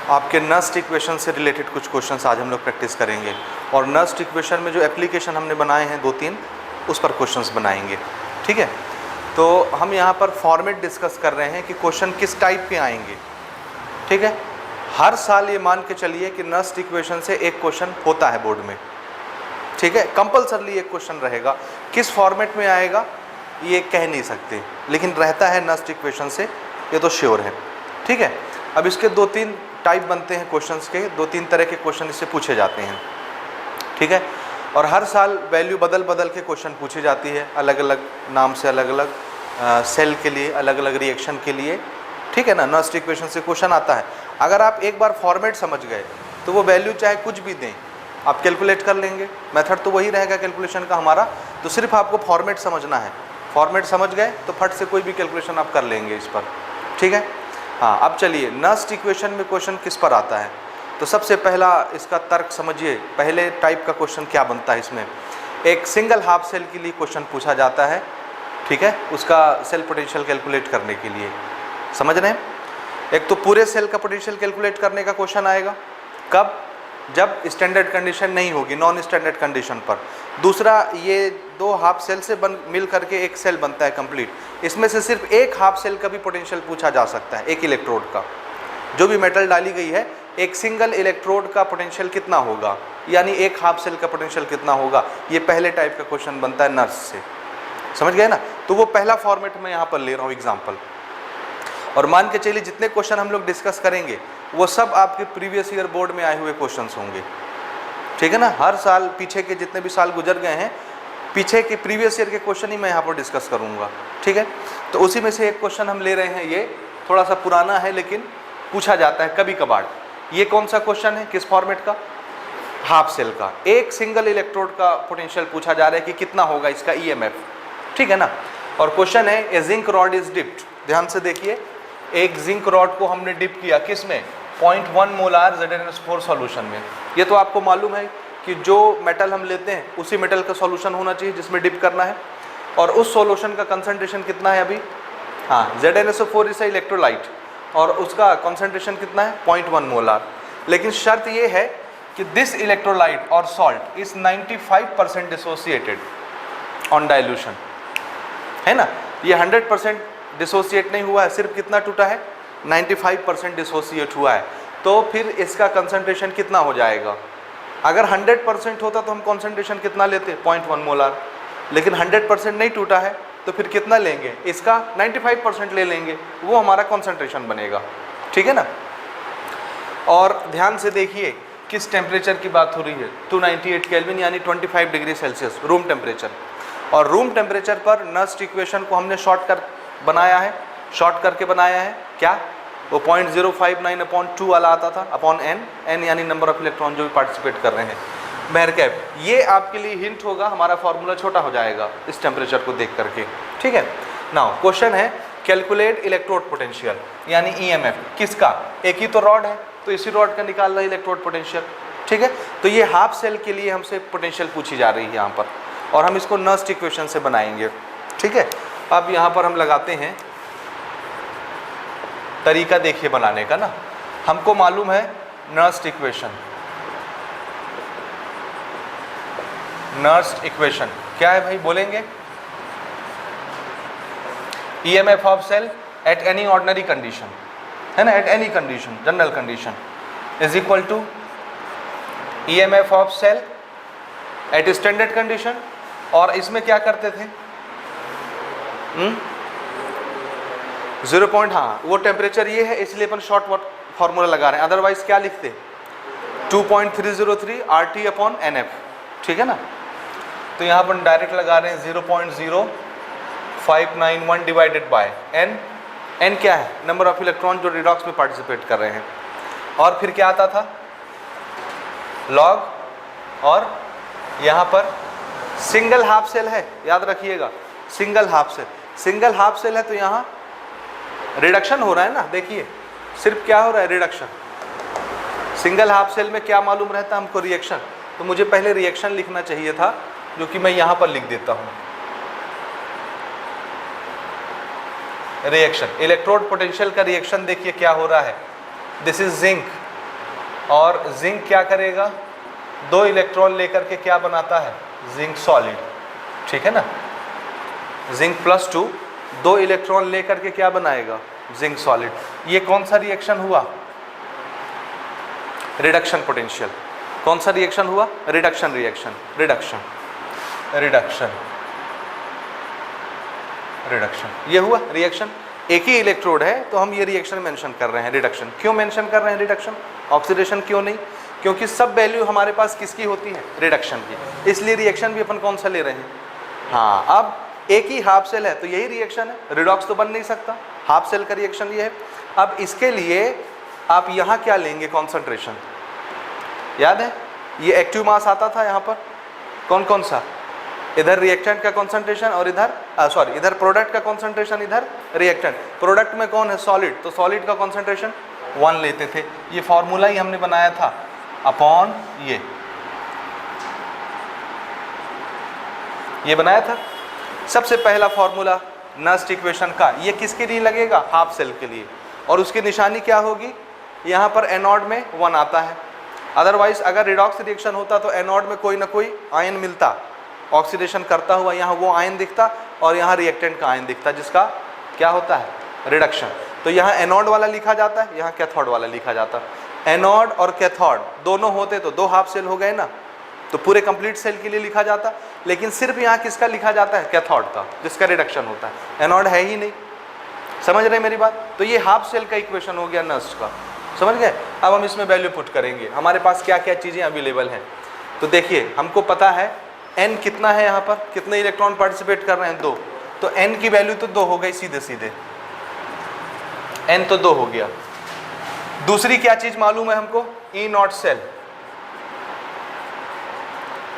आपके Nernst equation से related कुछ क्वेश्चंस आज हम लोग प्रैक्टिस करेंगे, और नस्ट इक्वेशन में जो एप्लीकेशन हमने बनाए हैं 2-3 उस पर क्वेश्चंस बनाएंगे। ठीक है, तो हम यहाँ पर फॉर्मेट डिस्कस कर रहे हैं कि क्वेश्चन किस टाइप के आएंगे। ठीक है, हर साल ये मान के चलिए कि नस्ट इक्वेशन से एक क्वेश्चन होता है बोर्ड में। ठीक है, कंपल्सरली एक क्वेश्चन रहेगा, किस फॉर्मेट में आएगा ये कह नहीं सकते, लेकिन रहता है नस्ट इक्वेशन से, ये तो श्योर है। ठीक है, अब इसके 2-3 टाइप बनते हैं क्वेश्चंस के, 2-3 तरह के क्वेश्चन इससे पूछे जाते हैं। ठीक है, और हर साल वैल्यू बदल बदल के क्वेश्चन पूछी जाती है, अलग अलग नाम से, अलग अलग सेल के लिए, अलग अलग रिएक्शन के लिए। ठीक है ना, नस्ट इक्वेशन से क्वेश्चन आता है। अगर आप एक बार फॉर्मेट समझ गए तो वो वैल्यू चाहे कुछ भी दें आप कैलकुलेट कर लेंगे, मेथड तो वही रहेगा कैलकुलेशन का हमारा, तो सिर्फ आपको फॉर्मेट समझना है। फॉर्मेट समझ गए तो फट से कोई भी कैलकुलेशन आप कर लेंगे इस पर। ठीक है, हाँ, अब चलिए नस्ट इक्वेशन में क्वेश्चन किस पर आता है। तो सबसे पहला इसका तर्क समझिए, पहले टाइप का क्वेश्चन क्या बनता है इसमें। एक सिंगल हाफ सेल के लिए क्वेश्चन पूछा जाता है। ठीक है, उसका सेल पोटेंशियल कैलकुलेट करने के लिए, समझ रहे हैं। एक तो पूरे सेल का पोटेंशियल कैलकुलेट करने का क्वेश्चन आएगा, कब, जब स्टैंडर्ड कंडीशन नहीं होगी, नॉन स्टैंडर्ड कंडीशन पर। दूसरा, ये 2 हाफ सेल से मिल करके एक सेल बनता है कंप्लीट, इसमें से सिर्फ एक हाफ सेल का भी पोटेंशियल पूछा जा सकता है, एक इलेक्ट्रोड का। जो भी मेटल डाली गई है, एक सिंगल इलेक्ट्रोड का पोटेंशियल कितना होगा, यानी एक हाफ सेल का पोटेंशियल कितना होगा, ये पहले टाइप का क्वेश्चन बनता है नर्स से। समझ गए ना, तो वो पहला फॉर्मेट मैं यहाँ पर ले रहा हूँ एग्जाम्पल। और मान के चलिए जितने क्वेश्चन हम लोग डिस्कस करेंगे वो सब आपके प्रीवियस ईयर बोर्ड में आए हुए क्वेश्चंस होंगे। ठीक है ना, हर साल पीछे के जितने भी साल गुजर गए हैं, पीछे के प्रीवियस ईयर के क्वेश्चन ही मैं यहाँ पर डिस्कस करूँगा। ठीक है, तो उसी में से एक क्वेश्चन हम ले रहे हैं, ये थोड़ा सा पुराना है लेकिन पूछा जाता है कभी कभार। ये कौन सा क्वेश्चन है, किस फॉर्मेट का, हाफ सेल का। एक सिंगल इलेक्ट्रोड का पोटेंशियल पूछा जा रहा है कि कितना होगा इसका ईएमएफ। ठीक है ना, और क्वेश्चन है ए जिंक रॉड इज डिप्ड। ध्यान से देखिए, एक जिंक रॉड को हमने डिप किया किस में, 0.1 मोलार ZnS4 सॉल्यूशन में। ये तो आपको मालूम है कि जो मेटल हम लेते हैं उसी मेटल का सॉल्यूशन होना चाहिए जिसमें डिप करना है, और उस सॉल्यूशन का कंसंट्रेशन कितना है अभी, हाँ, ZnSO4 इज इलेक्ट्रोलाइट, और उसका कंसंट्रेशन कितना है, 0.1 मोलार। लेकिन शर्त ये है कि दिस इलेक्ट्रोलाइट और salt is 95% dissociated on dilution, है ना। ये 100% डिसोसिएट नहीं हुआ है, सिर्फ कितना टूटा है, 95% डिसोसिएट हुआ है। तो फिर इसका कंसंट्रेशन कितना हो जाएगा। अगर 100% होता तो हम कंसंट्रेशन कितना लेते, 0.1 मोलार, लेकिन 100% नहीं टूटा है तो फिर कितना लेंगे, इसका 95% ले लेंगे, वो हमारा कंसंट्रेशन बनेगा। ठीक है ना। और ध्यान से देखिए किस टेम्परेचर की बात हो रही है, 298 केल्विन यानी 25 डिग्री सेल्सियस रूम टेम्परेचर। और रूम टेम्परेचर पर नस्ट इक्वेशन को हमने शॉर्ट करके बनाया है क्या, वो 0.059/2 वाला आता था अपॉन n यानी नंबर ऑफ इलेक्ट्रॉन जो भी पार्टिसिपेट कर रहे हैं। बहरकैफ ये आपके लिए हिंट होगा, हमारा फॉर्मूला छोटा हो जाएगा इस टेम्परेचर को देख करके। ठीक है, नाउ क्वेश्चन है कैलकुलेट इलेक्ट्रोड पोटेंशियल यानी ईएमएफ किसका, एक ही तो रॉड है तो इसी रॉड का निकाल रहा है इलेक्ट्रोड पोटेंशियल। ठीक है, तो ये हाफ सेल के लिए हमसे पोटेंशियल पूछी जा रही है यहाँ पर, और हम इसको नस्ट इक्वेशन से बनाएंगे। ठीक है, अब यहाँ पर हम लगाते हैं तरीका, देखिए बनाने का ना। हमको मालूम है नस्ट इक्वेशन क्या है भाई, बोलेंगे EMF of cell at any ordinary condition, है ना, at any condition, general condition is equal to EMF of cell at standard condition. और इसमें क्या करते थे, 0. हाँ, वो टेम्परेचर ये है इसलिए अपन शॉर्ट फार्मूला लगा रहे हैं, अदरवाइज क्या लिखते 2.303 RT/NF। ठीक है ना, तो यहाँ पर डायरेक्ट लगा रहे हैं 0.0591 डिवाइडेड बाय n क्या है, नंबर ऑफ इलेक्ट्रॉन जो रिडॉक्स में पार्टिसिपेट कर रहे हैं। और फिर क्या आता था, लॉग, और यहाँ पर सिंगल हाफ सेल है, याद रखिएगा सिंगल हाफ सेल है तो यहाँ रिडक्शन हो रहा है ना। देखिए सिर्फ क्या हो रहा है, रिडक्शन। सिंगल हाफ सेल में क्या मालूम रहता है हमको, रिएक्शन। तो मुझे पहले रिएक्शन लिखना चाहिए था, जो कि मैं यहाँ पर लिख देता हूँ। रिएक्शन, इलेक्ट्रोड पोटेंशियल का रिएक्शन देखिए क्या हो रहा है, दिस इज जिंक, और जिंक क्या करेगा, 2 इलेक्ट्रॉन लेकर के क्या बनाता है, जिंक सॉलिड, ठीक है ना, जिंक +2 2 इलेक्ट्रॉन लेकर के क्या बनाएगा, जिंक सॉलिड। ये कौन सा रिएक्शन हुआ, रिडक्शन पोटेंशियल। कौन सा रिएक्शन हुआ, reduction reaction, reduction reduction reduction, ये हुआ रिएक्शन। एक ही इलेक्ट्रोड है तो हम ये रिएक्शन मेंशन कर रहे हैं, रिडक्शन। क्यों मेंशन कर रहे हैं रिडक्शन, ऑक्सीडेशन क्यों नहीं, क्योंकि सब वैल्यू हमारे पास किसकी होती है, रिडक्शन की, इसलिए रिएक्शन भी अपन कौन सा ले रहे हैं। हाँ, अब एक ही हाफ सेल है तो यही रिएक्शन है, रिडॉक्स तो बन नहीं सकता, हाफ सेल का रिएक्शन ये है। अब इसके लिए आप यहाँ क्या लेंगे, कॉन्सेंट्रेशन, याद है ये एक्टिव मास आता था यहाँ पर, कौन कौन सा, इधर रिएक्टेंट का कॉन्सेंट्रेशन और इधर इधर प्रोडक्ट का कॉन्सेंट्रेशन, इधर रिएक्टेंट। प्रोडक्ट में कौन है, सॉलिड, तो सॉलिड का कॉन्सेंट्रेशन 1 लेते थे। ये फॉर्मूला ही हमने बनाया था अपॉन ये बनाया था सबसे पहला फॉर्मूला नस्ट इक्वेशन का। ये किसके लिए लगेगा, हाफ सेल के लिए, और उसकी निशानी क्या होगी, यहाँ पर एनोड में 1 आता है। अदरवाइज अगर रिडॉक्स रिएक्शन होता तो एनोड में कोई ना कोई आयन मिलता, ऑक्सीडेशन करता हुआ, यहाँ वो आयन दिखता और यहाँ रिएक्टेंट का आयन दिखता, जिसका क्या होता है, रिडक्शन। तो यहाँ एनोड वाला लिखा जाता है, यहाँ कैथोड वाला लिखा जाता है। एनोड और कैथोड दोनों होते तो 2 हाफ सेल हो गए ना, तो पूरे कंप्लीट सेल के लिए लिखा जाता, लेकिन सिर्फ यहाँ किसका लिखा जाता है, कैथोड का, जिसका रिडक्शन होता है, एनोड है ही नहीं। समझ रहे मेरी बात, तो ये हाफ सेल का इक्वेशन हो गया नस्ट का, समझ गए। अब हम इसमें वैल्यू पुट करेंगे, हमारे पास क्या क्या चीज़ें अवेलेबल हैं। तो देखिए हमको पता है n कितना है, यहाँ पर कितने इलेक्ट्रॉन पार्टिसिपेट कर रहे हैं, 2, तो n की वैल्यू तो 2 हो गई सीधे सीधे, n तो 2 हो गया। दूसरी क्या चीज मालूम है हमको, E not cell.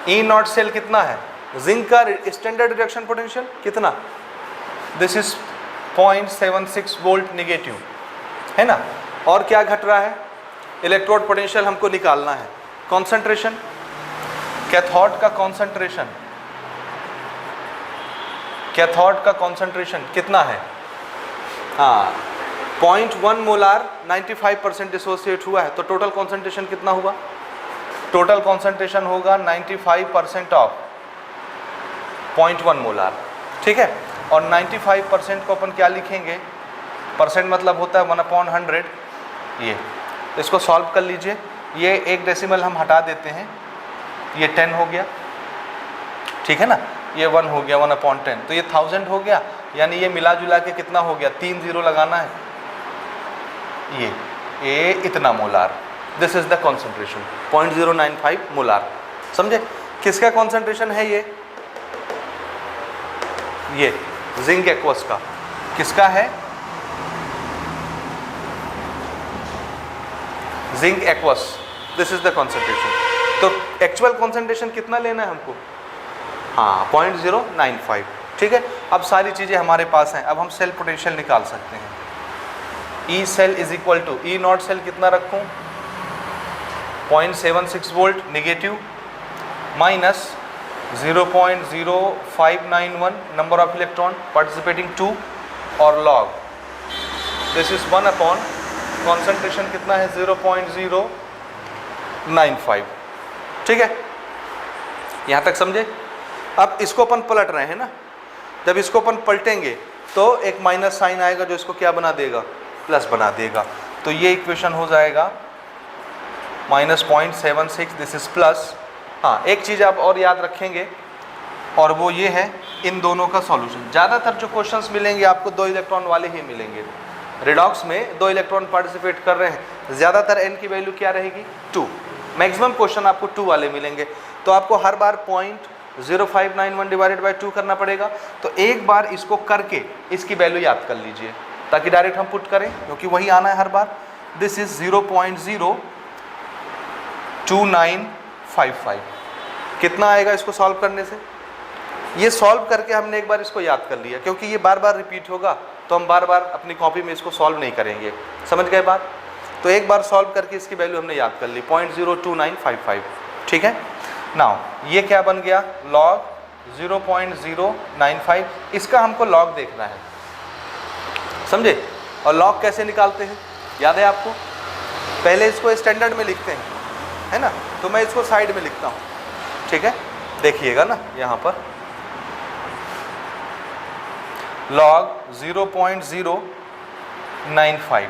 E not cell कितना है, जिंक का स्टैंडर्ड रिडक्शन पोटेंशियल कितना, दिस इज 0.76 वोल्ट नेगेटिव, है ना। और क्या घट रहा है, इलेक्ट्रोड पोटेंशियल हमको निकालना है, कॉन्सेंट्रेशन, कैथोड का कॉन्सेंट्रेशन, कैथोड का कॉन्सेंट्रेशन कितना है, हाँ 0.1 मोलार 95% डिसोसिएट हुआ है, तो टोटल कॉन्सेंट्रेशन कितना हुआ, टोटल कॉन्सेंट्रेशन होगा 95% ऑफ 0.1 मोलार, ठीक है। और 95% को अपन क्या लिखेंगे, परसेंट मतलब होता है 1/100, ये इसको सॉल्व कर लीजिए, ये 1 डेसिमल हम हटा देते हैं, ये 10 हो गया, ठीक है ना, ये 1 हो गया 1/10, तो ये 1000 हो गया, यानी ये मिला जुला के कितना हो गया, 3 0 लगाना है, ये इतना molar, this is the concentration 0.095 molar, समझे। किसका कॉन्सेंट्रेशन है ये जिंक एक्वस का, किसका है, zinc aqueous, this is the concentration. तो एक्चुअल कॉन्सेंट्रेशन कितना लेना है हमको, हाँ 0.095, ठीक है। अब सारी चीज़ें हमारे पास हैं, अब हम सेल पोटेंशियल निकाल सकते हैं। E cell is equal to, E not cell कितना रखूँ, 0.76 volt negative minus 0.0591 number of electron participating 2 और लॉग, दिस इज 1/, कॉन्सेंट्रेशन कितना है 0.095, ठीक है। यहाँ तक समझे। अब इसको अपन पलट रहे हैं ना, जब इसको अपन पलटेंगे तो एक माइनस साइन आएगा जो इसको क्या बना देगा, प्लस बना देगा, तो ये इक्वेशन हो जाएगा -0.76, दिस इज प्लस। हाँ, एक चीज़ आप और याद रखेंगे, और वो ये है इन दोनों का सॉल्यूशन। ज़्यादातर जो क्वेश्चंस मिलेंगे आपको 2 इलेक्ट्रॉन वाले ही मिलेंगे, रिडॉक्स में 2 इलेक्ट्रॉन पार्टिसिपेट कर रहे हैं, ज़्यादातर n की वैल्यू क्या रहेगी, 2, मैक्सिमम क्वेश्चन आपको 2 वाले मिलेंगे। तो आपको हर बार 0.0591 डिवाइडेड बाई 2 करना पड़ेगा, तो एक बार इसको करके इसकी वैल्यू याद कर लीजिए ताकि डायरेक्ट हम पुट करें, क्योंकि वही आना है हर बार। दिस इज 0.02955, कितना आएगा इसको सॉल्व करने से, ये सॉल्व करके हमने एक बार इसको याद कर लिया, क्योंकि ये बार बार रिपीट होगा तो हम बार बार अपनी कॉपी में इसको सॉल्व नहीं करेंगे, समझ गए बात। तो एक बार सॉल्व करके इसकी वैल्यू हमने याद कर ली 0.02955, ठीक है। नाउ ये क्या बन गया, लॉग 0.095, इसका हमको लॉग देखना है, समझे। और लॉग कैसे निकालते हैं याद है आपको, पहले इसको स्टैंडर्ड में लिखते हैं, है ना, तो मैं इसको साइड में लिखता हूँ, ठीक है। देखिएगा ना यहाँ पर log 0.095,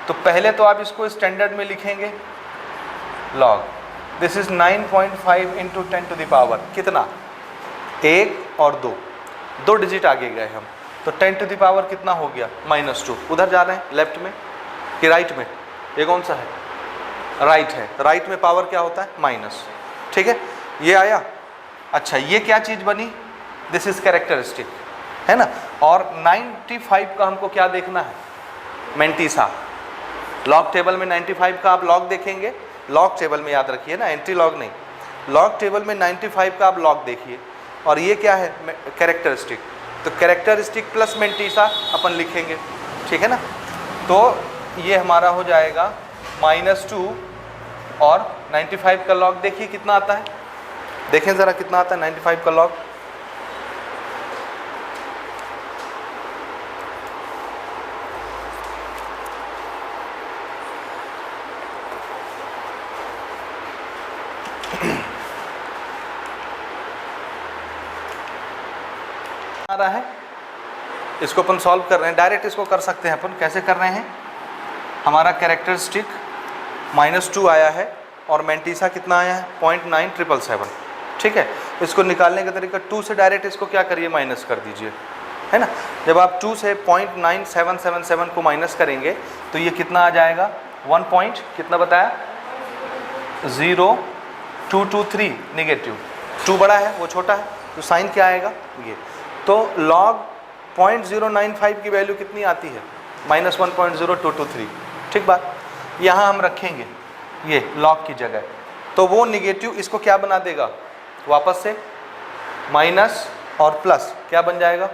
तो पहले तो आप इसको स्टैंडर्ड में लिखेंगे log, this is 9.5 into 10 to the power कितना, 1 और 2, 2 डिजिट आगे गए हम, तो 10 टू द पावर कितना हो गया -2। उधर जा रहे हैं लेफ्ट में कि राइट में, ये कौन सा है, राइट है, तो राइट में पावर क्या होता है माइनस, ठीक है, ये आया। अच्छा ये क्या चीज़ बनी, दिस इज कैरेक्टरिस्टिक, है ना। और 95 का हमको क्या देखना है, मैंटीसा। लॉग टेबल में 95 का आप लॉग देखेंगे, लॉग टेबल में याद रखिए ना, एंटी लॉग नहीं, लॉग टेबल में 95 का आप लॉग देखिए। और ये क्या है, कैरेक्टरिस्टिक, तो कैरेक्टरिस्टिक प्लस मैंटीसा अपन लिखेंगे, ठीक है ना। तो ये हमारा हो जाएगा -2 और 95 का लॉग देखिए कितना आता है, देखें ज़रा कितना आता है 95 का लॉग, आ रहा है। इसको अपन सॉल्व कर रहे हैं, डायरेक्ट इसको कर सकते हैं अपन, कैसे कर रहे हैं, हमारा कैरेक्टरिस्टिक -2 आया है और मैंटीसा कितना आया है 0.9777, ठीक है। इसको निकालने का तरीका 2 से डायरेक्ट इसको क्या करिए माइनस कर दीजिए, है ना। जब आप 2 से 0.9777 को माइनस करेंगे तो ये कितना आ जाएगा 1 पॉइंट कितना बताया 0223 नेगेटिव, 2 बड़ा है वो छोटा है, तो साइन क्या आएगा ये, तो log 0.095 की वैल्यू कितनी आती है -1.0223, ठीक बात। यहाँ हम रखेंगे ये log की जगह, तो वो निगेटिव इसको क्या बना देगा वापस से माइनस, और प्लस क्या बन जाएगा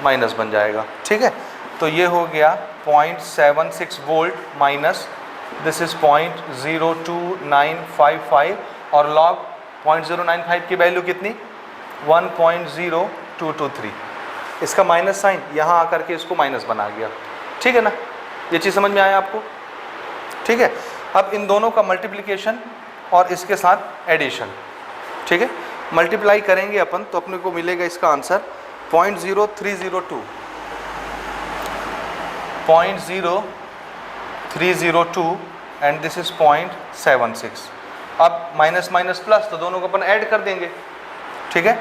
माइनस बन जाएगा, ठीक है। तो ये हो गया 0.76 वोल्ट माइनस, दिस इज 0.02955 और log 0.095 की वैल्यू कितनी 1.0223, इसका माइनस साइन यहाँ आकर के इसको माइनस बना गया, ठीक है ना। ये चीज़ समझ में आया आपको, ठीक है। अब इन दोनों का मल्टीप्लिकेशन और इसके साथ एडिशन, ठीक है, मल्टीप्लाई करेंगे अपन तो अपने को मिलेगा इसका आंसर 0.0302 एंड दिस इज 0.76। अब माइनस माइनस प्लस, तो दोनों को अपन ऐड कर देंगे, ठीक है,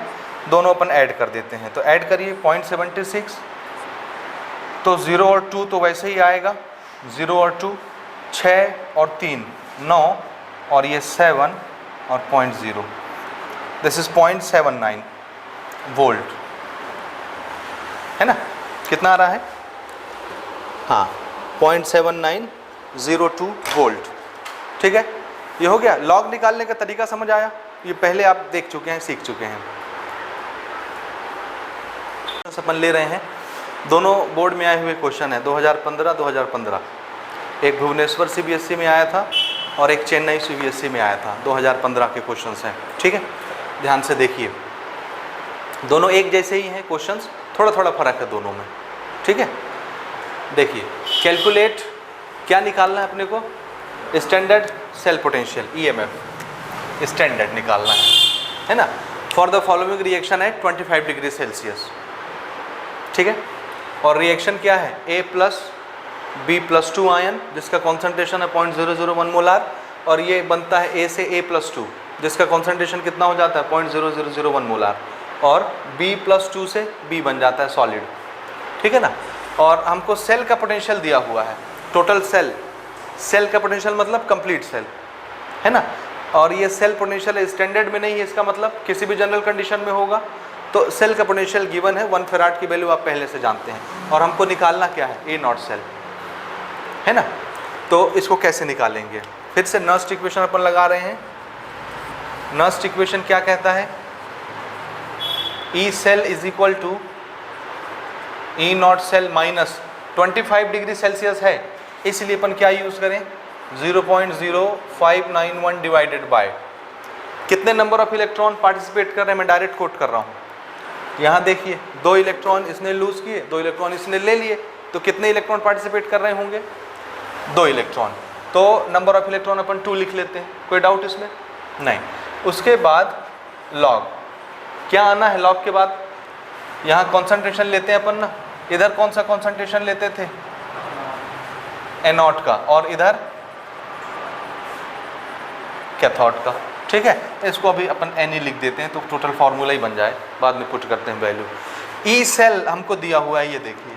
दोनों अपन ऐड कर देते हैं, तो ऐड करिए 0.76, तो 0 और 2 तो वैसे ही आएगा, 0 और 2 6 और 3 9 और ये 7 और 0.0, दिस इज 0.79 वोल्ट, है ना। कितना आ रहा है, हाँ 0.7902 वोल्ट, ठीक है। ये हो गया, लॉग निकालने का तरीका समझ आया, ये पहले आप देख चुके हैं, सीख चुके हैं। अपन ले रहे हैं, दोनों बोर्ड में आए हुए क्वेश्चन है 2015 एक भुवनेश्वर सीबीएसई में आया था और एक चेन्नई सीबीएसई में आया था, 2015 के क्वेश्चंस हैं, ठीक है। ध्यान से देखिए, दोनों एक जैसे ही हैं क्वेश्चंस, थोड़ा थोड़ा फर्क है दोनों में, ठीक है। देखिए कैलकुलेट, क्या निकालना है अपने को, standard cell potential EMF, standard निकालना है ना, for the following reaction at 25 degree Celsius, ठीक है। और रिएक्शन क्या है, A+B+2 आयन जिसका कॉन्सेंट्रेशन है 0.001 मोलार, और ये बनता है A से A+2 जिसका कॉन्सेंट्रेशन कितना हो जाता है 0.0001 मोलार, और B+2 से B बन जाता है सॉलिड, ठीक है ना। और हमको सेल का पोटेंशियल दिया हुआ है, टोटल सेल, सेल का पोटेंशियल मतलब कंप्लीट सेल, है ना। और ये सेल पोटेंशियल स्टैंडर्ड में नहीं है, इसका मतलब किसी भी जनरल कंडीशन में होगा। तो सेल का पोटेंशियल गिवन है 1 फैराड की वैल्यू आप पहले से जानते हैं, और हमको निकालना क्या है A नॉट सेल, है ना। तो इसको कैसे निकालेंगे, फिर से नर्स्ट इक्वेशन अपन लगा रहे हैं। नर्स्ट इक्वेशन क्या कहता है, E cell is equal to E not cell minus 25 degree Celsius है, इसलिए अपन क्या यूज़ करें 0.0591 डिवाइडेड बाय कितने नंबर ऑफ इलेक्ट्रॉन पार्टिसिपेट कर रहे हैं, मैं डायरेक्ट कोट कर रहा हूँ। यहाँ देखिए 2 इलेक्ट्रॉन इसने लूज़ किए, 2 इलेक्ट्रॉन इसने ले लिए, तो कितने इलेक्ट्रॉन पार्टिसिपेट कर रहे होंगे? 2 इलेक्ट्रॉन। तो नंबर ऑफ इलेक्ट्रॉन अपन 2 लिख लेते हैं, कोई डाउट इसमें नहीं। उसके बाद लॉग, क्या आना है लॉग के बाद? यहाँ कॉन्सेंट्रेशन लेते हैं अपन ना, इधर कौन सा कॉन्सेंट्रेशन लेते थे? एनोड का, और इधर कैथोड का। ठीक है, इसको अभी अपन एन लिख देते हैं तो टोटल फार्मूला ही बन जाए, बाद में पुट करते हैं वैल्यू। ई सेल हमको दिया हुआ है, ये देखिए,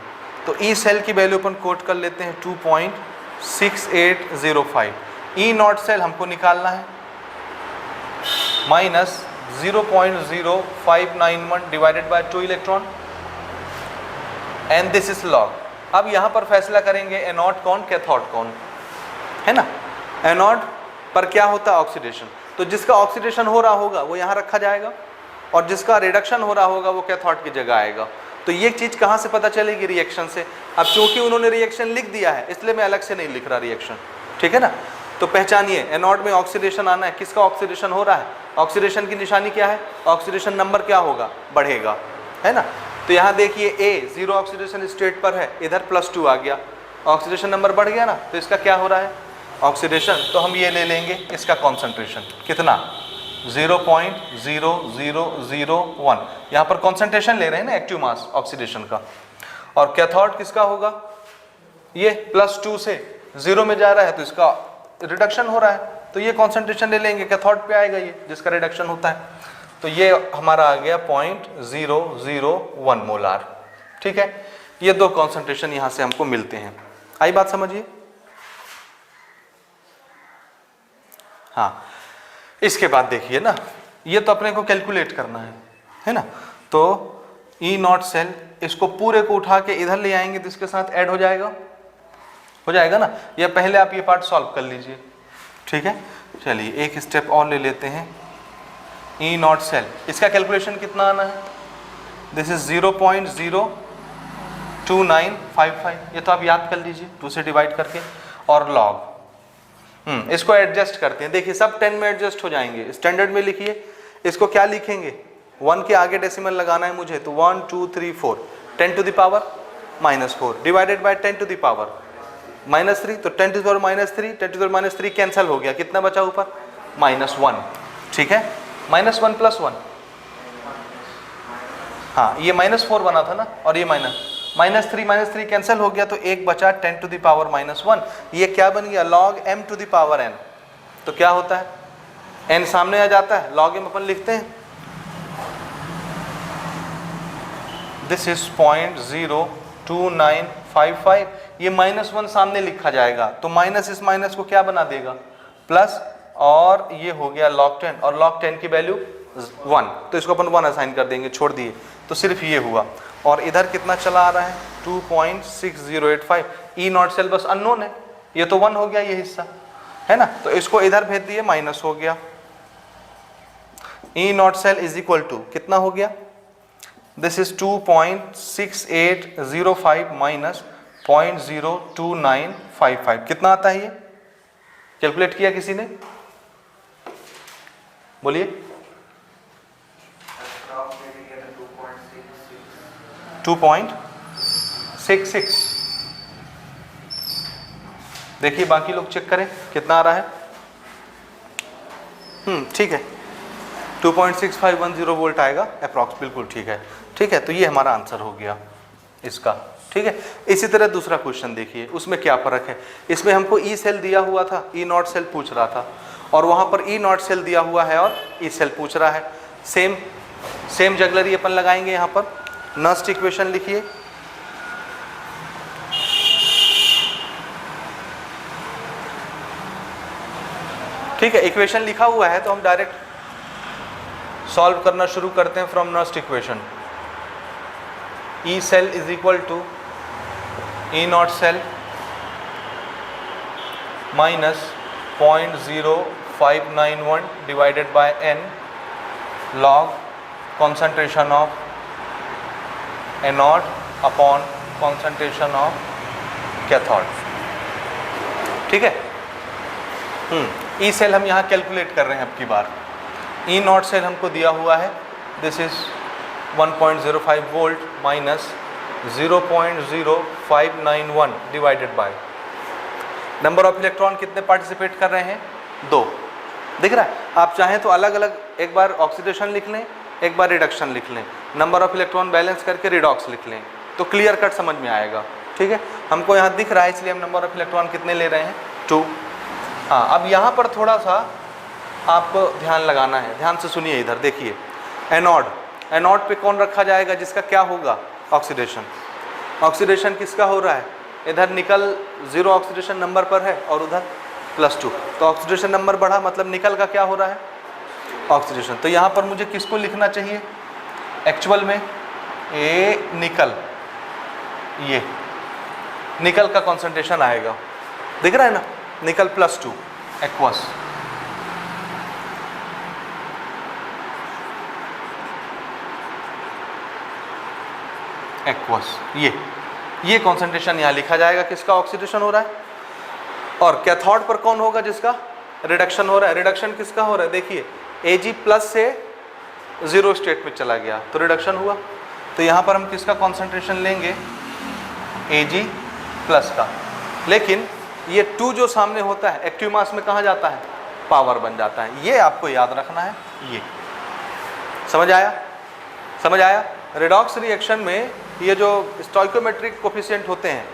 तो ई सेल की वैल्यू अपन कोट कर लेते हैं 2.6805। ई नॉट सेल हमको निकालना है minus 0.0591 divided by 2 electron, and this is log. अब यहाँ पर फैसला करेंगे एनोड कौन कैथोड कौन, है ना। एनोड पर क्या होता है? ऑक्सीडेशन। तो जिसका ऑक्सीडेशन हो रहा होगा वो यहाँ रखा जाएगा, और जिसका रिडक्शन हो रहा होगा वो कैथोड की जगह आएगा। तो ये चीज़ कहाँ से पता चलेगी? रिएक्शन से। अब चूंकि उन्होंने रिएक्शन लिख दिया है इसलिए मैं अलग से नहीं लिख रहा रिएक्शन, ठीक है ना। तो पहचानिए, एनोड में ऑक्सीडेशन आना है, किसका ऑक्सीडेशन हो रहा है? ऑक्सीडेशन की निशानी क्या है? ऑक्सीडेशन नंबर क्या होगा? बढ़ेगा, है ना। तो यहाँ देखिए ए 0 ऑक्सीडेशन स्टेट पर है, इधर +2 आ गया, ऑक्सीडेशन नंबर बढ़ गया ना, तो इसका क्या हो रहा है? ऑक्सीडेशन। तो हम ये ले लेंगे इसका कॉन्सेंट्रेशन, कितना? 0.0001। यहाँ पर कॉन्सेंट्रेशन ले रहे हैं ना, एक्टिव मास ऑक्सीडेशन का। और कैथोड किसका होगा? ये +2 से 0 में जा रहा है तो इसका रिडक्शन हो रहा है, तो ये कॉन्सेंट्रेशन ले लेंगे, कैथोड पे आएगा ये जिसका रिडक्शन होता है। तो ये हमारा आ गया 0.001 मोलार। ठीक है, ये 2 कॉन्सेंट्रेशन यहाँ से हमको मिलते हैं। आई बात समझिए? हाँ, इसके बाद देखिए ना, ये तो अपने को कैलकुलेट करना है ना। तो ई नॉट सेल, इसको पूरे को उठा के इधर ले आएंगे तो इसके साथ ऐड हो जाएगा ना। ये पहले आप ये पार्ट सॉल्व कर लीजिए, ठीक है। चलिए एक स्टेप और ले लेते हैं। ई नॉट सेल, इसका कैलकुलेशन कितना आना है? दिस इज 0.02955, ये तो आप याद कर लीजिए 2 से डिवाइड करके, और लॉग। इसको एडजस्ट करते हैं, देखिए सब 10 में एडजस्ट हो जाएंगे। स्टैंडर्ड में लिखिए, इसको क्या लिखेंगे? 1 के आगे डेसिमल लगाना है मुझे, तो 1 2 3 4, 10 to the power -4 divided by 10 to the power -3, तो 10 to the power -3, 10 to the power -3 cancel हो गया, कितना बचा ऊपर? -1, ठीक है। -1 + 1, हाँ ये -4 बना था ना, और ये -3 कैंसिल हो गया, तो एक बचा 10 टू द पावर -1। ये क्या बन गया? log m to the power n। तो क्या होता है? n सामने आ जाता है, log m अपन लिखते हैं, दिस इज 0.02955। ये -1 सामने लिखा जाएगा, तो माइनस इस माइनस को क्या बना देगा? प्लस, और ये हो गया log 10, और log 10 की वैल्यू 1, तो इसको अपन 1 असाइन कर देंगे, छोड़ दिए, तो सिर्फ ये हुआ। और इधर कितना चला आ रहा है? 2.6085। ई नॉट सेल बस अननोन है, ये तो 1 हो गया ये हिस्सा, है ना। तो इसको इधर भेज दिए, माइनस हो गया। E not cell is equal to कितना हो गया? दिस इज 2.6805 माइनस 0.02955, कितना आता है ये? कैलकुलेट किया किसी ने? बोलिए। 2.66। देखिए बाकी लोग चेक करें कितना आ रहा है। ठीक है, 2.6510 वोल्ट आएगा अप्रॉक्स, बिल्कुल ठीक है। ठीक है, तो ये हमारा आंसर हो गया इसका। ठीक है, इसी तरह दूसरा क्वेश्चन देखिए, उसमें क्या फर्क है। इसमें हमको ई सेल दिया हुआ था, ई नॉट सेल पूछ रहा था, और वहाँ पर ई नॉट सेल दिया हुआ है और ई सेल पूछ रहा है। सेम जगलरी अपन लगाएंगे यहाँ पर। नस्ट इक्वेशन लिखिए, ठीक है। इक्वेशन लिखा हुआ है तो हम डायरेक्ट सॉल्व करना शुरू करते हैं from Nernst equation. E cell is equal to E not cell minus 0.0591 divided by n log concentration of anode upon concentration of cathode. ठीक है। ई सेल हम यहाँ कैलकुलेट कर रहे हैं अब की बार। ई नॉट सेल हमको दिया हुआ है, this is 1.05 volt minus 0.0591 divided by number of electron कितने पार्टिसिपेट कर रहे हैं, 2। दिख रहा है? आप चाहें तो अलग अलग एक बार ऑक्सीडेशन लिख लें, एक बार रिडक्शन लिख लें, नंबर ऑफ इलेक्ट्रॉन बैलेंस करके रिडॉक्स लिख लें, तो क्लियर कट समझ में आएगा। ठीक है, हमको यहाँ दिख रहा है इसलिए हम नंबर ऑफ इलेक्ट्रॉन कितने ले रहे हैं, 2। हाँ, अब यहाँ पर थोड़ा सा आपको ध्यान लगाना है, ध्यान से सुनिए, इधर देखिए। एनोड, एनोड पे कौन रखा जाएगा जिसका क्या होगा, ऑक्सीडेशन। ऑक्सीडेशन किसका हो रहा है, इधर निकल 0 ऑक्सीडेशन नंबर पर है और उधर +2, तो ऑक्सीडेशन नंबर बढ़ा मतलब निकल का क्या हो रहा है, ऑक्सीडेशन। तो यहाँ पर मुझे किसको लिखना चाहिए एक्चुअल में, ए निकल, ये निकल का कॉन्सेंट्रेशन आएगा, दिख रहा है ना, निकल +2 एक्वस। एक्वस, ये कॉन्सेंट्रेशन यहाँ लिखा जाएगा, किसका ऑक्सीडेशन हो रहा है। और कैथोड पर कौन होगा जिसका रिडक्शन हो रहा है, रिडक्शन किसका हो रहा है, देखिए Ag+ से 0 स्टेट में चला गया तो रिडक्शन हुआ, तो यहाँ पर हम किसका कॉन्सेंट्रेशन लेंगे, Ag+ का। लेकिन ये 2 जो सामने होता है एक्टिव मास में कहाँ जाता है, पावर बन जाता है, ये आपको याद रखना है। ये समझ आया, समझ आया। रिडॉक्स रिएक्शन में ये जो स्टोइकोमेट्रिक कोफिशिएंट होते हैं,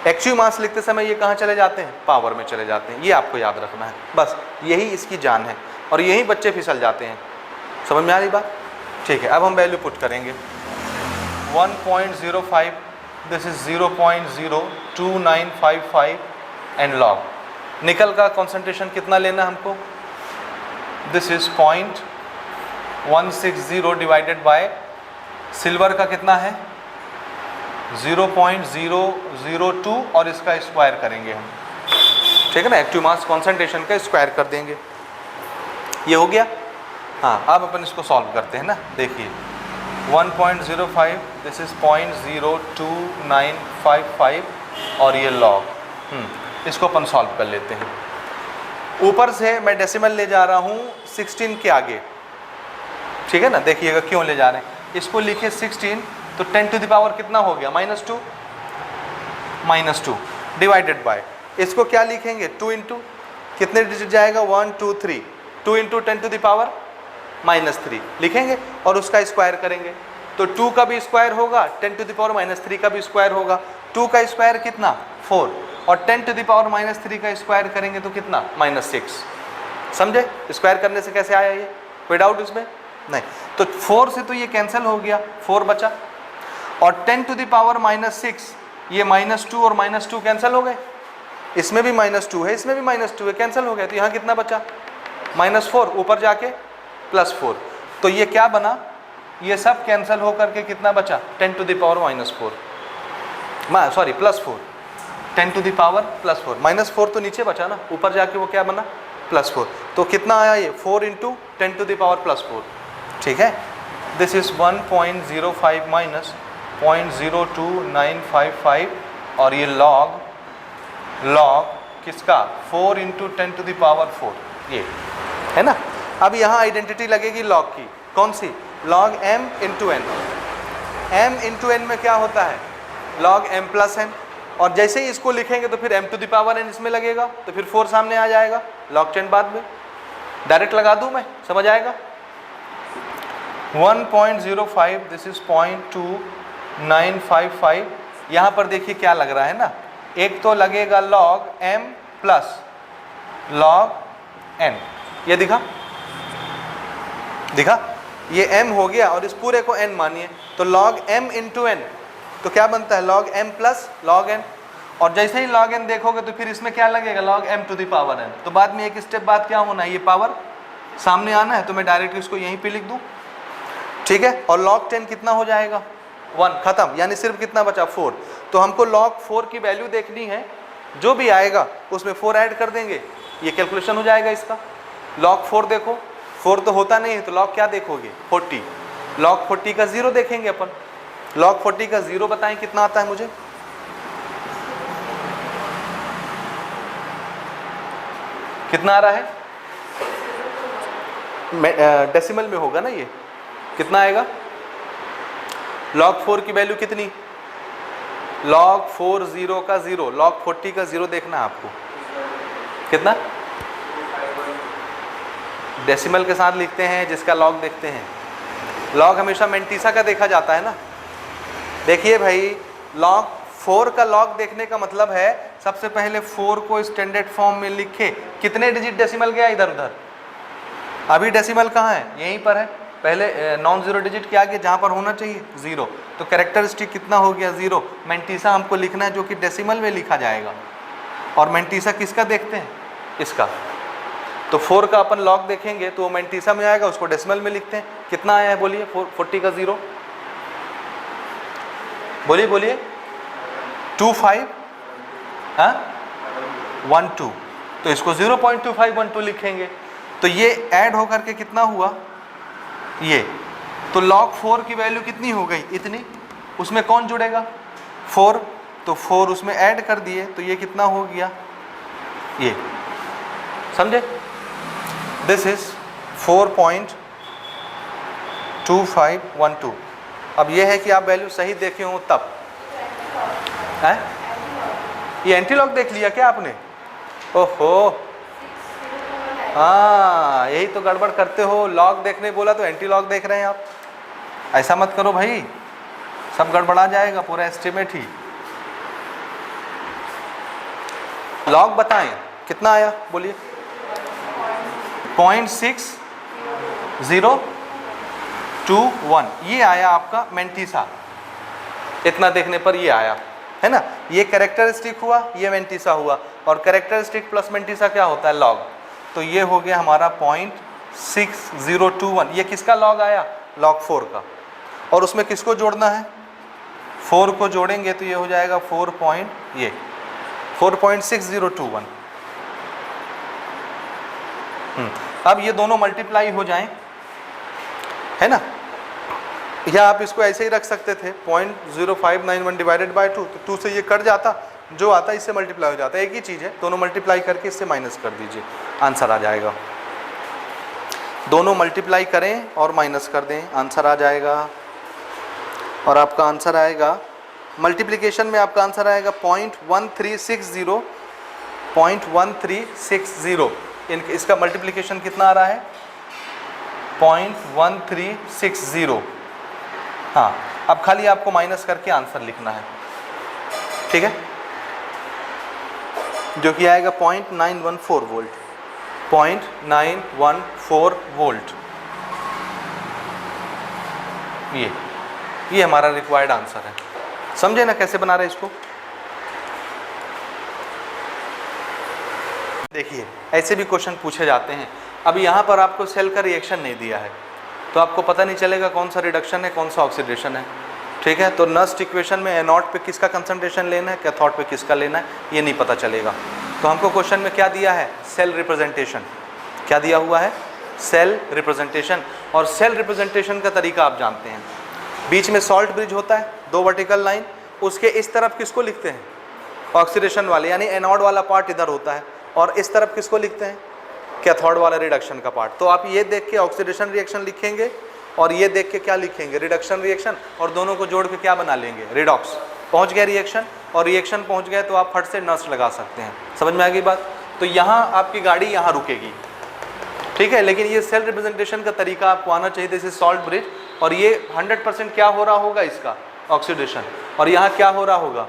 एक्टिव मास लिखते समय ये कहाँ चले जाते हैं, पावर में चले जाते हैं, ये आपको याद रखना है, बस यही इसकी जान है। और यही बच्चे फिसल जाते हैं, समझ में आ रही बात। ठीक है, अब हम वैल्यू पुट करेंगे 1.05, दिस इज 0.02955 एंड लॉग। निकल का कॉन्सेंट्रेशन कितना लेना हमको, this is 0.160 divided by silver का कितना है 0.002 और इसका स्क्वायर करेंगे हम, ठीक है ना, एक्टिव मास कॉन्सेंट्रेशन का स्क्वायर कर देंगे, ये हो गया। हाँ, अब अपन इसको सॉल्व करते हैं ना, देखिए 1.05, दिस इज 0.02955 और ये लॉग, इसको अपन सॉल्व कर लेते हैं। ऊपर से मैं डेसिमल ले जा रहा हूँ 16 के आगे, ठीक है ना, देखिएगा क्यों ले जा रहे हैं। इसको लिखे 16 तो 10 टू द पावर कितना हो गया, -2 डिवाइडेड बाय, इसको क्या लिखेंगे 2 इंटू, कितने डिजिट जाएगा 1 2 3, 2 इंटू 10 टू द पावर -3 लिखेंगे और उसका स्क्वायर करेंगे, तो 2 का भी स्क्वायर होगा, 10 टू द पावर -3 का भी स्क्वायर होगा। 2 का स्क्वायर कितना 4 और 10 टू द पावर -3 का स्क्वायर करेंगे तो कितना -6। समझे, स्क्वायर करने से कैसे आया ये, कोई डाउट इसमें नहीं। तो 4 से तो ये कैंसिल हो गया, 4 बचा, और 10 टू द पावर -6, ये -2 और -2 कैंसिल हो गए, इसमें भी -2 है, इसमें भी -2 है, कैंसिल हो गया, तो यहाँ कितना बचा -4, ऊपर जाके +4, तो ये क्या बना, ये सब कैंसिल हो करके कितना बचा 10 to the power -4, sorry +4, 10 to the power +4, -4 तो नीचे बचा ना, ऊपर जाके वो क्या बना +4, तो कितना आया ये 4 इंटू 10 टू द पावर +4, ठीक है। दिस इज 1.05 माइनस 0.02955 और ये लॉग किसका 4 इंटू 10 टू द पावर 4, ये है ना। अब यहाँ आइडेंटिटी लगेगी लॉग की, कौन सी, log m into n। m into n में क्या होता है log m प्लस n, और जैसे ही इसको लिखेंगे तो फिर m to the power n इसमें लगेगा, तो फिर 4 सामने आ जाएगा, log 10 बाद में डायरेक्ट लगा दूं मैं, समझ आएगा। 1.05, दिस इज 0.2955, यहाँ पर देखिए क्या लग रहा है ना, एक तो लगेगा log m plus log n, ये दिखा, ये m हो गया और इस पूरे को n मानिए, तो log m इंटू n, तो क्या बनता है log m plus log n, और जैसे ही log n देखोगे तो फिर इसमें क्या लगेगा log m to the power n, तो बाद में एक स्टेप बाद क्या होना है, ये पावर सामने आना है, तो मैं डायरेक्ट इसको यहीं पे लिख दूं, ठीक है। और log 10 कितना हो जाएगा 1, खत्म, यानी सिर्फ कितना बचा 4, तो हमको log 4 की वैल्यू देखनी है, जो भी आएगा उसमें 4 ऐड कर देंगे, ये कैलकुलेशन हो जाएगा इसका। log 4 देखो, 4 तो होता नहीं है, तो log क्या देखोगे 40, log 40 का 0 देखेंगे अपन, log 40 का 0 बताएं कितना आता है मुझे, कितना आ रहा है, डेसिमल में होगा ना, ये कितना आएगा, log 4 की वैल्यू कितनी log 40 का 0, log 40 का 0 देखना है आपको। कितना? डेसिमल के साथ लिखते हैं जिसका लॉग देखते हैं। लॉग हमेशा मैंटीसा का देखा जाता है ना। देखिए भाई, log 4 का लॉग देखने का मतलब है सबसे पहले 4 को स्टैंडर्ड फॉर्म में लिखे। कितने डिजिट डेसिमल गया इधर उधर? अभी डेसिमल कहाँ है? यहीं पर है। पहले नॉन जीरो डिजिट के आगे जहाँ पर होना चाहिए 0, तो कैरेक्टरिस्टिक कितना हो गया? 0। मैंटीसा हमको लिखना है जो कि डेसिमल में लिखा जाएगा। और मैंटीसा किसका देखते हैं? इसका। तो 4 का अपन लॉग देखेंगे तो वो मैंटीसा में आएगा, उसको डेसिमल में लिखते हैं। कितना आया है बोलिए? 40 का 0, बोलिए बोलिए। 25 हाँ 12, तो इसको 0.2512 लिखेंगे। तो ये ऐड होकर के कितना हुआ? ये। तो log 4 की वैल्यू कितनी हो गई? इतनी। उसमें कौन जुड़ेगा? 4, तो 4 उसमें ऐड कर दिए, तो ये कितना हो गया? ये। समझे? This is 4.2512। अब ये है कि आप वैल्यू सही देखे हो तब है। ये एंटी लॉग देख लिया क्या आपने? ओहो, हाँ यही तो गड़बड़ करते हो। लॉग देखने बोला तो एंटी लॉग देख रहे हैं आप। ऐसा मत करो भाई, सब गड़बड़ा जाएगा पूरा एस्टिमेट ही। लॉग बताएं कितना आया बोलिए? 0.6021 ये आया आपका मैंटीसा। इतना देखने पर ये आया है ना। ये कैरेक्टरिस्टिक हुआ, ये मैंटीसा हुआ, और कैरेक्टरिस्टिक प्लस मैंटीसा क्या होता है? लॉग। तो ये हो गया हमारा 0.6021। ये किसका लॉग आया? log 4 का। और उसमें किसको जोड़ना है? 4 को जोड़ेंगे तो ये हो जाएगा 4.6021। अब ये दोनों मल्टीप्लाई हो जाएं, है ना। या आप इसको ऐसे ही रख सकते थे 0.0591 डिवाइडेड बाय 2, तो 2 से ये कट जाता, जो आता इससे मल्टीप्लाई हो जाता है। एक ही चीज़ है, दोनों मल्टीप्लाई करके इससे माइनस कर दीजिए, आंसर आ जाएगा। दोनों मल्टीप्लाई करें और माइनस कर दें, आंसर आ जाएगा। और आपका आंसर आएगा मल्टीप्लिकेशन में, आपका आंसर आएगा 0.1360। 0.1360 इसका मल्टीप्लिकेशन कितना आ रहा है? 0.1360। हाँ, अब खाली आपको माइनस करके आंसर लिखना है, ठीक है, जो कि आएगा 0.914 वोल्ट। 0.914 वोल्ट। ये हमारा रिक्वायर्ड आंसर है। समझे ना कैसे बना रहे इसको? देखिए ऐसे भी क्वेश्चन पूछे जाते हैं। अभी यहाँ पर आपको सेल का रिएक्शन नहीं दिया है, तो आपको पता नहीं चलेगा कौन सा रिडक्शन है कौन सा ऑक्सीडेशन है, ठीक है। तो नस्ट इक्वेशन में एनोड पे किसका कंसंट्रेशन लेना है, कैथोड पे किसका लेना है, ये नहीं पता चलेगा। तो हमको क्वेश्चन में क्या दिया है? Cell representation. क्या दिया हुआ है? Cell representation. और सेल रिप्रेजेंटेशन का तरीका आप जानते हैं। बीच में सॉल्ट ब्रिज होता है, 2 वर्टिकल लाइन, उसके इस तरफ किसको लिखते हैं? ऑक्सीडेशन वाले, यानी एनोड वाला पार्ट इधर होता है, और इस तरफ किसको लिखते हैं? कैथोड वाला रिडक्शन का पार्ट। तो आप ये देख के ऑक्सीडेशन रिएक्शन लिखेंगे और ये देख के क्या लिखेंगे? रिडक्शन रिएक्शन, और दोनों को जोड़ के क्या बना लेंगे? रिडॉक्स। पहुंच गया रिएक्शन, और रिएक्शन पहुंच गया तो आप फट से नस्ट लगा सकते हैं। समझ में आ गई बात? तो यहाँ आपकी गाड़ी यहाँ रुकेगी, ठीक है, लेकिन ये सेल रिप्रेजेंटेशन का तरीका आपको आना चाहिए। जैसे सॉल्ट ब्रिज, और ये 100% क्या हो रहा होगा? इसका ऑक्सीडेशन। और यहाँ क्या हो रहा होगा?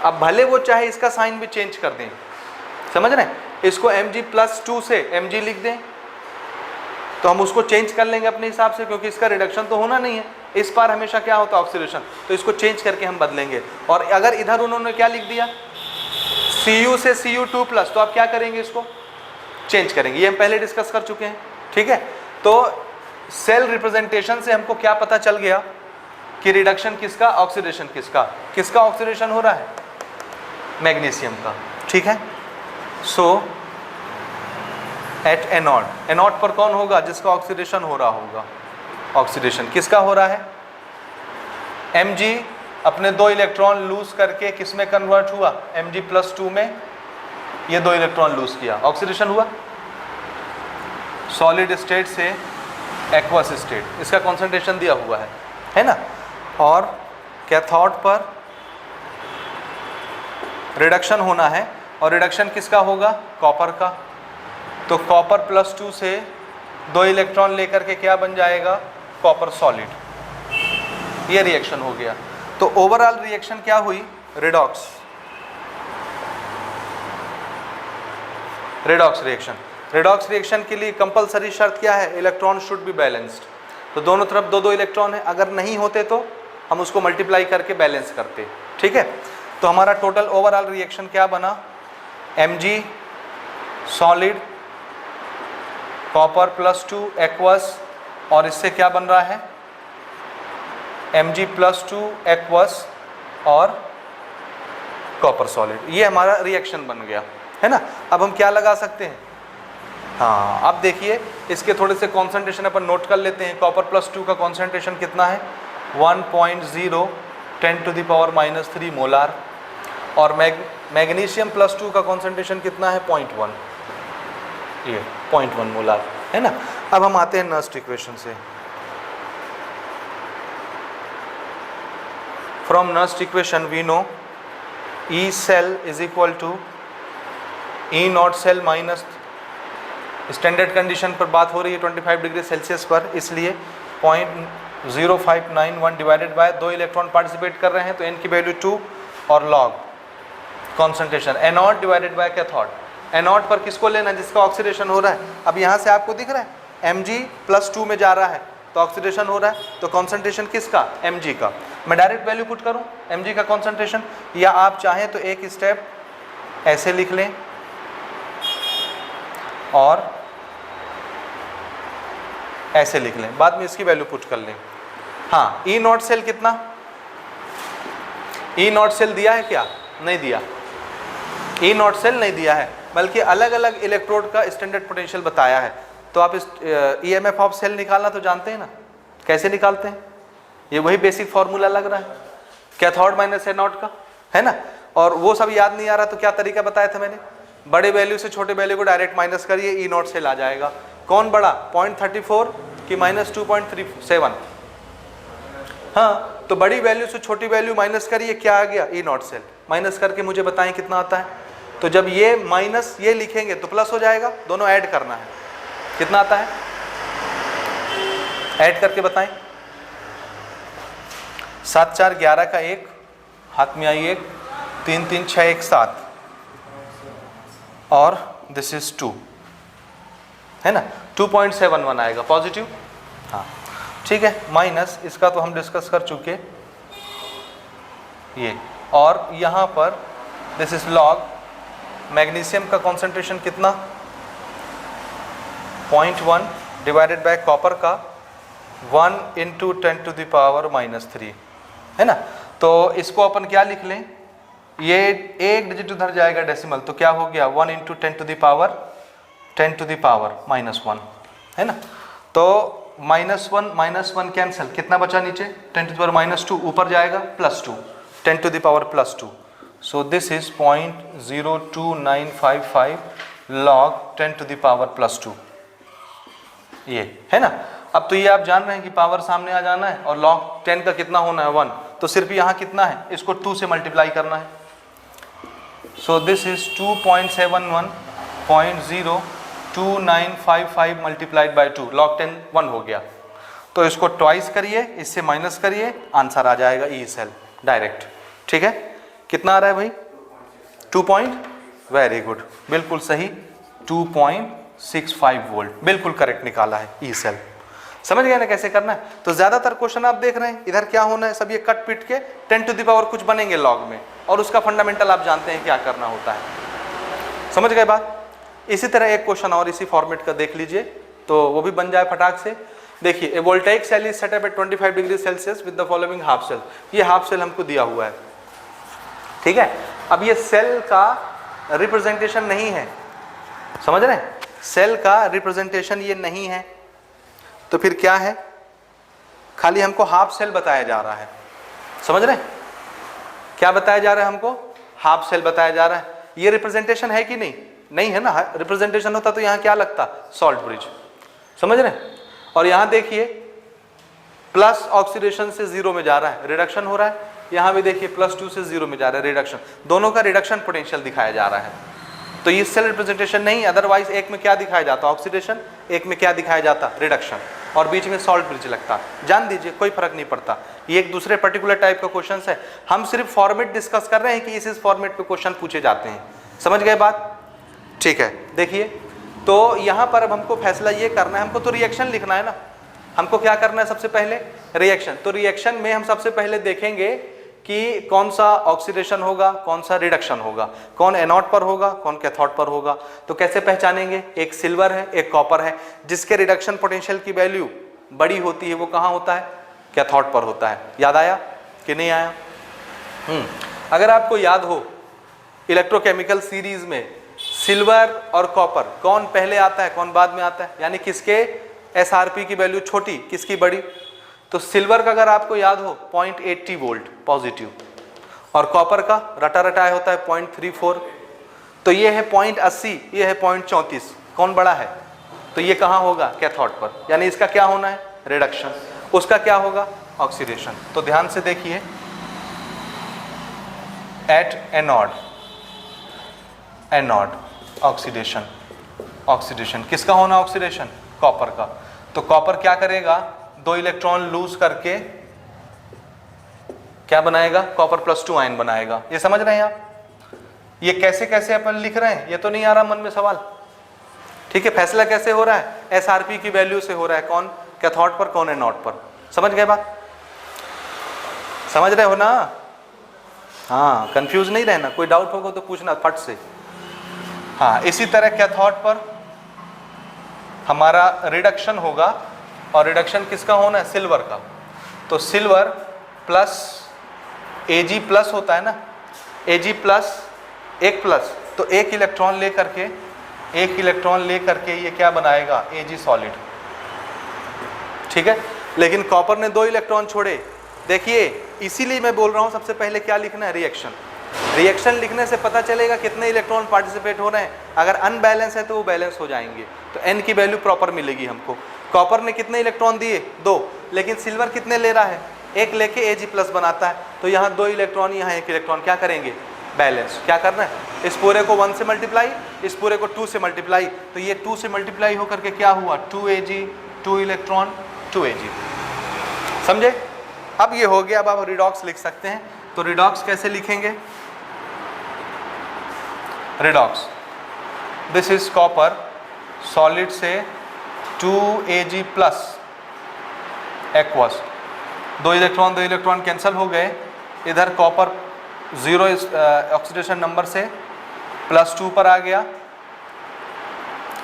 अब भले वो चाहे इसका साइन भी चेंज कर दें, समझ रहे हैं, इसको Mg+2 से Mg लिख दें, तो हम उसको चेंज कर लेंगे अपने हिसाब से, क्योंकि इसका रिडक्शन तो होना नहीं है। इस बार हमेशा क्या होता है? ऑक्सीडेशन। तो इसको चेंज करके हम बदलेंगे। और अगर इधर उन्होंने क्या लिख दिया? Cu से Cu2+, तो आप क्या करेंगे? इसको चेंज करेंगे। ये हम पहले डिस्कस कर चुके हैं, ठीक है। तो सेल रिप्रेजेंटेशन से हमको क्या पता चल गया कि रिडक्शन किसका, ऑक्सीडेशन किसका। किसका ऑक्सीडेशन हो रहा है? मैग्नीशियम का, ठीक है। सो एट एनोड, एनोड पर कौन होगा? जिसका ऑक्सीडेशन हो रहा होगा। ऑक्सीडेशन किसका हो रहा है? Mg अपने 2 इलेक्ट्रॉन लूज करके किस में कन्वर्ट हुआ? Mg+2 में। ये 2 इलेक्ट्रॉन लूज किया, ऑक्सीडेशन हुआ। सॉलिड स्टेट से एक्वस स्टेट, इसका कॉन्सेंट्रेशन दिया हुआ है ना। और कैथोड पर रिडक्शन होना है, और रिडक्शन किसका होगा? कॉपर का। तो कॉपर +2 से 2 इलेक्ट्रॉन लेकर के क्या बन जाएगा? Copper solid. ये रिएक्शन हो गया। तो ओवरऑल रिएक्शन क्या हुई? Redox. Redox reaction. Redox reaction के लिए कंपलसरी शर्त क्या है? Electron should be balanced. तो दोनों तरफ 2-2 इलेक्ट्रॉन है, अगर नहीं होते तो हम उसको मल्टीप्लाई करके बैलेंस करते। ठीक है, तो हमारा टोटल ओवरऑल रिएक्शन क्या बना? Mg सॉलिड, कॉपर +2 एक्वस, और इससे क्या बन रहा है? Mg+2 एक्वस और कॉपर सॉलिड। ये हमारा रिएक्शन बन गया है ना। अब हम क्या लगा सकते हैं? हाँ, अब देखिए इसके थोड़े से कॉन्सेंट्रेशन अपन नोट कर लेते हैं। कॉपर +2 का कॉन्सेंट्रेशन कितना है? 1.0 10⁻³ मोलार, और मैग्नीशियम +2 का कॉन्सेंट्रेशन कितना है? 0.1, ये 0.1 मोलार है ना। अब हम आते हैं नर्स्ट इक्वेशन से। From Nernst equation we know E cell is equal to E not cell minus, standard condition पर बात हो रही है 25 डिग्री सेल्सियस पर, इसलिए 0.0591 डिवाइडेड बाय 2 इलेक्ट्रॉन पार्टिसिपेट कर रहे हैं, तो n की वैल्यू 2, और log concentration anode divided by cathode. Anode पर किसको लेना? जिसका ऑक्सीडेशन हो रहा है। अब यहाँ से आपको दिख रहा है Mg+2 में जा रहा है, तो ऑक्सीडेशन हो रहा है, तो कॉन्सेंट्रेशन किसका? Mg का। मैं डायरेक्ट वैल्यू पुट करूँ Mg का कॉन्सेंट्रेशन, या आप चाहें तो एक स्टेप ऐसे लिख लें और ऐसे लिख लें, बाद में इसकी वैल्यू पुट कर लें। हाँ, E नॉट सेल कितना? E नॉट सेल दिया है क्या? नहीं दिया। E नॉट सेल नहीं दिया है, बल्कि अलग अलग इलेक्ट्रोड का स्टैंडर्ड पोटेंशियल बताया है। तो आप इस EMF ऑफ सेल निकालना तो जानते हैं ना, कैसे निकालते हैं? ये वही बेसिक फॉर्मूला लग रहा है, कैथोड माइनस एनोड का, है ना। और वो सब याद नहीं आ रहा तो क्या तरीका बताया था मैंने? बड़े वैल्यू से छोटे वैल्यू को डायरेक्ट माइनस करिए, E नॉट सेल आ जाएगा। कौन बड़ा? 0.34 कि -2.37? हाँ, तो बड़ी वैल्यू से छोटी वैल्यू माइनस करिए, क्या आ गया? E not cell. माइनस करके मुझे बताएं कितना आता है। तो जब ये माइनस ये लिखेंगे तो प्लस हो जाएगा, दोनों ऐड करना है। कितना आता है? ऐड करके बताएं। 7 4 11 का 1, हाथ में आई 1, 3 3 6 1 7, और दिस इज 2, है ना। 2.71 आएगा पॉजिटिव। हाँ ठीक है, माइनस इसका तो हम डिस्कस कर चुके ये, और यहाँ पर दिस इज लॉग मैग्नीशियम का कॉन्सेंट्रेशन कितना? 0.1 डिवाइडेड बाय कॉपर का 1 × 10⁻³ है ना। तो इसको अपन क्या लिख लें? ये एक डिजिट उधर जाएगा डेसिमल, तो क्या हो गया? 1 × 10⁻⁻1 है ना। तो -1 कैंसिल, कितना बचा नीचे? 10⁻², ऊपर जाएगा +2, 10⁻+2। सो दिस इज 0.02955 log 10⁻+2, ये है ना। अब तो ये आप जान रहे हैं कि पावर सामने आ जाना है, और log 10 का कितना होना है? 1। तो सिर्फ यहाँ कितना है? इसको 2 से मल्टीप्लाई करना है। So this is 2.71.02955 multiplied by 2, log 10 1 हो गया। तो इसको ट्वाइस करिए, इससे माइनस करिए, आंसर आ जाएगा ई सेल डायरेक्ट। ठीक है, कितना आ रहा है भाई? 2 वेरी गुड, बिल्कुल सही, 2.65 वोल्ट, बिल्कुल करेक्ट निकाला है ई सेल। समझ गए ना कैसे करना है? तो ज्यादातर क्वेश्चन आप देख रहे हैं इधर क्या होना है, सब ये कट पिट के 10⁻⁴ कुछ बनेंगे लॉग में, और उसका फंडामेंटल आप जानते हैं क्या करना होता है। समझ गए बात? इसी तरह एक क्वेश्चन और इसी फॉर्मेट का देख लीजिए, तो वो भी बन जाए फटाक से। देखिए, a voltaic cell is setup at 25 degree Celsius with the following half cell. ये हाफ सेल हमको दिया हुआ है, ठीक है। अब ये सेल का रिप्रेजेंटेशन नहीं है, समझ रहे हैं? सेल का रिप्रेजेंटेशन ये नहीं है, तो फिर क्या है? खाली हमको हाफ सेल बताया जा रहा है। समझ रहे हैं? क्या बताया जा रहा है हमको? हाफ सेल बताया जा रहा है। ये रिप्रेजेंटेशन है कि नहीं? नहीं है ना। रिप्रेजेंटेशन होता तो यहाँ क्या लगता? Salt bridge. समझ रहे हैं? और यहाँ देखिए, प्लस ऑक्सीडेशन से 0 में जा रहा है, रिडक्शन हो रहा है, यहाँ भी देखिए +2 से 0 में जा रहा है, रिडक्शन, दोनों का रिडक्शन पोटेंशियल दिखाया जा रहा है। तो ये सेल रिप्रेजेंटेशन नहीं, अदरवाइज एक में क्या दिखाया जाता, ऑक्सीडेशन, एक में क्या दिखाया जाता, रिडक्शन, और बीच में सॉल्ट ब्रिज लगता। जान दीजिए, कोई फर्क नहीं पड़ता, ये एक दूसरे पर्टिकुलर टाइप का क्वेश्चन है। हम सिर्फ फॉर्मेट डिस्कस कर रहे हैं कि इस फॉर्मेट पे क्वेश्चन पूछे जाते हैं। समझ गए बात? ठीक है, देखिए तो यहाँ पर अब हमको फैसला ये करना है, हमको तो रिएक्शन लिखना है ना, हमको क्या करना है सबसे पहले, रिएक्शन। तो रिएक्शन में हम सबसे पहले देखेंगे कि कौन सा ऑक्सीडेशन होगा, कौन सा रिडक्शन होगा, कौन एनोड पर होगा, कौन कैथोड पर होगा। तो कैसे पहचानेंगे, एक सिल्वर है, एक कॉपर है, जिसके रिडक्शन पोटेंशियल की वैल्यू बड़ी होती है, वो कहाँ होता है, कैथोड पर होता है। याद आया कि नहीं आया? अगर आपको याद हो, इलेक्ट्रोकेमिकल सीरीज में सिल्वर और कॉपर कौन पहले आता है, कौन बाद में आता है, यानी किसके एसआरपी की वैल्यू छोटी, किसकी बड़ी। तो सिल्वर का अगर आपको याद हो 0.80 वोल्ट पॉजिटिव, और कॉपर का रटा रटाया होता है 0.34। तो ये है 0.80, ये है 0.34, कौन बड़ा है? तो ये कहाँ होगा, कैथोड पर, यानी इसका क्या होना है, रिडक्शन, उसका क्या होगा, ऑक्सीडेशन। तो ध्यान से देखिए, at anode, anode oxidation, oxidation किसका होना, ऑक्सीडेशन, कॉपर का। तो कॉपर क्या करेगा, 2 इलेक्ट्रॉन लूज करके क्या बनाएगा, कॉपर +2 आयन बनाएगा। ये समझ रहे हैं आप? ये कैसे कैसे अपन लिख रहे हैं, ये तो नहीं आ रहा मन में सवाल। ठीक है, फैसला कैसे हो रहा है, एसआरपी की वैल्यू से हो रहा है, कौन कैथोड पर, कौन एनोड पर। समझ गए बात? समझ रहे हो ना? हाँ, कंफ्यूज नहीं रहना, कोई डाउट होगा तो पूछना फट से। हाँ, इसी तरह कैथोड पर हमारा रिडक्शन होगा, और रिडक्शन किसका होना है, सिल्वर का। तो सिल्वर प्लस Ag प्लस होता है ना, Ag प्लस एक प्लस, तो एक इलेक्ट्रॉन ले करके ये क्या बनाएगा, Ag सॉलिड। ठीक है, लेकिन कॉपर ने 2 इलेक्ट्रॉन छोड़े। देखिए, इसीलिए मैं बोल रहा हूँ सबसे पहले क्या लिखना है, रिएक्शन। रिएक्शन लिखने से पता चलेगा कितने इलेक्ट्रॉन पार्टिसिपेट हो रहे हैं। अगर अनबैलेंस है तो वो बैलेंस हो जाएंगे, तो n की वैल्यू प्रॉपर मिलेगी हमको। कॉपर ने कितने इलेक्ट्रॉन दिए, 2, लेकिन सिल्वर कितने ले रहा है, 1 लेके Ag प्लस बनाता है। तो यहाँ 2 इलेक्ट्रॉन, यहाँ 1 इलेक्ट्रॉन, क्या करेंगे, बैलेंस। क्या करना है, इस पूरे को 1 से मल्टीप्लाई, इस पूरे को 2 से मल्टीप्लाई, तो ये 2 से मल्टीप्लाई होकर के क्या हुआ, 2Ag, 2 इलेक्ट्रॉन 2Ag। समझे? अब ये हो गया। अब आप रिडॉक्स लिख सकते हैं। तो रिडॉक्स कैसे लिखेंगे, redox, this is copper solid से 2Ag plus aqueous, 2 electron cancel हो गए। इधर कॉपर 0 ऑक्सीडेशन नंबर से +2 पर आ गया,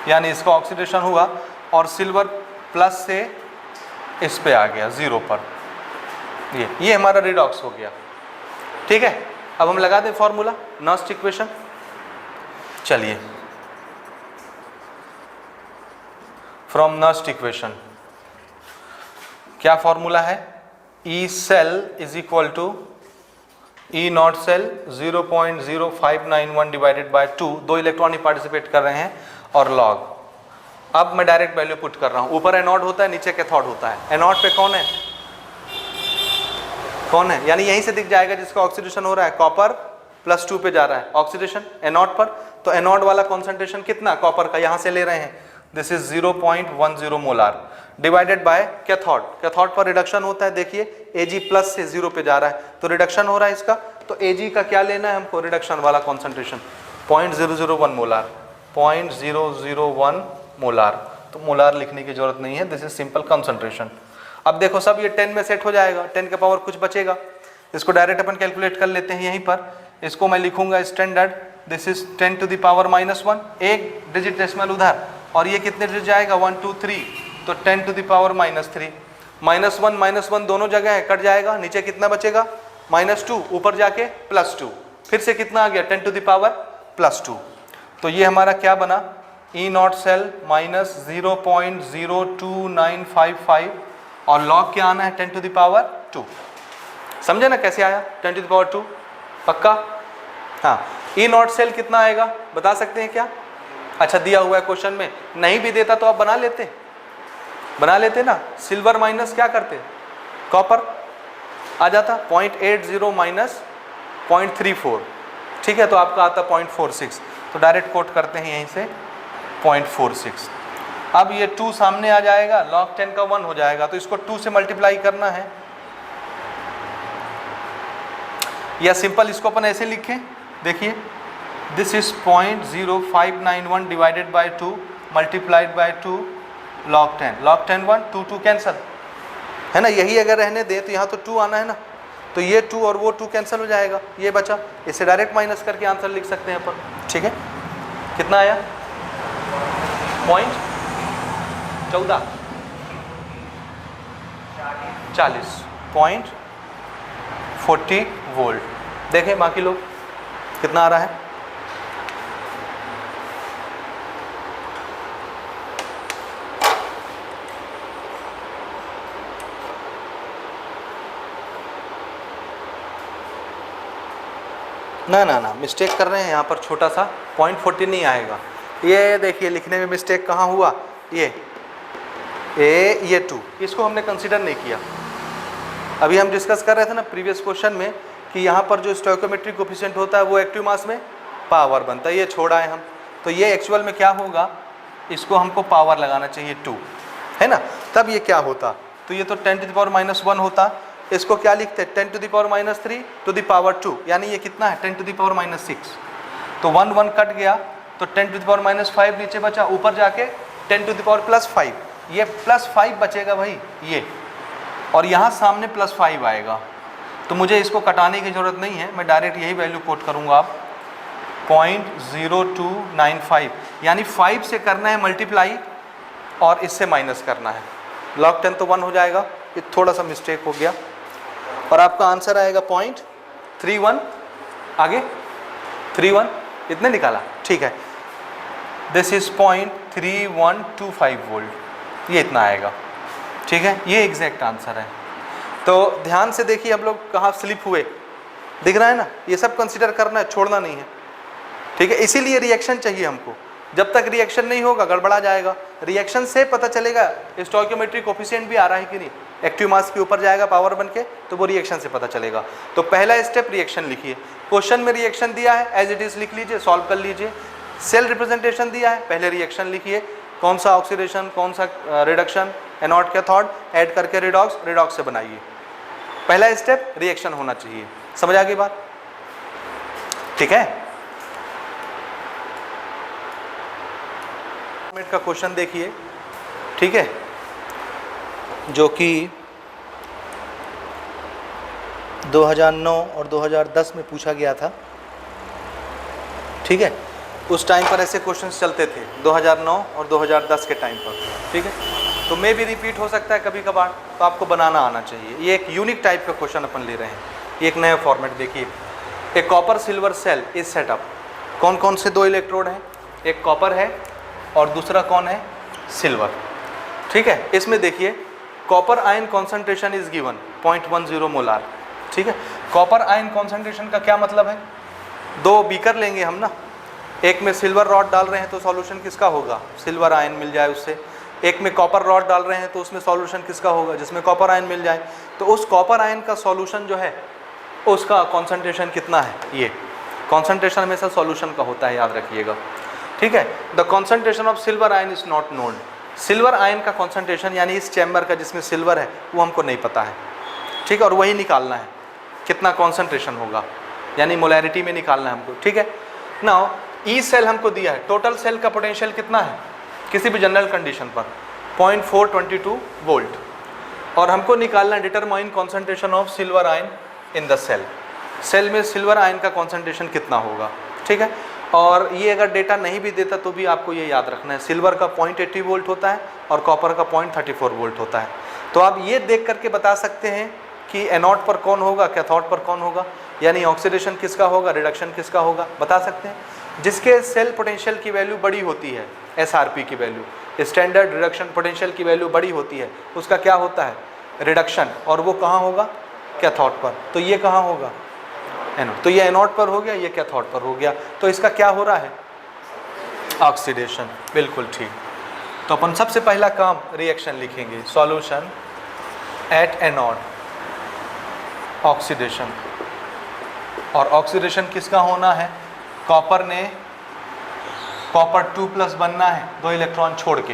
यानी इसका ऑक्सीडेशन हुआ, और सिल्वर प्लस से इस पे आ गया 0 पर। ये हमारा रिडॉक्स हो गया। ठीक है, अब हम लगा दें फॉर्मूला, नर्स्ट इक्वेशन। चलिए, फ्रॉम नर्स्ट इक्वेशन क्या फॉर्मूला है, E cell is equal to E not cell 0.0591 divided by 2 electron ही पार्टिसिपेट कर रहे हैं, और लॉग। अब मैं डायरेक्ट वैल्यू पुट कर रहा हूं, ऊपर एनोड होता है, नीचे कैथोड होता है। एनोड पे कौन है, कौन है, यानी यहीं से दिख जाएगा जिसका ऑक्सीडेशन हो रहा है, कॉपर +2 पे जा रहा है ऑक्सीडेशन एनोड पर। तो एनोड वाला कॉन्सेंट्रेशन कितना, कॉपर का, यहां से ले रहे हैं, this is 0.10 molar, divided by cathode. Cathode पर रिडक्शन होता है, देखिए Ag प्लस से 0 पे जा रहा है, तो रिडक्शन हो रहा है इसका। तो Ag का क्या लेना है हमको, रिडक्शन वाला कॉन्सेंट्रेशन 0.001 मोलार, 0.001 मोलार। तो मोलार लिखने की जरूरत नहीं है, दिस इज सिंपल कॉन्सेंट्रेशन। अब देखो सब ये 10 में सेट हो जाएगा, 10 के पावर कुछ बचेगा, इसको डायरेक्ट अपन कैलकुलेट कर लेते हैं यहीं पर। इसको मैं लिखूंगा standard, this is 10 to the power -1, एक डिजिट डेसिमल उधर, और ये कितने डिजिट जाएगा, 1 2 3, तो 10 टू द पावर -3। -1 दोनों जगह है, कट जाएगा, नीचे कितना बचेगा, -2, ऊपर जाके +2, फिर से कितना आ गया, 10 टू द पावर +2। तो ये हमारा क्या बना, ई नॉट सेल -0.02955, और लॉग क्या आना है, 10 टू द पावर 2। समझे ना कैसे आया 10 टू द पावर 2, पक्का? हाँ, ई नॉट सेल कितना आएगा बता सकते हैं क्या? अच्छा, दिया हुआ है क्वेश्चन में, नहीं भी देता तो आप बना लेते ना। सिल्वर माइनस क्या करते, कॉपर, आ जाता 0.80 माइनस 0.34, ठीक है, तो आपका आता 0.46, तो डायरेक्ट कोट करते हैं यहीं से 0.46। अब ये 2 सामने आ जाएगा, log 10 का 1 हो जाएगा, तो इसको 2 से मल्टीप्लाई करना है, या सिंपल इसको अपन ऐसे लिखें, देखिए this is 0.0591 divided by 2 multiplied by 2 log 10 1 2 2 cancel है ना, यही अगर रहने दे तो यहाँ तो 2 आना है ना, तो ये 2 और वो 2 कैंसिल हो जाएगा, ये बचा, इसे डायरेक्ट माइनस करके आंसर लिख सकते हैं अपन, ठीक है। कितना आया 0.14 0.40 वोल्ट। देखें बाकी लोग कितना आ रहा है, ना ना ना मिस्टेक कर रहे हैं यहाँ पर, छोटा सा 0.40 नहीं आएगा, ये देखिए लिखने में मिस्टेक कहाँ हुआ, ये 2 इसको हमने कंसीडर नहीं किया। अभी हम डिस्कस कर रहे थे ना प्रीवियस क्वेश्चन में कि यहाँ पर जो स्टोइकोमेट्रिक कोफिशिएंट होता है वो एक्टिव मास में पावर बनता है, ये छोड़ा है हम, तो ये एक्चुअल में क्या होगा, इसको हमको पावर लगाना चाहिए 2, है ना, तब ये क्या होता, तो ये तो 10⁻⁻1 होता, इसको क्या लिखते हैं 10⁻³ टू द पावर 2, यानी ये कितना है 10⁻�6, तो 1 1 कट गया, तो 10⁻5 नीचे बचा, ऊपर जाके 10⁻+5, ये +5 बचेगा भाई ये, और यहाँ सामने +5 आएगा, तो मुझे इसको कटाने की ज़रूरत नहीं है, मैं डायरेक्ट यही वैल्यू कोट करूँगा आप 0.0295, यानी 5 से करना है मल्टीप्लाई और इससे माइनस करना है, log 10 तो 1 हो जाएगा, ये थोड़ा सा मिस्टेक हो गया, और आपका आंसर आएगा 0.31, आगे 31 इतने निकाला, ठीक है, दिस इज 0.3125 वोल्ट, ये इतना आएगा, ठीक है, ये एग्जैक्ट आंसर है। तो ध्यान से देखिए हम लोग कहाँ स्लिप हुए, दिख रहा है ना, ये सब कंसीडर करना है, छोड़ना नहीं है, ठीक है, इसीलिए रिएक्शन चाहिए हमको, जब तक रिएक्शन नहीं होगा गड़बड़ा जाएगा, रिएक्शन से पता चलेगा स्टोइकोमेट्रिक कोफिशिएंट भी आ रहा है कि नहीं, एक्टिव मास के ऊपर जाएगा पावर बन के, तो वो रिएक्शन से पता चलेगा। तो पहला स्टेप रिएक्शन लिखिए, क्वेश्चन में रिएक्शन दिया है एज इट इज लिख लीजिए, सॉल्व कर लीजिए, सेल रिप्रेजेंटेशन दिया है, पहले रिएक्शन लिखिए, कौन सा ऑक्सीडेशन कौन सा रिडक्शन, एनोड कैथोड ऐड करके रिडॉक्स से बनाइए, पहला स्टेप रिएक्शन होना चाहिए, समझ आ गई बात, ठीक है। का क्वेश्चन देखिए, ठीक है, जो कि 2009 और 2010 में पूछा गया था, ठीक है, उस टाइम पर ऐसे क्वेश्चंस चलते थे 2009 और 2010 के टाइम पर, ठीक है, तो मे भी रिपीट हो सकता है कभी कभार, तो आपको बनाना आना चाहिए, ये एक यूनिक टाइप का क्वेश्चन अपन ले रहे हैं, ये एक नया फॉर्मेट देखिए, एक copper silver cell is set up, कौन कौन से 2 इलेक्ट्रोड हैं, एक कॉपर है और दूसरा कौन है सिल्वर, ठीक है, इसमें देखिए copper ion concentration is given 0.10 molar, ठीक है, कॉपर आयन कॉन्सेंट्रेशन का क्या मतलब है, 2 बीकर लेंगे हम ना, एक में सिल्वर रॉड डाल रहे हैं तो सॉल्यूशन किसका होगा, सिल्वर आयन मिल जाए उससे, एक में कॉपर रॉड डाल रहे हैं तो उसमें सॉल्यूशन किसका होगा, जिसमें कॉपर आयन मिल जाए, तो उस कॉपर आयन का सॉल्यूशन जो है उसका कॉन्सेंट्रेशन कितना है, ये कॉन्सेंट्रेशन हमेशा सॉल्यूशन का होता है, याद रखिएगा, ठीक है। The concentration of silver ion is not known, silver ion का कॉन्सेंट्रेशन यानी इस चैम्बर का जिसमें सिल्वर है वो हमको नहीं पता है, ठीक है, और वही निकालना है कितना कॉन्सेंट्रेशन होगा, यानी मोलैरिटी में निकालना है हमको, ठीक है। नाउ ई सेल हमको दिया है, टोटल सेल का पोटेंशियल कितना है किसी भी जनरल कंडीशन पर 0.422 वोल्ट, और हमको निकालना है determine concentration of silver ion in the cell, cell में सिल्वर आयन का कॉन्सेंट्रेशन कितना होगा, ठीक है। और ये अगर डेटा नहीं भी देता तो भी आपको ये याद रखना है, सिल्वर का 0.80 वोल्ट होता है और कॉपर का 0.34 वोल्ट होता है, तो आप ये देख करके बता सकते हैं कि एनोड पर कौन होगा, कैथोड पर कौन होगा, यानी ऑक्सीडेशन किसका होगा, रिडक्शन किसका होगा, बता सकते हैं। जिसके सेल पोटेंशियल की वैल्यू बड़ी होती है, एसआरपी की वैल्यू, स्टैंडर्ड रिडक्शन पोटेंशियल की वैल्यू बड़ी होती है, उसका क्या होता है रिडक्शन, और वो कहाँ होगा, कैथोड पर, तो ये कहाँ होगा एनोड, तो ये एनोड पर हो गया, ये कैथोड पर हो गया, तो इसका क्या हो रहा है ऑक्सीडेशन, बिल्कुल ठीक। तो अपन सबसे पहला काम रिएक्शन लिखेंगे, सॉल्यूशन एट एनोड, ऑक्सीडेशन, और ऑक्सीडेशन किसका होना है? कॉपर ने कॉपर 2+ बनना है 2 इलेक्ट्रॉन छोड़ के,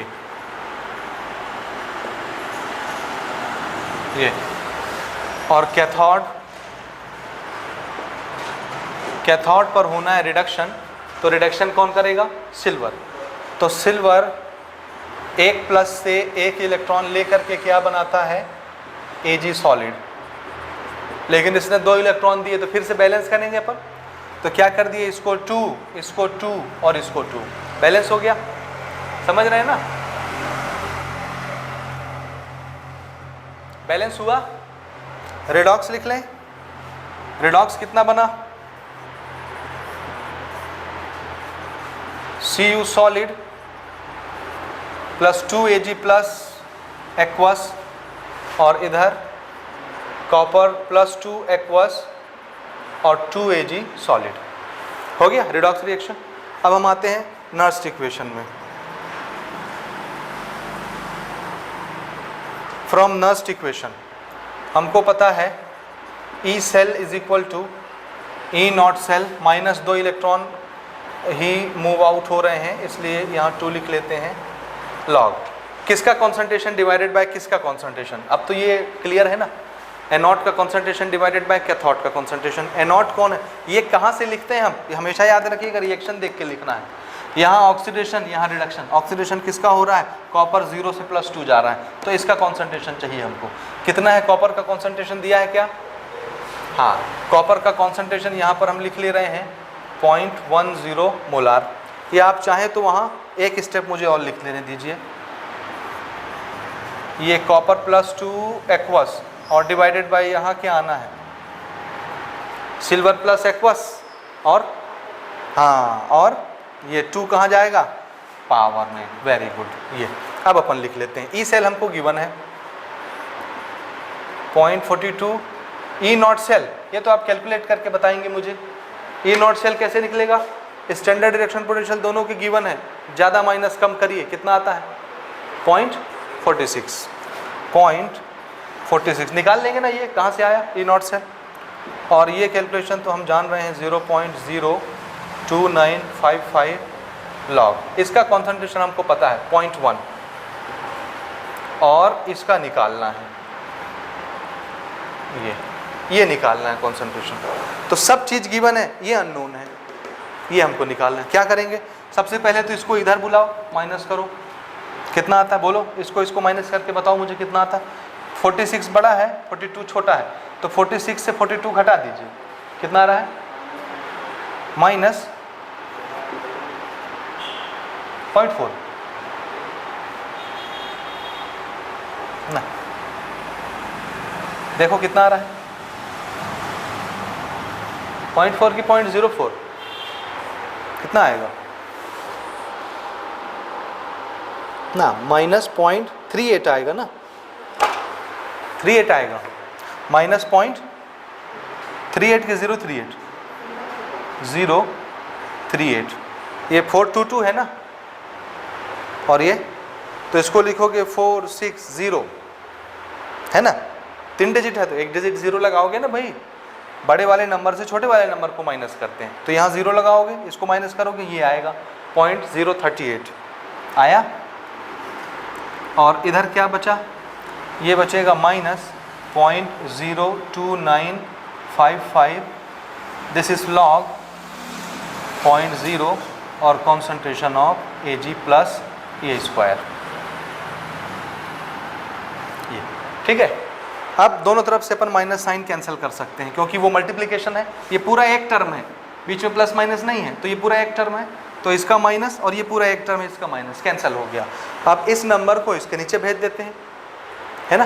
ये। और कैथोड पर होना है रिडक्शन, तो रिडक्शन कौन करेगा? सिल्वर। तो सिल्वर 1+ से 1 इलेक्ट्रॉन लेकर के क्या बनाता है? Ag solid. लेकिन इसने 2 इलेक्ट्रॉन दिए, तो फिर से बैलेंस करेंगे अपन, तो क्या कर दिए? इसको 2, इसको 2 और इसको 2, बैलेंस हो गया। समझ रहे हैं ना? बैलेंस हुआ। रेडॉक्स लिख लें। रेडॉक्स कितना बना? Cu solid plus 2Ag plus aqueous, और इधर कॉपर प्लस 2 एक्वस और 2Ag सॉलिड। हो गया रिडॉक्स रिएक्शन। अब हम आते हैं नर्स्ट इक्वेशन में। फ्रॉम नर्स्ट इक्वेशन हमको पता है E cell is equal to E not cell, -2 electron ही मूव आउट हो रहे हैं, इसलिए यहाँ 2 लिख लेते हैं, लॉग किसका कॉन्सेंट्रेशन डिवाइडेड बाय किसका कॉन्सेंट्रेशन। अब तो ये क्लियर है ना, एनोड का कॉन्सेंट्रेशन डिवाइडेड बाय कैथोड का कॉन्सेंट्रेशन। एनोड कौन है? ये कहाँ से लिखते हैं हम? हमेशा याद रखिएगा, रिएक्शन देख के लिखना है। यहाँ ऑक्सीडेशन, यहाँ रिडक्शन। ऑक्सीडेशन किसका हो रहा है? कॉपर 0 से +2 जा रहा है, तो इसका कॉन्सेंट्रेशन चाहिए हमको। कितना है कॉपर का कॉन्सेंट्रेशन दिया है क्या? हाँ, कॉपर का कॉन्सेंट्रेशन यहाँ पर हम लिख ले रहे हैं 0.10 मोलार। या आप चाहें तो वहाँ एक स्टेप मुझे और लिख लेने दीजिए। ये कॉपर +2 एक्वस और डिवाइडेड बाय यहाँ क्या आना है? सिल्वर प्लस एक्वस, और हाँ, और ये 2 कहाँ जाएगा? पावर में। Very good. ये अब अपन लिख लेते हैं। ई सेल हमको गिवन है 0.42। ई नॉट सेल, ये तो आप कैलकुलेट करके बताएंगे मुझे। ई नॉट सेल कैसे निकलेगा? स्टैंडर्ड रिएक्शन पोटेंशियल दोनों की गिवन है, ज़्यादा माइनस कम करिए, कितना आता है? 0.46। 0.46 निकाल लेंगे ना, ये कहाँ से आया? ई नॉट सेल। और ये कैलकुलेशन तो हम जान रहे हैं 0.02955 लॉग। इसका कॉन्सेंट्रेशन हमको पता है 0.1, और इसका निकालना है, ये निकालना है कॉन्सेंट्रेशन। तो सब चीज़ गिवन है, ये अननोन है, ये हमको निकालना है। क्या करेंगे? सबसे पहले तो इसको इधर बुलाओ, माइनस करो, कितना आता है बोलो? इसको माइनस करके बताओ मुझे कितना आता है। 46 बड़ा है, 42 छोटा है, तो 46 से 42 घटा दीजिए, कितना आ रहा है? -0.4 ना, देखो कितना आ रहा है? 0.4 की 0.04 कितना आएगा ना? -0.38 आएगा ना, 38 आएगा, -0.38 के 038, ये 422 है ना, और ये तो इसको लिखोगे 460 है ना, 3 डिजिट है तो 1 डिजिट 0 लगाओगे ना भाई। बड़े वाले नंबर से छोटे वाले नंबर को माइनस करते हैं, तो यहाँ 0 लगाओगे, इसको माइनस करोगे, ये आएगा 0.038 आया। और इधर क्या बचा? ये बचेगा -0.02955, दिस इज लॉग 0.0 और concentration of Ag plus A²। ये ठीक है। अब दोनों तरफ से अपन माइनस साइन कैंसिल कर सकते हैं, क्योंकि वो मल्टीप्लिकेशन है, ये पूरा एक टर्म है, बीच में प्लस माइनस नहीं है, तो ये पूरा एक टर्म है, तो इसका माइनस और ये पूरा एक टर्म है, इसका माइनस कैंसिल हो गया। अब इस नंबर को इसके नीचे भेज देते हैं, है ना,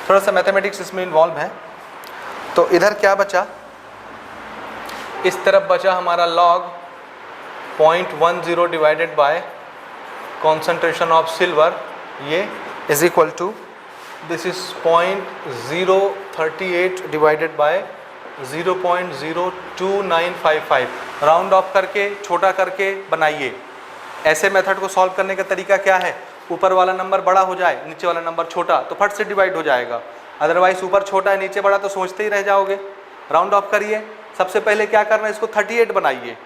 थोड़ा सा मैथमेटिक्स इसमें इन्वॉल्व है। तो इधर क्या बचा? इस तरफ बचा हमारा log 0.10 divided by concentration of silver, ये is equal to this is 0.038 divided by 0.02955। Round off करके छोटा करके बनाइए। ऐसे मेथड को सॉल्व करने का तरीका क्या है? ऊपर वाला नंबर बड़ा हो जाए, नीचे वाला नंबर छोटा, तो फट से डिवाइड हो जाएगा। अदरवाइज ऊपर छोटा है नीचे बड़ा तो सोचते ही रह जाओगे। राउंड ऑफ करिए। सबसे पहले क्या करना है, इसको 38 बनाइए।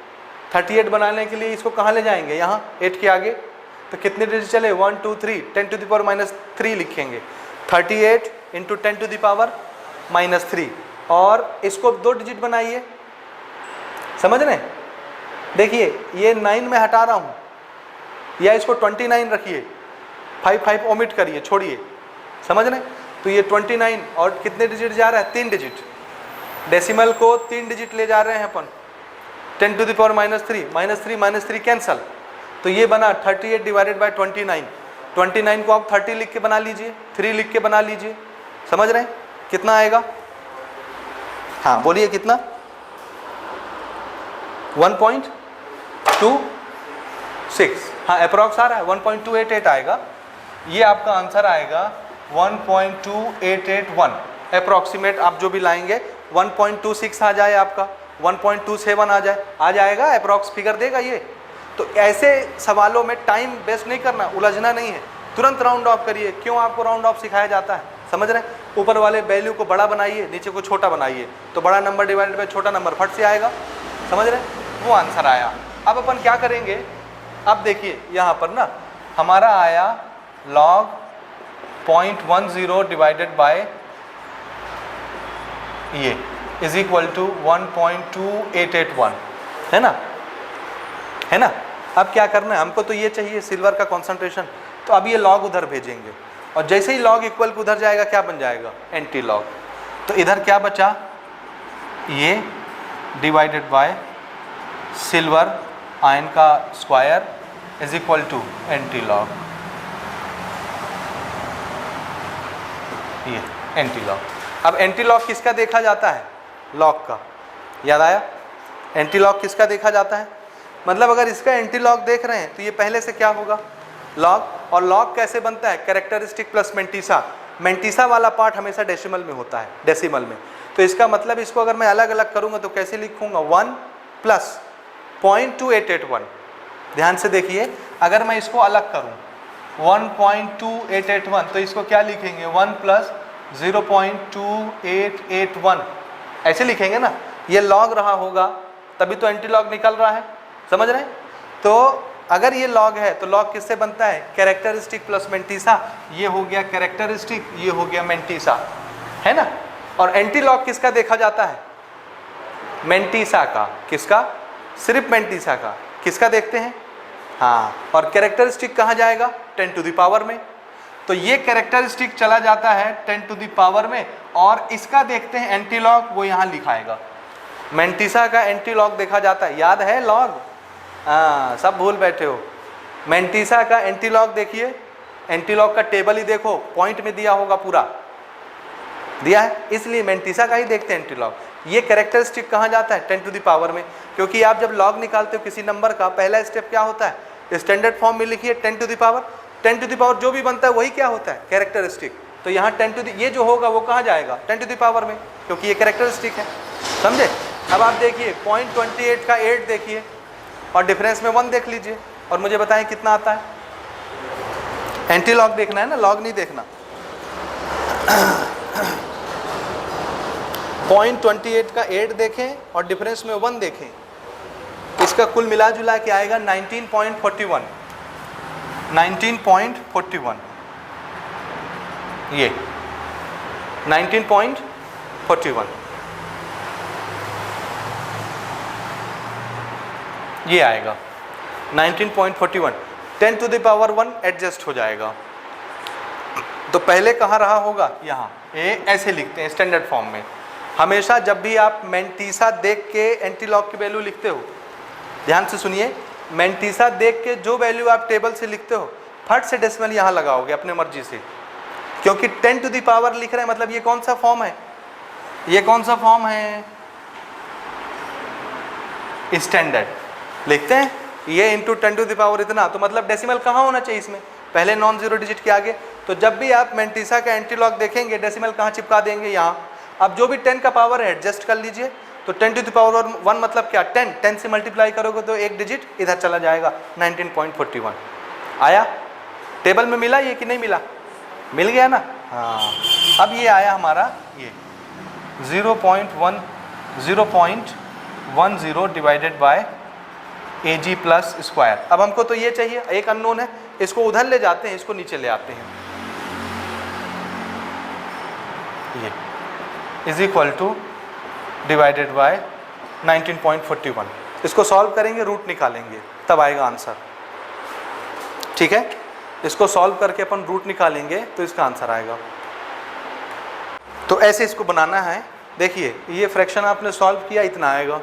38 बनाने के लिए इसको कहाँ ले जाएंगे, यहाँ 8 के आगे। तो कितने डिजिट चले, 1 2 3, 10 टू द पावर -3 लिखेंगे। 38 इंटू 10 टू द पावर -3, और इसको 2 डिजिट बनाइए। समझ रहे हैं? देखिए ये 9 में हटा रहा हूँ, या इसको 29 रखिए, 5 ओमिट करिए, छोड़िए। समझ रहे हैं? तो ये 29 और कितने डिजिट जा रहा है, 3 डिजिट। डेसिमल को 3 डिजिट ले जा रहे हैं अपन। 10 टू द पावर -3 कैंसल, तो ये बना 38 डिवाइडेड बाय 29। 29 को आप 30 लिख के बना लीजिए, 3 लिख के बना लीजिए। समझ रहे हैं? कितना आएगा? हाँ बोलिए कितना, 1.26। हाँ अप्रॉक्स आ रहा है, 1.288 आएगा। ये आपका आंसर आएगा 1.2881। अप्रॉक्सीमेट आप जो भी लाएंगे, 1.26 आ जाए आपका, 1.27 आ जाएगा, अप्रॉक्स फिगर देगा ये। तो ऐसे सवालों में टाइम वेस्ट नहीं करना, उलझना नहीं है, तुरंत राउंड ऑफ करिए। क्यों आपको राउंड ऑफ सिखाया जाता है, समझ रहे हैं? ऊपर वाले वैल्यू को बड़ा बनाइए, नीचे को छोटा बनाइए, तो बड़ा नंबर डिवाइडेड बाय छोटा नंबर फट से आएगा। समझ रहे हैं? वो आंसर आया। अब अपन क्या करेंगे, अब देखिए यहाँ पर ना हमारा आया log 0.10 डिवाइडेड बाय ये इज इक्वल टू 1.2881, है ना, है ना। अब क्या करना है हमको, तो ये चाहिए सिल्वर का कॉन्सेंट्रेशन, तो अब ये लॉग उधर भेजेंगे, और जैसे ही लॉग इक्वल उधर जाएगा क्या बन जाएगा, एंटी लॉग। तो इधर क्या बचा, ये डिवाइडेड बाय सिल्वर आयन का square is equal to anti log, ये एंटी लॉग। अब एंटी लॉग किसका देखा जाता है, लॉग का, याद आया? एंटी लॉग किसका देखा जाता है, मतलब अगर इसका एंटी लॉग देख रहे हैं तो ये पहले से क्या होगा, लॉग। और लॉग कैसे बनता है, कैरेक्टरिस्टिक प्लस मेंटिसा। मेंटिसा वाला पार्ट हमेशा डेसिमल में होता है, डेसिमल में। तो इसका मतलब इसको अगर मैं अलग अलग करूंगा तो कैसे लिखूंगा, 1 प्लस 0.2881। ध्यान से देखिए, अगर मैं इसको अलग करूं 1.2881 तो इसको क्या लिखेंगे, 1 प्लस 0.2881 ऐसे लिखेंगे ना। ये लॉग रहा होगा तभी तो एंटी लॉग निकल रहा है, समझ रहे हैं? तो अगर ये लॉग है तो लॉग किससे बनता है, कैरेक्टरिस्टिक प्लस मेंटिसा। ये हो गया कैरेक्टरिस्टिक, ये हो गया मेंटिसा, है ना। और एंटी लॉग किसका देखा जाता है, मेंटिसा का। किसका, सिर्फ मेंटिसा का। किसका देखते हैं, हाँ। और कैरेक्टरिस्टिक कहाँ जाएगा, 10 टू द पावर में। तो ये कैरेक्टरिस्टिक चला जाता है 10 टू द पावर में, और इसका देखते हैं एंटी लॉग, वो यहाँ लिखाएगा। मेंटिसा का एंटी लॉग देखा जाता है, याद है लॉग, हाँ सब भूल बैठे हो। मेंटिसा का एंटी लॉग देखिए, एंटी लॉग का टेबल ही देखो, पॉइंट में दिया होगा, पूरा दिया है, इसलिए मेंटिसा का ही देखते हैं एंटी लॉग। ये कैरेक्टरिस्टिक कहाँ जाता है, 10 टू द पावर में, क्योंकि आप जब लॉग निकालते हो किसी नंबर का, पहला स्टेप क्या होता है, स्टैंडर्ड फॉर्म में लिखिए 10 to the power. 10 to the power जो भी बनता है वही क्या होता है, कैरेक्टरिस्टिक। तो यहाँ 10 टू द, ये जो होगा वो कहाँ जाएगा, 10 टू द पावर में, क्योंकि ये कैरेक्टरिस्टिक है, समझे। अब आप देखिए 0.28 का 8 देखिए, और डिफरेंस में 1 देख लीजिए, और मुझे बताएं कितना आता है। एंटी लॉग देखना है ना, लॉग नहीं देखना। 0.28 का 8 देखें और डिफरेंस में 1 देखें, इसका कुल मिला जुला के आएगा 19.41। 19.41 ये 19.41 ये आएगा 19.41। 10 टू द पावर 1 एडजस्ट हो जाएगा। तो पहले कहाँ रहा होगा, यहाँ ए ऐसे लिखते हैं स्टैंडर्ड फॉर्म में। हमेशा जब भी आप मेंटिसा देख के एंटी लॉग की वैल्यू लिखते हो, ध्यान से सुनिए, मेंटिसा देख के जो वैल्यू आप टेबल से लिखते हो, फट से डेसिमल यहाँ लगाओगे अपने मर्जी से, क्योंकि 10 टू द पावर लिख रहे हैं, मतलब ये कौन सा फॉर्म है, ये कौन सा फॉर्म है, स्टैंडर्ड लिखते हैं। ये इंटू 10 टू द पावर इतना, तो मतलब डेसिमल कहाँ होना चाहिए इसमें, पहले नॉन जीरो डिजिट के आगे। तो जब भी आप मेंटिसा का एंटी लॉग देखेंगे, डेसिमल कहाँ चिपका देंगे, यहाँ। अब जो भी 10 का पावर है एडजस्ट कर लीजिए। तो 10 टू द पावर 1 मतलब क्या, 10 से मल्टीप्लाई करोगे तो एक डिजिट इधर चला जाएगा, 19.41 आया। टेबल में मिला ये कि नहीं मिला, मिल गया ना, हाँ। अब ये आया हमारा ये 0.10 divided bye AG plus square. अब हमको तो ये चाहिए, एक अननोन है, इसको उधर ले जाते हैं, इसको नीचे ले आते हैं। ये is equal two divided by 19.41। इसको सॉल्व करेंगे, रूट निकालेंगे, तब आएगा आंसर। ठीक है, इसको सॉल्व करके अपन रूट निकालेंगे तो इसका आंसर आएगा। तो ऐसे इसको बनाना है। देखिए ये फ्रैक्शन आपने सॉल्व किया, इतना आएगा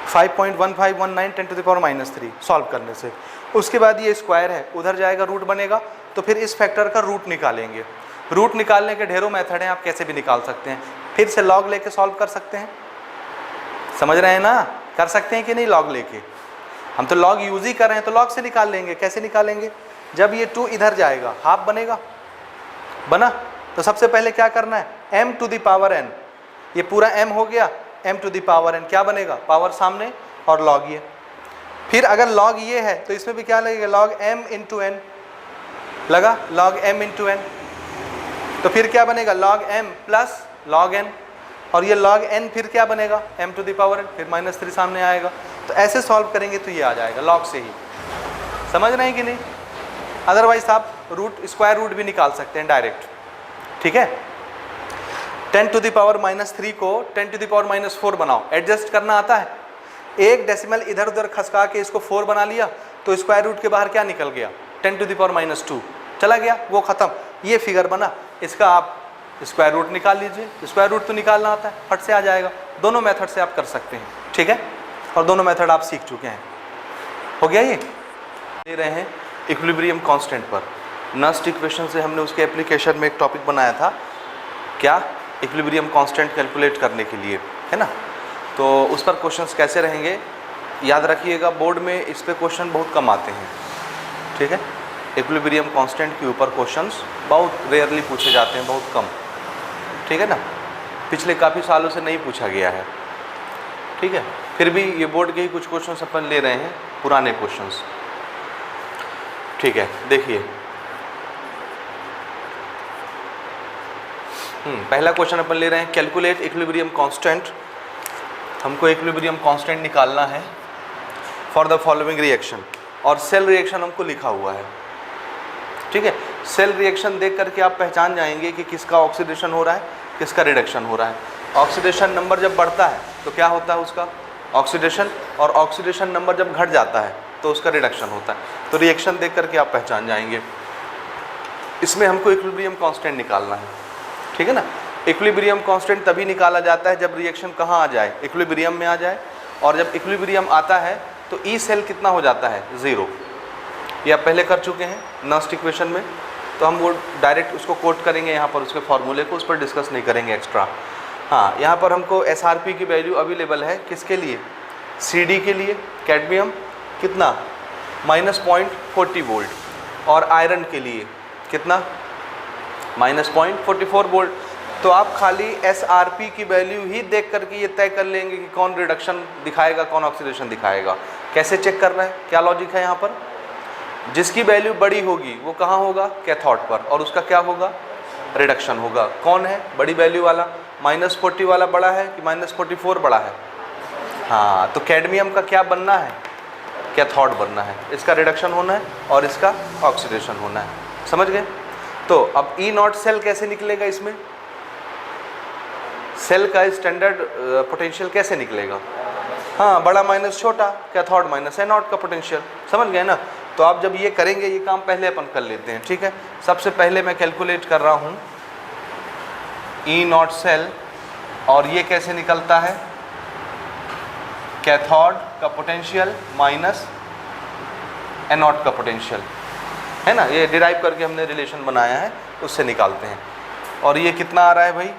5.1519 10 to the power -3 सॉल्व करने से। उसके बाद ये स्क्वायर है, उधर जाएगा, रूट बनेगा, तो फिर इस फैक्टर का रूट निकालेंगे। रूट निकालने के ढेरों मेथड हैं, आप कैसे भी निकाल सकते हैं। फिर से लॉग लेके सॉल्व कर सकते हैं, समझ रहे हैं ना, कर सकते हैं कि नहीं लॉग लेके। हम तो लॉग यूज ही कर रहे हैं, तो लॉग से निकाल लेंगे। कैसे निकालेंगे, जब ये 2 इधर जाएगा, हाफ बनेगा, बना, तो सबसे पहले क्या करना है, m to the power n, ये पूरा m हो गया, m to the power n क्या बनेगा, पावर सामने और log ये। फिर अगर log ये है तो इसमें भी क्या लगेगा, log m into n लगा, log m into n, तो फिर क्या बनेगा, log m plus log n, और ये log n फिर क्या बनेगा, m to the power n, फिर -3 सामने आएगा। तो ऐसे सॉल्व करेंगे तो ये आ जाएगा लॉग से ही, समझ रहे हैं कि नहीं। अदरवाइज आप रूट, स्क्वायर रूट भी निकाल सकते हैं डायरेक्ट। ठीक है, 10 to the power -3 को 10 to the power -4 बनाओ, एडजस्ट करना आता है। एक डेसिमल इधर उधर खसका के इसको 4 बना लिया, तो स्क्वायर रूट के बाहर क्या निकल गया, 10 to the power -2 चला गया, वो ख़त्म। ये फिगर बना, इसका आप स्क्वायर रूट निकाल लीजिए। स्क्वायर रूट तो निकालना आता है, फट से आ जाएगा। दोनों मेथड से आप कर सकते हैं, ठीक है, और दोनों मेथड आप सीख चुके हैं। हो गया ये। ले रहे हैं इक्विलिब्रियम कांस्टेंट पर। नस्ट इक्वेशन से हमने उसके एप्लीकेशन में एक टॉपिक बनाया था, क्या, इक्विलिब्रियम कांस्टेंट कैलकुलेट करने के लिए, है ना। तो उस पर क्वेश्चंस कैसे रहेंगे याद रखिएगा, बोर्ड में इस पे क्वेश्चन बहुत कम आते हैं। ठीक है, इक्विलिब्रियम कांस्टेंट के ऊपर क्वेश्चंस बहुत रेयरली पूछे जाते हैं, बहुत कम। ठीक है ना, पिछले काफ़ी सालों से नहीं पूछा गया है। ठीक है, फिर भी ये बोर्ड के ही कुछ क्वेश्चंस अपन ले रहे हैं, पुराने क्वेश्चंस। ठीक है, देखिए पहला क्वेश्चन अपन ले रहे हैं, कैलकुलेट इक्विलिब्रियम कांस्टेंट। हमको इक्विलिब्रियम कांस्टेंट निकालना है फॉर द फॉलोइंग रिएक्शन, और सेल रिएक्शन हमको लिखा हुआ है। ठीक है, सेल रिएक्शन देख करके आप पहचान जाएंगे कि किसका ऑक्सीडेशन हो रहा है, किसका रिडक्शन हो रहा है। ऑक्सीडेशन नंबर जब बढ़ता है तो क्या होता है उसका ऑक्सीडेशन, और ऑक्सीडेशन नंबर जब घट जाता है तो उसका रिडक्शन होता है। तो रिएक्शन देख करके आप पहचान जाएंगे। इसमें हमको इक्विलिब्रियम कांस्टेंट निकालना है। ठीक है ना, इक्विलिब्रियम कांस्टेंट तभी निकाला जाता है जब रिएक्शन कहाँ आ जाए, इक्विलिब्रियम में आ जाए। और जब इक्विलिब्रियम आता है तो ई सेल कितना हो जाता है, 0। ये आप पहले कर चुके हैं नस्ट इक्वेशन में, तो हम वो डायरेक्ट उसको कोट करेंगे यहाँ पर, उसके फॉर्मूले को, उस पर डिस्कस नहीं करेंगे एक्स्ट्रा। हाँ, यहाँ पर हमको SRP की वैल्यू अवेलेबल है, किसके लिए, CD के लिए, कैडमियम कितना -0.40 वोल्ट, और आयरन के लिए कितना -0.44 वोल्ट। तो आप खाली SRP की वैल्यू ही देख करके ये तय कर लेंगे कि कौन रिडक्शन दिखाएगा, कौन ऑक्सीडेशन दिखाएगा। कैसे चेक करना है, क्या लॉजिक है यहाँ पर, जिसकी वैल्यू बड़ी होगी वो कहाँ होगा, कैथोड पर, और उसका क्या होगा, रिडक्शन होगा। कौन है बड़ी वैल्यू वाला, -40 वाला बड़ा है कि -44 बड़ा है। हाँ, तो कैडमियम का क्या बनना है, कैथोड बनना है, इसका रिडक्शन होना है और इसका ऑक्सीडेशन होना है। समझ गए। तो अब E0 सेल कैसे निकलेगा, इसमें सेल का स्टैंडर्ड पोटेंशियल कैसे निकलेगा, हाँ, बड़ा माइनस छोटा, कैथोड माइनस एनोड का पोटेंशियल। समझ गए ना। तो आप जब ये करेंगे, ये काम पहले अपन कर लेते हैं। ठीक है, सबसे पहले मैं कैलकुलेट कर रहा हूँ E0 सेल, और ये कैसे निकलता है, कैथोड का पोटेंशियल माइनस एनोड का पोटेंशियल, है ना। ये डिराइव करके हमने रिलेशन बनाया है, उससे निकालते हैं। और ये कितना आ रहा है भाई,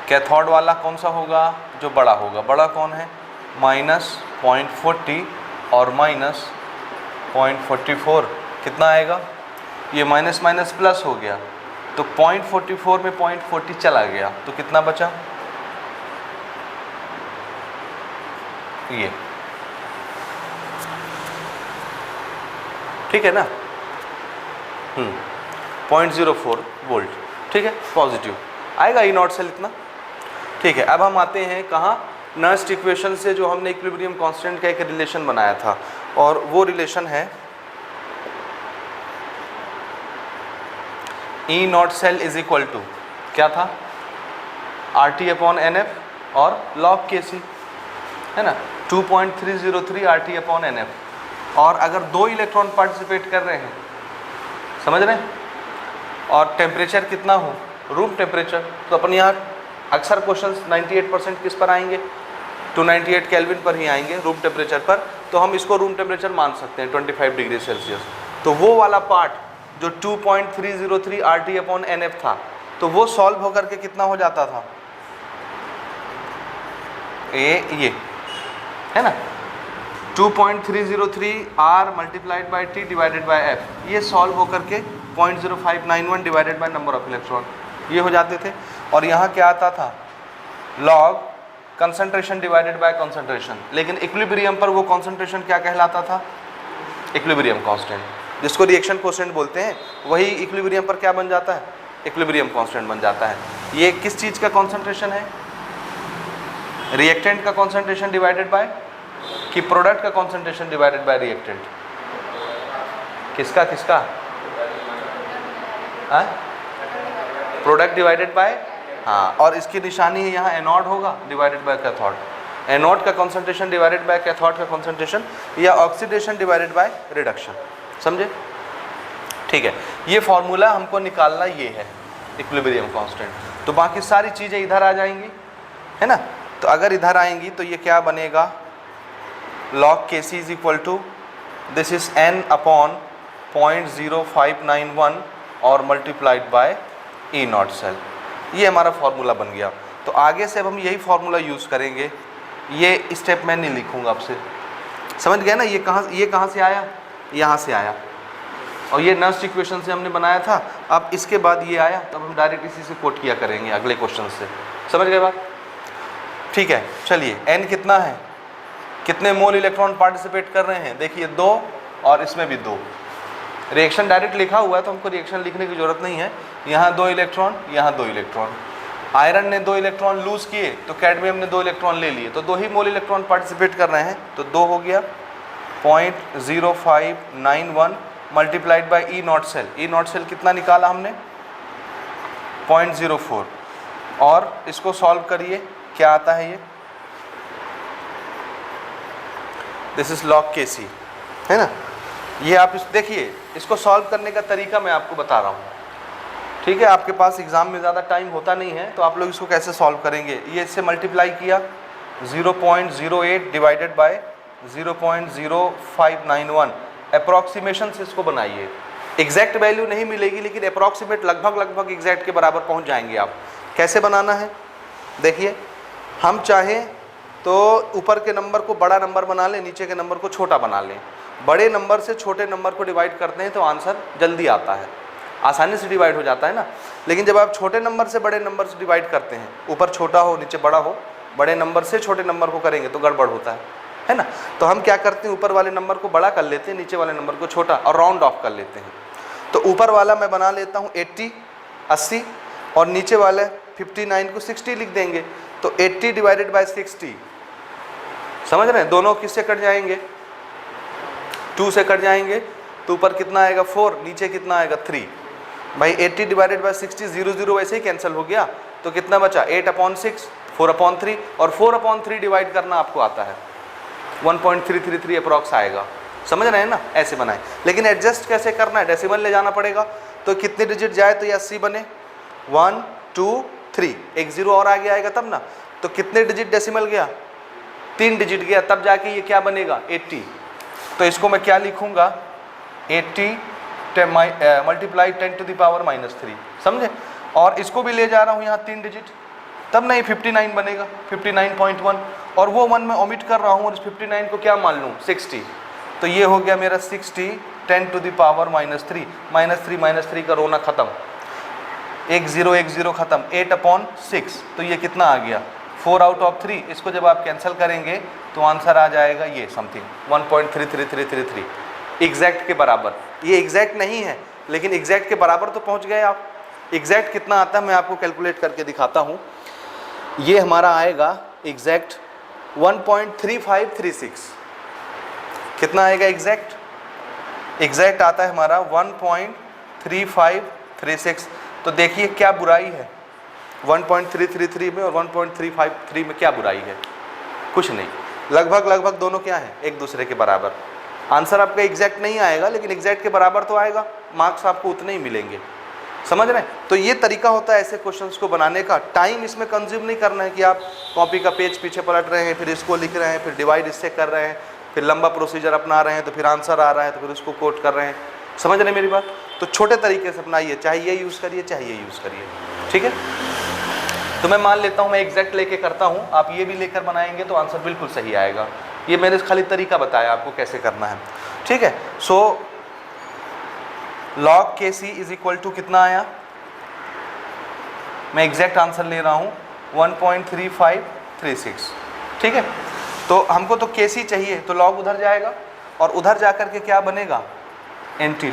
कैथोड वाला कौन सा होगा, जो बड़ा होगा, बड़ा कौन है, -0.40 और -0.44, कितना आएगा, ये माइनस माइनस प्लस हो गया, तो 0.44 में 0.40 चला गया, तो कितना बचा, ये। ठीक है ना, 0.04 वोल्ट। ठीक है, पॉजिटिव आएगा ई नॉट सेल इतना। ठीक है, अब हम आते हैं कहाँ, नर्स्ट इक्वेशन से जो हमने इक्विलिब्रियम कांस्टेंट का एक रिलेशन बनाया था, और वो रिलेशन है E not cell is equal to क्या था, RT अपॉन NF और log KC, है ना, 2.303 RT अपॉन NF। और अगर 2 इलेक्ट्रॉन पार्टिसिपेट कर रहे हैं, समझ रहे हैं, और टेम्परेचर कितना हो, रूम टेम्परेचर, तो अपन यहाँ अक्सर क्वेश्चंस 98% किस पर आएंगे, 298 केल्विन पर ही आएंगे, रूम टेम्परेचर पर। तो हम इसको रूम टेम्परेचर मान सकते हैं 25 डिग्री सेल्सियस। तो वो वाला पार्ट जो 2.303 RT अपॉन NF था, तो वो सॉल्व होकर के कितना हो जाता था, ये है ना, 2.303 R multiplied by T divided by F, ये सॉल्व होकर के 0.0591 divided by number of electron, ये हो जाते थे। और यहाँ क्या आता था, log concentration divided by concentration. लेकिन इक्विलिब्रियम पर वो कंसंट्रेशन क्या कहलाता था, इक्विलिब्रियम कांस्टेंट, जिसको रिएक्शन कोएफिशिएंट बोलते हैं, वही इक्विलिब्रियम पर क्या बन जाता है, इक्विलिब्रियम कांस्टेंट बन जाता है। ये किस चीज़ का कंसंट्रेशन है, रिएक्टेंट का कंसंट्रेशन डिवाइडेड बाय, कि प्रोडक्ट का कंसंट्रेशन डिवाइडेड बाय रिएक्टेंट, किसका किसका, प्रोडक्ट डिवाइडेड बाय, हाँ, और इसकी निशानी है यहाँ एनोड होगा डिवाइडेड बाय कैथोड, एनोड का कंसंट्रेशन डिवाइडेड बाय कैथोड का कंसंट्रेशन, या ऑक्सीडेशन डिवाइडेड बाय रिडक्शन, समझे। ठीक है, ये फॉर्मूला हमको निकालना ये है इक्विलिब्रियम कांस्टेंट। तो बाकी सारी चीज़ें इधर आ जाएंगी, है ना। तो अगर इधर आएंगी तो ये क्या बनेगा, log Kc is equal to, this is n upon 0.0591 और multiplied by E not cell, ये हमारा फॉर्मूला बन गया। तो आगे से अब हम यही फॉर्मूला यूज़ करेंगे, ये स्टेप मैं नहीं लिखूंगा आपसे, समझ गए ना। ये कहाँ से आया, यहाँ से आया, और ये नर्स्ट इक्वेशन से हमने बनाया था। अब इसके बाद ये आया, तब हम डायरेक्ट इसी से कोट किया करेंगे अगले क्वेश्चन से, समझ गए बात। ठीक है, चलिए n कितना है, कितने मोल इलेक्ट्रॉन पार्टिसिपेट कर रहे हैं, देखिए 2 और इसमें भी 2। रिएक्शन डायरेक्ट लिखा हुआ है तो हमको रिएक्शन लिखने की जरूरत नहीं है। यहाँ 2 इलेक्ट्रॉन, यहाँ 2 इलेक्ट्रॉन। आयरन ने 2 इलेक्ट्रॉन लूज किए तो कैडमियम ने 2 इलेक्ट्रॉन ले लिए, तो 2 ही मोल इलेक्ट्रॉन पार्टिसिपेट कर रहे हैं, तो 2 हो गया। 0.0591 multiplied by E not cell, E not cell कितना निकाला हमने, 0.04, और इसको सॉल्व करिए, क्या आता है ये, दिस इज log Kc, है ना। ये आप इस देखिए, इसको सॉल्व करने का तरीका मैं आपको बता रहा हूँ, ठीक है। आपके पास एग्जाम में ज़्यादा टाइम होता नहीं है, तो आप लोग इसको कैसे सॉल्व करेंगे, ये इससे मल्टीप्लाई किया 0.08 डिवाइडेड बाय 0.0591, अप्रॉक्सीमेशन से इसको बनाइए। एग्जैक्ट वैल्यू नहीं मिलेगी, लेकिन अप्रॉक्सीमेट लगभग एग्जैक्ट के बराबर पहुँच जाएंगे आप। कैसे बनाना है, देखिए, हम चाहें तो ऊपर के नंबर को बड़ा नंबर बना लें, नीचे के नंबर को छोटा बना लें। बड़े नंबर से छोटे नंबर को डिवाइड करते हैं तो आंसर जल्दी आता है, आसानी से डिवाइड हो जाता है ना। लेकिन जब आप छोटे नंबर से बड़े नंबर से डिवाइड करते हैं, ऊपर छोटा हो नीचे बड़ा हो, बड़े नंबर से छोटे नंबर को करेंगे तो गड़बड़ होता है ना। तो हम क्या करते हैं, ऊपर वाले नंबर को बड़ा कर लेते हैं, नीचे वाले नंबर को छोटा, और राउंड ऑफ कर लेते हैं। तो ऊपर वाला मैं बना लेता हूँ 80, और नीचे वाले 59 को 60 लिख देंगे। तो 80 डिवाइडेड बाई 60, समझ रहे हैं, दोनों किससे कट जाएंगे, 2 से कट जाएंगे। तो ऊपर कितना आएगा 4, नीचे कितना आएगा 3। भाई 80 डिवाइडेड बाई 60, 0 वैसे ही कैंसिल हो गया, तो कितना बचा 8/6, 4/3, और 4/3 डिवाइड करना आपको आता है, 1.333 अप्रॉक्स आएगा, समझ रहे हैं ना। ऐसे बनाए, लेकिन एडजस्ट कैसे करना है, डेसिमल ले जाना पड़ेगा। तो कितने डिजिट जाए तो ये 80 बने, 1 2 3, एक 0 और आगे आएगा तब ना। तो कितने डिजिट डेसिमल गया, 3 डिजिट गया, तब जाके ये क्या बनेगा 80। तो इसको मैं क्या लिखूंगा, 80 मल्टीप्लाई 10⁻³ समझे। और इसको भी ले जा रहा हूँ यहाँ 3 डिजिट, तब नहीं 59 बनेगा, 59.1, और वो 1 मैं ओमिट कर रहा हूँ, और इस 59 को क्या मान लूँ 60। तो ये हो गया मेरा 60 10⁻³ -3 का रोना ख़त्म, 1 0 ख़त्म, 8/6। तो ये कितना आ गया 4/3। इसको जब आप कैंसिल करेंगे तो आंसर आ जाएगा ये समथिंग 1.33333, एग्जैक्ट के बराबर। ये एग्जैक्ट नहीं है, लेकिन एग्जैक्ट के बराबर तो पहुंच गए आप, एग्जैक्ट कितना आता है मैं आपको कैलकुलेट करके दिखाता हूँ। ये हमारा आएगा एग्जैक्ट 1.3536। कितना आएगा एग्जैक्ट? एग्जैक्ट आता है हमारा 1.3536। तो देखिए क्या बुराई है 1.333 में और 1.353 में, क्या बुराई है? कुछ नहीं, लगभग दोनों क्या है, एक दूसरे के बराबर। आंसर आपका एग्जैक्ट नहीं आएगा लेकिन एग्जैक्ट के बराबर तो आएगा, मार्क्स आपको उतने ही मिलेंगे। समझ रहे हैं? तो ये तरीका होता है ऐसे क्वेश्चंस को बनाने का। टाइम इसमें कंज्यूम नहीं करना है कि आप कॉपी का पेज पीछे पलट रहे हैं, फिर इसको लिख रहे हैं, फिर डिवाइड इससे कर रहे हैं, फिर लंबा प्रोसीजर अपना रहे हैं, तो फिर आंसर आ रहा है तो फिर उसको कोट कर रहे हैं। समझ रहे हैं मेरी बात? तो छोटे तरीके से अपनाइए, चाहे ये यूज़ करिए चाहे ये यूज़ करिए, ठीक है। तो मैं मान लेता हूँ मैं एग्जैक्ट लेके करता हूँ, आप ये भी लेकर बनाएंगे तो आंसर बिल्कुल सही आएगा। ये मैंने खाली तरीका बताया आपको कैसे करना है, ठीक है। So log KC is equal to कितना आया, मैं एग्जैक्ट आंसर ले रहा हूँ 1.3536, ठीक है। तो हमको तो KC चाहिए तो log उधर जाएगा और उधर जाकर के क्या बनेगा, एंटी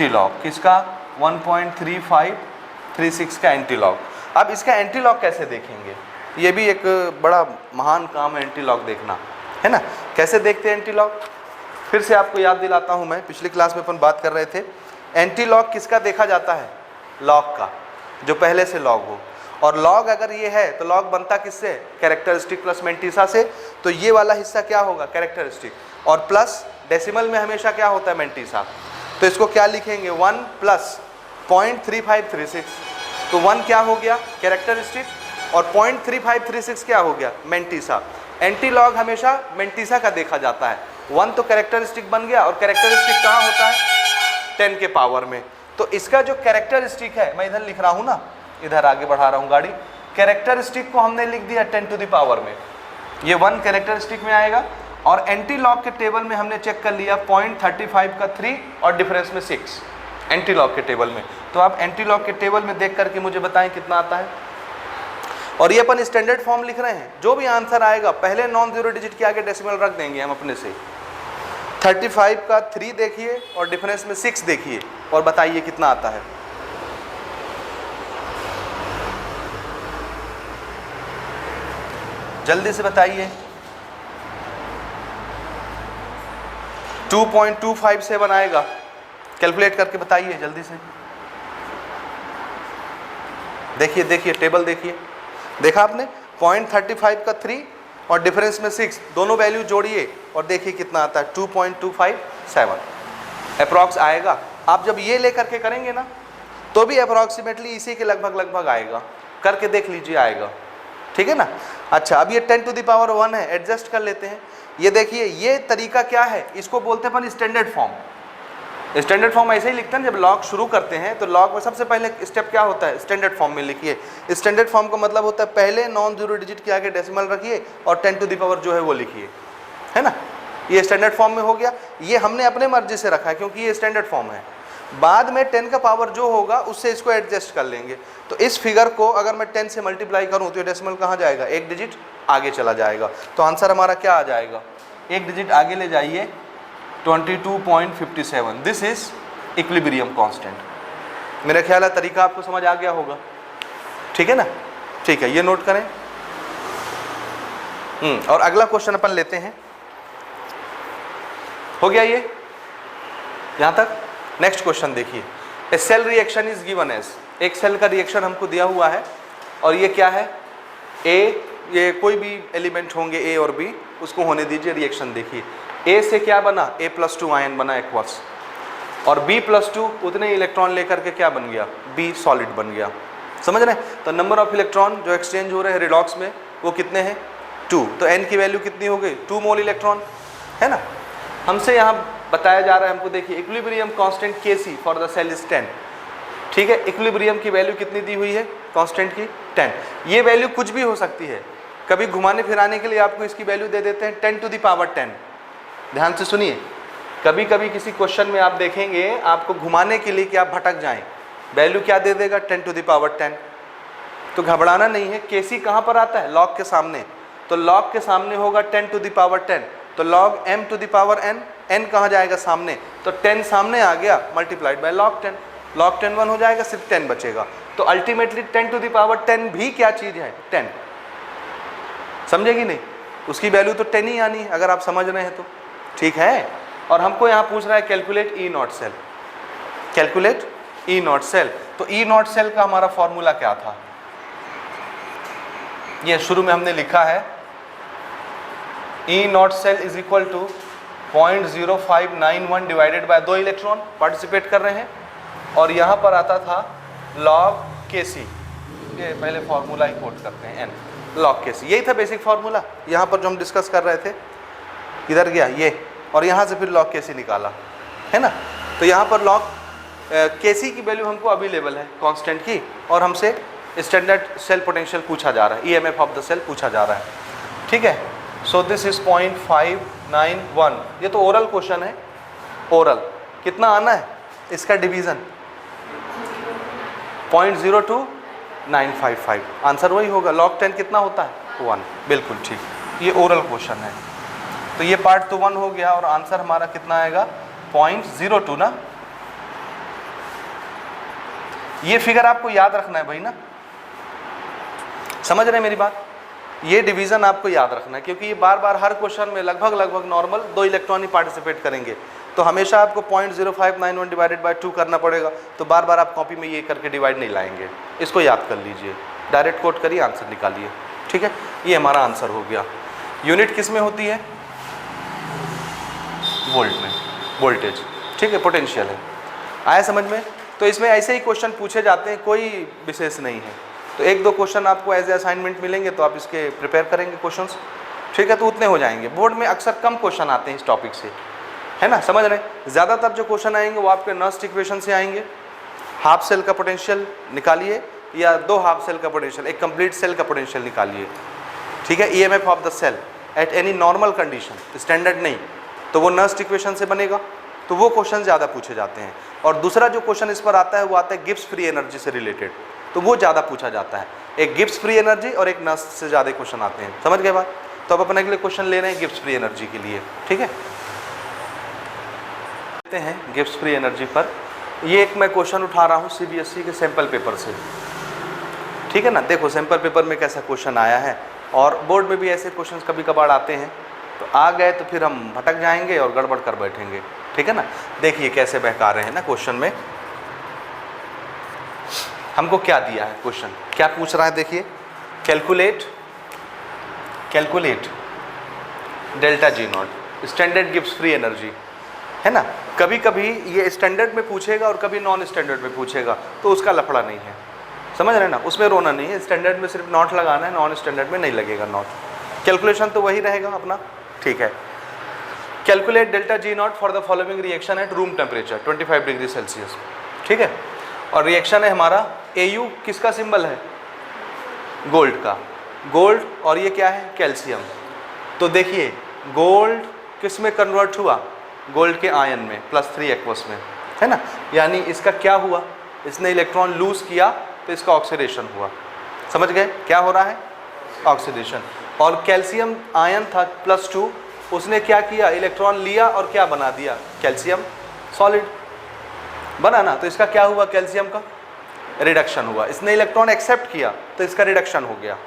लॉग किसका, 1.3536 का एंटी लॉग। अब इसका एंटी लॉग कैसे देखेंगे, ये भी एक बड़ा महान काम है एंटी लॉग देखना, है ना। कैसे देखते हैं एंटी लॉग, फिर से आपको याद दिलाता हूँ मैं, पिछली क्लास में अपन बात कर रहे थे। एंटी लॉग किसका देखा जाता है, लॉग का, जो पहले से लॉग हो। और लॉग अगर ये है तो लॉग बनता किससे, कैरेक्टरिस्टिक प्लस मेंटिसा से। तो ये वाला हिस्सा क्या होगा, कैरेक्टरिस्टिक, और प्लस डेसिमल में हमेशा क्या होता है, मेंटिसा। तो इसको क्या लिखेंगे, 1 प्लस 0.3536। तो 1 क्या हो गया, कैरेक्टरिस्टिक, और 0.3536 क्या हो गया, मेंटिसा। एंटी लॉग हमेशा मेंटिसा का देखा जाता है। 1 तो कैरेक्टरिस्टिक बन गया, और कैरेक्टरिस्टिक कहाँ होता है, 10 के पावर में। तो इसका जो कैरेक्टरिस्टिक है, मैं इधर लिख रहा हूँ ना, इधर आगे बढ़ा रहा हूँ गाड़ी, कैरेक्टरिस्टिक को हमने लिख दिया 10 टू द पावर में, ये 1 कैरेक्टरिस्टिक में आएगा। और एंटी लॉग के टेबल में हमने चेक कर लिया 0.35 का 3 और डिफरेंस में 6 एंटी लॉग के टेबल में। तो आप एंटी लॉग के टेबल में देख करके मुझे बताएं कितना आता है। और ये अपन स्टैंडर्ड फॉर्म लिख रहे हैं, जो भी आंसर आएगा पहले नॉन जीरो डिजिट के आगे डेसिमल रख देंगे हम अपने से। 35 का 3 देखिए और डिफरेंस में 6 देखिए और बताइए कितना आता है। जल्दी से बताइए। 2.257 आएगा, कैलकुलेट करके बताइए जल्दी से। देखिए देखिए टेबल देखिए, देखा आपने, 0.35 का 3 और डिफरेंस में 6, दोनों वैल्यू जोड़िए और देखिए कितना आता है, 2.257 अप्रॉक्स आएगा। आप जब ये लेकर के करेंगे ना तो भी अप्रॉक्सीमेटली इसी के लगभग आएगा, करके देख लीजिए आएगा, ठीक है ना। अच्छा, अब ये 10 टू द पावर 1 है, एडजस्ट कर लेते हैं। ये देखिए, ये तरीका क्या है, इसको बोलते हैं अपन स्टैंडर्ड फॉर्म। स्टैंडर्ड फॉर्म ऐसे ही लिखते हैं, जब लॉग शुरू करते हैं तो लॉग में सबसे पहले स्टेप क्या होता है, स्टैंडर्ड फॉर्म में लिखिए। स्टैंडर्ड फॉर्म का मतलब होता है पहले नॉन जीरो डिजिट के आगे डेसिमल रखिए और 10 टू द पावर जो है वो लिखिए, है ना। ये स्टैंडर्ड फॉर्म में हो गया। ये हमने अपने मर्जी से रखा है क्योंकि ये स्टैंडर्ड फॉर्म है। बाद में 10 का पावर जो होगा उससे इसको एडजस्ट कर लेंगे। तो इस फिगर को अगर मैं 10 से मल्टीप्लाई करूँ तो ये डेसिमल कहाँ जाएगा, एक डिजिट आगे चला जाएगा। तो आंसर हमारा क्या आ जाएगा, एक डिजिट आगे ले जाइए, 22.57। This is equilibrium constant. मेरा ख्याल है तरीका आपको समझ आ गया होगा, ठीक है ना। ठीक है, ये नोट करें। और अगला क्वेश्चन अपन लेते हैं। हो गया ये यहां तक। नेक्स्ट क्वेश्चन देखिए, a cell reaction is given as, एक सेल का रिएक्शन हमको दिया हुआ है और ये क्या है, ए, ये कोई भी एलिमेंट होंगे ए और बी, उसको होने दीजिए। रिएक्शन देखिए, ए से क्या बना, A+2 आयन बना एक्वस, और B+2 उतने इलेक्ट्रॉन लेकर के क्या बन गया, B सॉलिड बन गया। समझ रहे हैं। तो नंबर ऑफ इलेक्ट्रॉन जो एक्सचेंज हो रहे हैं रिडॉक्स में वो कितने हैं, 2। तो n की वैल्यू कितनी हो गई, 2 मोल इलेक्ट्रॉन, है ना। हमसे यहाँ बताया जा रहा है हमको, देखिए equilibrium constant Kc for the cell is 10, ठीक है। इक्विलिब्रियम की वैल्यू कितनी दी हुई है कांस्टेंट की, 10। ये वैल्यू कुछ भी हो सकती है, कभी घुमाने फिराने के लिए आपको इसकी वैल्यू दे देते हैं 10 टू द पावर 10। ध्यान से सुनिए, कभी कभी किसी क्वेश्चन में आप देखेंगे आपको घुमाने के लिए कि आप भटक जाएं, वैल्यू क्या दे देगा, 10 टू द पावर 10। तो घबराना नहीं है। Kc कहाँ पर आता है, लॉग के सामने, तो लॉग के सामने होगा 10 टू द पावर 10, तो log m to the power n, n कहाँ जाएगा, सामने, तो 10 सामने आ गया मल्टीप्लाइड बाय लॉग 10। log 10 1 हो जाएगा, सिर्फ 10 बचेगा। तो अल्टीमेटली 10 टू द पावर 10 भी क्या चीज़ है? 10। समझेगी नहीं? उसकी वैल्यू तो 10 ही आनी है अगर आप समझ रहे हैं तो, ठीक है। और हमको यहाँ पूछ रहा है calculate E not cell, calculate E not cell. तो ई नॉट सेल का हमारा फॉर्मूला क्या था? ये शुरू में हमने लिखा है E not cell is equal to 0.0591 divided by 2 electron participate कर रहे हैं, और यहाँ पर आता था log Kc। ये पहले फॉर्मूला ही कोट करते हैं, n log Kc, यही था बेसिक फॉर्मूला यहाँ पर जो हम डिस्कस कर रहे थे। इधर गया ये, और यहाँ से फिर log Kc निकाला, है ना। तो यहाँ पर log Kc की वैल्यू हमको अवेलेबल है कांस्टेंट की, और हमसे स्टैंडर्ड सेल पोटेंशियल पूछा जा रहा है, ईएमएफ ऑफ द सेल पूछा जा रहा है, ठीक है। So this is 0.591। ये तो ओरल क्वेश्चन है, ओरल कितना आना है इसका डिवीज़न? 0.02955, आंसर वही होगा। log 10 कितना होता है? 1, बिल्कुल ठीक। ये ओरल क्वेश्चन है, तो ये पार्ट तो 1 हो गया, और आंसर हमारा कितना आएगा? 0.02 ना। ये फिगर आपको याद रखना है भाई ना, समझ रहे हैं मेरी बात? ये डिवीज़न आपको याद रखना है, क्योंकि ये बार बार हर क्वेश्चन में लगभग नॉर्मल 2 इलेक्ट्रॉन ही पार्टिसिपेट करेंगे, तो हमेशा आपको 0.0591 डिवाइडेड बाय 2 करना पड़ेगा। तो बार बार आप कॉपी में ये करके डिवाइड नहीं लाएंगे, इसको याद कर लीजिए, डायरेक्ट कोट करिए, आंसर निकालिए, ठीक है। ये हमारा आंसर हो गया। यूनिट किस में होती है? वोल्ट में, वोल्टेज, ठीक है, पोटेंशियल है। आया समझ में? तो इसमें ऐसे ही क्वेश्चन पूछे जाते हैं, कोई विशेष नहीं है। तो 1-2 क्वेश्चन आपको एज ए असाइनमेंट मिलेंगे, तो आप इसके प्रिपेयर करेंगे क्वेश्चंस, ठीक है, तो उतने हो जाएंगे। बोर्ड में अक्सर कम क्वेश्चन आते हैं इस टॉपिक से, है ना, समझ रहे हैं। ज़्यादातर जो क्वेश्चन आएंगे वो आपके नर्स्ट इक्वेशन से आएंगे। हाफ सेल का पोटेंशियल निकालिए, या 2 हाफ सेल का पोटेंशियल, एक कंप्लीट सेल का पोटेंशियल निकालिए, ठीक है। EMF of the cell at any normal condition, standard नहीं, तो वो नर्स्ट इक्वेशन से बनेगा। तो वो क्वेश्चन ज़्यादा पूछे जाते हैं। और दूसरा जो क्वेश्चन इस पर आता है वो आता है गिब्स फ्री एनर्जी से रिलेटेड, तो वो ज़्यादा पूछा जाता है। एक गिब्स फ्री एनर्जी और एक नर्स्ट से ज़्यादा क्वेश्चन आते हैं, समझ गए बात? तो अब अपने अगले क्वेश्चन ले रहे हैं गिब्स फ्री एनर्जी के लिए, ठीक है। देखते हैं गिब्स फ्री एनर्जी पर। ये एक मैं क्वेश्चन उठा रहा हूँ सीबीएसई के सैम्पल पेपर से, ठीक है ना। देखो सैम्पल पेपर में कैसा क्वेश्चन आया है, और बोर्ड में भी ऐसे क्वेश्चन कभी कभार आते हैं, तो आ गए तो फिर हम भटक जाएंगे और गड़बड़ कर बैठेंगे, ठीक है ना। देखिए कैसे बहका रहे हैं ना क्वेश्चन में। हमको क्या दिया है क्वेश्चन, क्या पूछ रहा है? देखिए, calculate delta G not standard Gibbs free energy, है ना। कभी कभी ये स्टैंडर्ड में पूछेगा और कभी नॉन स्टैंडर्ड में पूछेगा, तो उसका लफड़ा नहीं है, समझ रहे ना, उसमें रोना नहीं है। स्टैंडर्ड में सिर्फ नॉट लगाना है, नॉन स्टैंडर्ड में नहीं लगेगा नॉट। कैलकुलेशन तो वही रहेगा अपना, ठीक है। Calculate delta G not for the following reaction at room temperature 25 degree Celsius, ठीक है। और रिएक्शन है हमारा AU, किसका सिंबल है? गोल्ड का, गोल्ड, और ये क्या है? कैल्शियम। तो देखिए गोल्ड किस में कन्वर्ट हुआ? गोल्ड के आयन में, +3 एक्वस में, है ना। यानी इसका क्या हुआ? इसने इलेक्ट्रॉन लूज किया तो इसका ऑक्सीडेशन हुआ, समझ गए क्या हो रहा है? ऑक्सीडेशन। और कैल्शियम आयन था +2, उसने क्या किया? इलेक्ट्रॉन लिया और क्या बना दिया? कैल्शियम सॉलिड बना ना। तो इसका क्या हुआ? कैल्शियम का रिडक्शन हुआ। इसने इलेक्ट्रॉन एक्सेप्ट किया तो इसका रिडक्शन हो गया,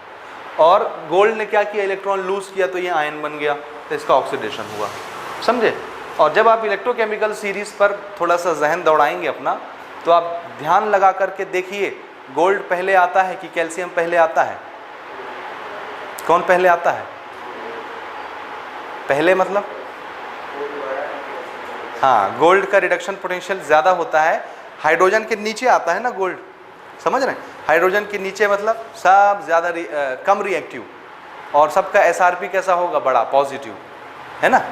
और गोल्ड ने क्या किया? इलेक्ट्रॉन लूज किया तो ये आयन बन गया, तो इसका ऑक्सीडेशन हुआ, समझे। और जब आप इलेक्ट्रोकेमिकल सीरीज़ पर थोड़ा सा जहन दौड़ाएंगे अपना, तो आप ध्यान लगा करके देखिए, गोल्ड पहले आता है कि कैल्शियम पहले आता है? कौन पहले आता है? पहले मतलब, हाँ, गोल्ड का रिडक्शन पोटेंशियल ज़्यादा होता है, हाइड्रोजन के नीचे आता है ना गोल्ड, समझ रहे हैं। हाइड्रोजन के नीचे मतलब सब ज़्यादा कम रिएक्टिव, और सबका SRP कैसा होगा? बड़ा पॉजिटिव, है ना।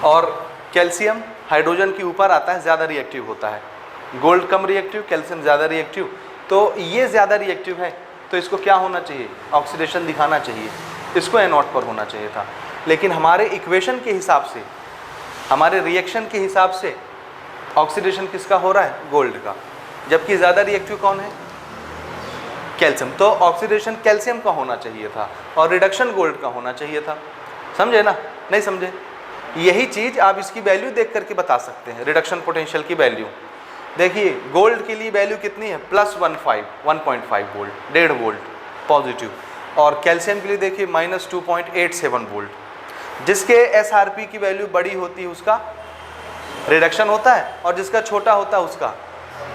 और कैल्शियम हाइड्रोजन के ऊपर आता है, ज़्यादा रिएक्टिव होता है। गोल्ड कम रिएक्टिव, कैल्शियम ज़्यादा रिएक्टिव। तो ये ज़्यादा रिएक्टिव है, तो इसको क्या होना चाहिए? ऑक्सीडेशन दिखाना चाहिए, इसको N0 पर होना चाहिए था। लेकिन हमारे इक्वेशन के हिसाब से, हमारे रिएक्शन के हिसाब से ऑक्सीडेशन किसका हो रहा है? गोल्ड का, जबकि ज़्यादा रिएक्टिव कौन है? कैल्शियम। तो ऑक्सीडेशन कैल्शियम का होना चाहिए था और रिडक्शन गोल्ड का होना चाहिए था, समझे ना? नहीं समझे? यही चीज़ आप इसकी वैल्यू देख करके बता सकते हैं, रिडक्शन पोटेंशियल की वैल्यू। देखिए गोल्ड के लिए वैल्यू कितनी है, +1.5 वोल्ट, 1.5 वोल्ट पॉजिटिव, और कैल्शियम के लिए देखिए -2.87 वोल्ट। जिसके एसआरपी की वैल्यू बड़ी होती है उसका रिडक्शन होता है, और जिसका छोटा होता है उसका,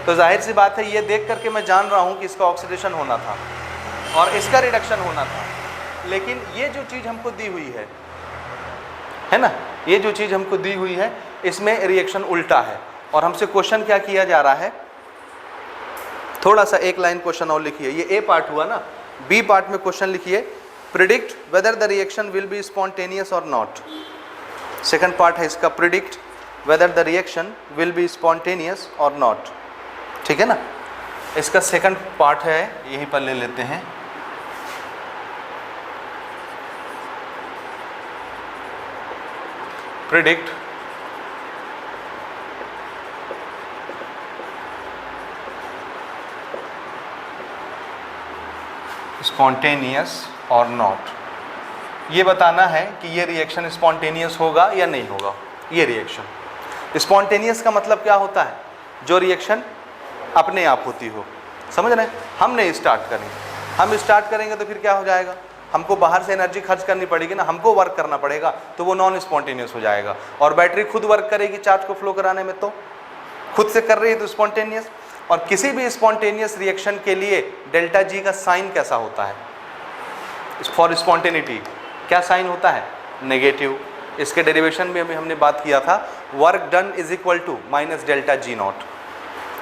तो जाहिर सी बात है ये देख करके मैं जान रहा हूँ कि इसका ऑक्सीडेशन होना था और इसका रिडक्शन होना था। लेकिन ये जो चीज़ हमको दी हुई है ना, ये जो चीज़ हमको दी हुई है इसमें रिएक्शन उल्टा है। और हमसे क्वेश्चन क्या किया जा रहा है, थोड़ा सा एक लाइन क्वेश्चन और लिखिए, ये ए पार्ट हुआ ना, बी पार्ट में क्वेश्चन लिखिए, predict whether the reaction will be spontaneous और नॉट। सेकंड पार्ट है इसका, predict whether the reaction will be spontaneous और नॉट। ठीक है ना, इसका सेकंड पार्ट है, यहीं पर ले लेते हैं। प्रिडिक्ट स्पॉन्टेनियस और नॉट, ये बताना है कि ये रिएक्शन स्पॉन्टेनियस होगा या नहीं होगा। ये रिएक्शन स्पॉन्टेनियस का मतलब क्या होता है, जो रिएक्शन अपने आप होती हो, समझ रहे हैं। हम नहीं स्टार्ट करेंगे, हम स्टार्ट करेंगे तो फिर क्या हो जाएगा, हमको बाहर से एनर्जी खर्च करनी पड़ेगी ना, हमको वर्क करना पड़ेगा, तो वो नॉन स्पॉन्टेनियस हो जाएगा। और बैटरी खुद वर्क करेगी चार्ज को फ्लो कराने में, तो खुद से कर रही है तो स्पॉन्टेनियस। और किसी भी स्पॉन्टेनियस रिएक्शन के लिए डेल्टा जी का साइन कैसा होता है, फॉर स्पॉन्टेनिटी क्या साइन होता है, नेगेटिव। इसके डेरिवेशन में अभी हमने बात किया था, work done is equal to minus delta G not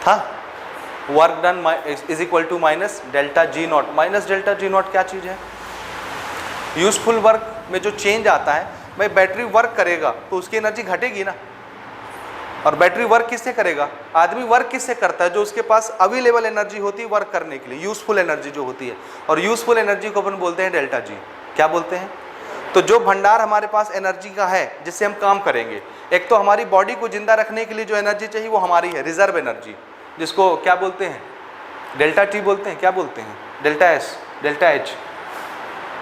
था, work done is equal to minus delta G not. Minus delta G not क्या चीज़ है, यूजफुल वर्क में जो चेंज आता है, भाई बैटरी वर्क करेगा तो उसकी एनर्जी घटेगी ना, और बैटरी वर्क किससे करेगा, आदमी वर्क किससे करता है, जो उसके पास अवेलेबल एनर्जी होती है वर्क करने के लिए, यूजफुल एनर्जी जो होती है। और यूजफुल एनर्जी को अपन बोलते हैं डेल्टा जी। क्या बोलते हैं, तो जो भंडार हमारे पास एनर्जी का है जिससे हम काम करेंगे, एक तो हमारी बॉडी को जिंदा रखने के लिए जो एनर्जी चाहिए वो हमारी है रिजर्व एनर्जी, जिसको क्या बोलते हैं, डेल्टा टी बोलते हैं, क्या बोलते हैं, डेल्टा एस, डेल्टा एच।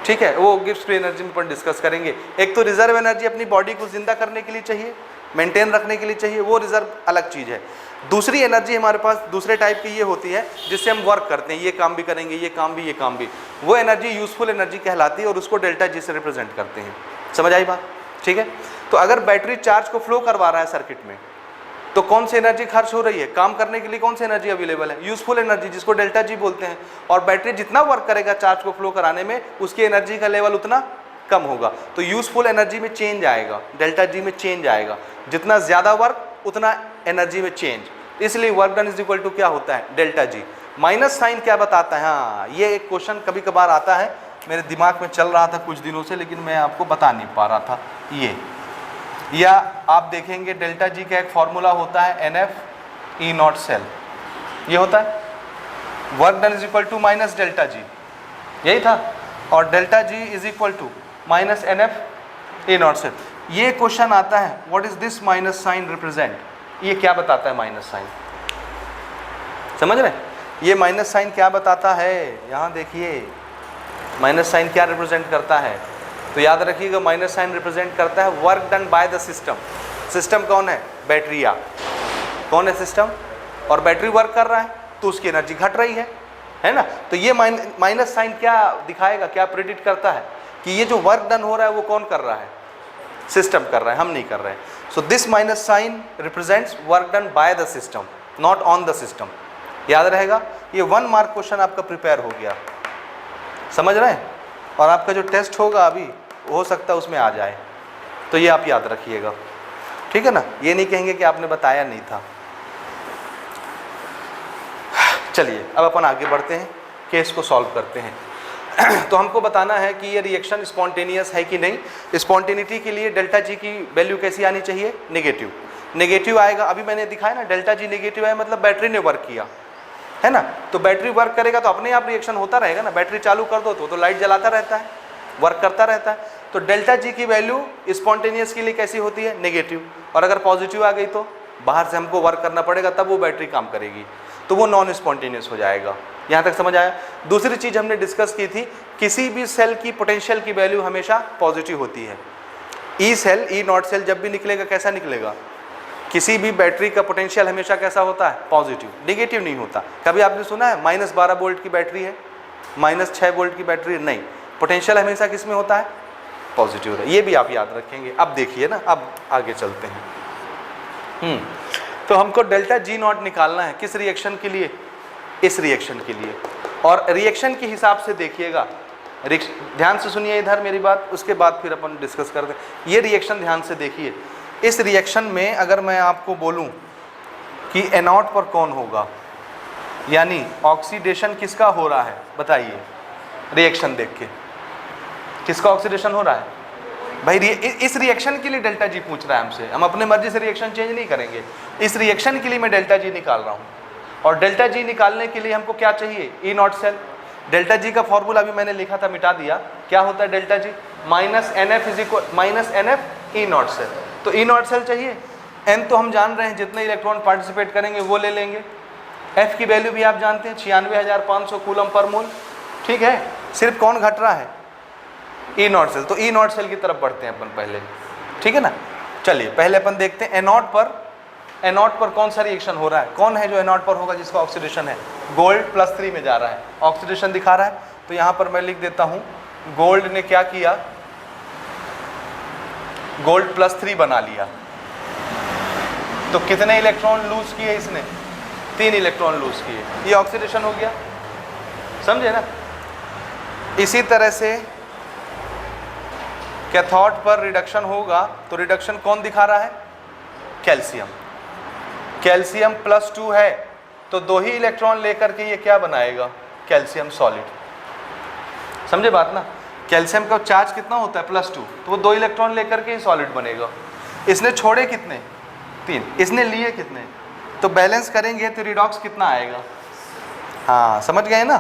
ठीक है, वो गिब्स फ्री एनर्जी में अपन डिस्कस करेंगे। एक तो रिजर्व एनर्जी अपनी बॉडी को जिंदा करने के लिए चाहिए, मेंटेन रखने के लिए चाहिए, वो रिजर्व अलग चीज़ है। दूसरी एनर्जी हमारे पास दूसरे टाइप की ये होती है जिससे हम वर्क करते हैं, ये काम भी करेंगे, ये काम भी, ये काम भी, वो एनर्जी यूजफुल एनर्जी कहलाती है, और उसको डेल्टा जी से रिप्रेजेंट करते हैं। समझ आई बात, ठीक है। तो अगर बैटरी चार्ज को फ्लो करवा रहा है सर्किट में, तो कौन सी एनर्जी खर्च हो रही है, काम करने के लिए कौन सी एनर्जी अवेलेबल है, यूजफुल एनर्जी, जिसको डेल्टा जी बोलते हैं। और बैटरी जितना वर्क करेगा चार्ज को फ्लो कराने में, उसकी एनर्जी का लेवल उतना कम होगा, तो यूजफुल एनर्जी में चेंज आएगा, डेल्टा जी में चेंज आएगा। जितना ज़्यादा वर्क उतना एनर्जी में चेंज, इसलिए work done is equal to क्या होता है, डेल्टा जी। माइनस साइन क्या बताता है, हाँ ये एक क्वेश्चन कभी कभार आता है, मेरे दिमाग में चल रहा था कुछ दिनों से, लेकिन मैं आपको बता नहीं पा रहा था। ये या आप देखेंगे डेल्टा जी का एक फॉर्मूला होता है NF E नॉट सेल, ये होता है work done is equal to minus delta G, यही था। और delta G is equal to minus NF E not cell. ये क्वेश्चन आता है, what is this minus sign represent, ये क्या बताता है माइनस साइन, समझ रहे हैं, ये माइनस साइन क्या बताता है, यहाँ देखिए माइनस साइन क्या रिप्रेजेंट करता है, तो याद रखिएगा माइनस साइन रिप्रेजेंट करता है work done by the system. System कौन है, बैटरी, या कौन है सिस्टम, और बैटरी वर्क कर रहा है तो उसकी एनर्जी घट रही है ना। तो ये माइनस साइन क्या दिखाएगा, क्या प्रेडिक्ट करता है कि ये जो वर्क डन हो रहा है वो कौन कर रहा है, सिस्टम कर रहा है, हम नहीं कर रहे हैं। So this minus sign represents work done by the system, not on the system. याद रहेगा, ये 1 मार्क क्वेश्चन आपका प्रिपेयर हो गया, समझ रहे हैं। और आपका जो टेस्ट होगा अभी, हो सकता है उसमें आ जाए, तो ये आप याद रखिएगा, ठीक है ना। ये नहीं कहेंगे कि आपने बताया नहीं था। चलिए अब अपन आगे बढ़ते हैं, केस को सॉल्व करते हैं। तो हमको बताना है कि ये रिएक्शन स्पॉन्टेनियस है कि नहीं। स्पॉन्टेनिटी के लिए डेल्टा जी की वैल्यू कैसी आनी चाहिए, नेगेटिव। नेगेटिव आएगा, अभी मैंने दिखाया ना, डेल्टा जी नेगेटिव है मतलब बैटरी ने वर्क किया है ना, तो बैटरी वर्क करेगा तो अपने आप रिएक्शन होता रहेगा ना। बैटरी चालू कर दो तो लाइट जलाता रहता है, वर्क करता रहता है। तो डेल्टा जी की वैल्यू स्पॉन्टेनियस के लिए कैसी होती है, नेगेटिव। और अगर पॉजिटिव आ गई तो बाहर से हमको वर्क करना पड़ेगा, तब वो बैटरी काम करेगी, तो वो नॉन स्पॉन्टेनियस हो जाएगा। यहाँ तक समझ आया। दूसरी चीज़ हमने डिस्कस की थी, किसी भी सेल की पोटेंशियल की वैल्यू हमेशा पॉजिटिव होती है। E cell, E not cell जब भी निकलेगा कैसा निकलेगा, किसी भी बैटरी का पोटेंशियल हमेशा कैसा होता है? पॉजिटिव, नेगेटिव नहीं होता। कभी आपने सुना है -12 वोल्ट की बैटरी है, -6 वोल्ट की बैटरी है? नहीं, पोटेंशियल हमेशा किस में होता है? पॉजिटिव है। ये भी आप याद रखेंगे। अब देखिए ना, अब आगे चलते हैं। तो हमको डेल्टा जी नॉट निकालना है किस रिएक्शन के लिए? इस रिएक्शन के लिए। और रिएक्शन के हिसाब से देखिएगा, ध्यान से सुनिए इधर मेरी बात, उसके बाद फिर अपन डिस्कस करते हैं। ये रिएक्शन ध्यान से देखिए। इस रिएक्शन में अगर मैं आपको बोलूं कि एनोड पर कौन होगा, यानी ऑक्सीडेशन किसका हो रहा है, बताइए रिएक्शन देख के किसका ऑक्सीडेशन हो रहा है? भाई इस रिएक्शन के लिए डेल्टा जी पूछ रहा है हमसे, हम अपने मर्जी से रिएक्शन चेंज नहीं करेंगे। इस रिएक्शन के लिए मैं डेल्टा जी निकाल रहा हूँ, और डेल्टा जी निकालने के लिए हमको क्या चाहिए? E not cell. Delta G का फॉर्मूला भी मैंने लिखा था, मिटा दिया। क्या होता है delta G? -NF E not cell. तो ई नॉट सेल चाहिए। एन तो हम जान रहे हैं, जितने इलेक्ट्रॉन पार्टिसिपेट करेंगे वो ले लेंगे। एफ की वैल्यू भी आप जानते हैं, 96,500 कूलम पर मोल। ठीक है, सिर्फ कौन घट रहा है? E not cell. तो ई नॉट सेल की तरफ बढ़ते हैं अपन पहले, ठीक है ना। चलिए पहले अपन देखते हैं एनोड पर कौन सा रिएक्शन हो रहा है। कौन है जो एनोड पर होगा जिसका ऑक्सीडेशन है? गोल्ड +3 में जा रहा है, ऑक्सीडेशन दिखा रहा है। तो यहाँ पर मैं लिख देता हूँ, गोल्ड ने क्या किया? गोल्ड +3 बना लिया। तो कितने इलेक्ट्रॉन लूज किए इसने? 3 इलेक्ट्रॉन लूज किए। ये ऑक्सीडेशन हो गया, समझे ना। इसी तरह से कैथोड पर रिडक्शन होगा, तो रिडक्शन कौन दिखा रहा है? कैल्शियम। कैल्शियम +2 है, तो 2 ही इलेक्ट्रॉन लेकर के ये क्या बनाएगा? Calcium solid. समझे बात ना। कैल्शियम का चार्ज कितना होता है? +2, तो वो 2 इलेक्ट्रॉन लेकर के ही सॉलिड बनेगा। इसने छोड़े कितने? 3। इसने लिए कितने? तो बैलेंस करेंगे तो रिडॉक्स कितना आएगा? हाँ समझ गए ना।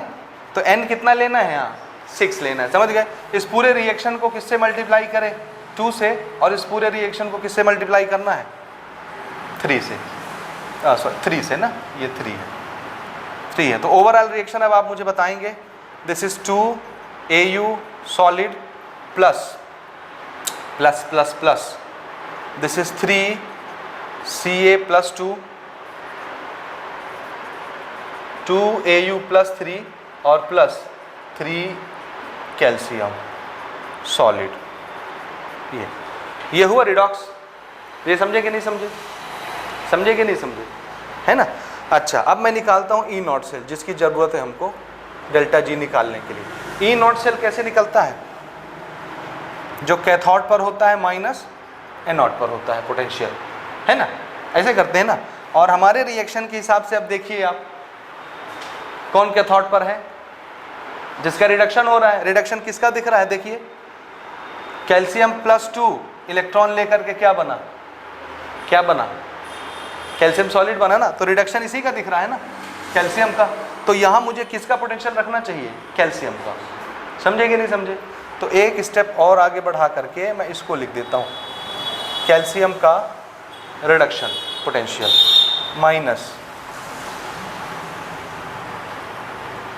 तो n कितना लेना है? यहाँ 6 लेना है, समझ गए। इस पूरे रिएक्शन को किससे मल्टीप्लाई करें? 2 से। और इस पूरे रिएक्शन को किससे मल्टीप्लाई करना है? 3 से। सॉरी 3 से ना, ये 3 है, 3 है। तो ओवरऑल रिएक्शन अब आप मुझे बताएंगे। This is 2 AU solid plus plus plus plus, this is 3 CA +2, 2 AU +3 और +3 कैल्शियम सॉलिड। ये हुआ रिडॉक्स। ये समझे कि नहीं समझे? समझे कि नहीं समझे? है ना। अच्छा, अब मैं निकालता हूँ ई नॉट सेल, जिसकी ज़रूरत है हमको डेल्टा जी निकालने के लिए। ई नॉट सेल कैसे निकलता है? जो कैथोड पर होता है माइनस एनोड पर होता है पोटेंशियल, है ना। ऐसे करते हैं ना। और हमारे रिएक्शन के हिसाब से अब देखिए आप, कौन कैथोड पर है? जिसका रिडक्शन हो रहा है। रिडक्शन किसका दिख रहा है? देखिए, कैल्शियम +2 इलेक्ट्रॉन लेकर के क्या बना? क्या बना? कैल्शियम सॉलिड बना ना। तो रिडक्शन इसी का दिख रहा है ना, कैल्शियम का। तो यहाँ मुझे किसका पोटेंशियल रखना चाहिए? कैल्शियम का। समझे कि नहीं समझे? तो एक स्टेप और आगे बढ़ा करके मैं इसको लिख देता हूँ, कैल्शियम का रिडक्शन पोटेंशियल माइनस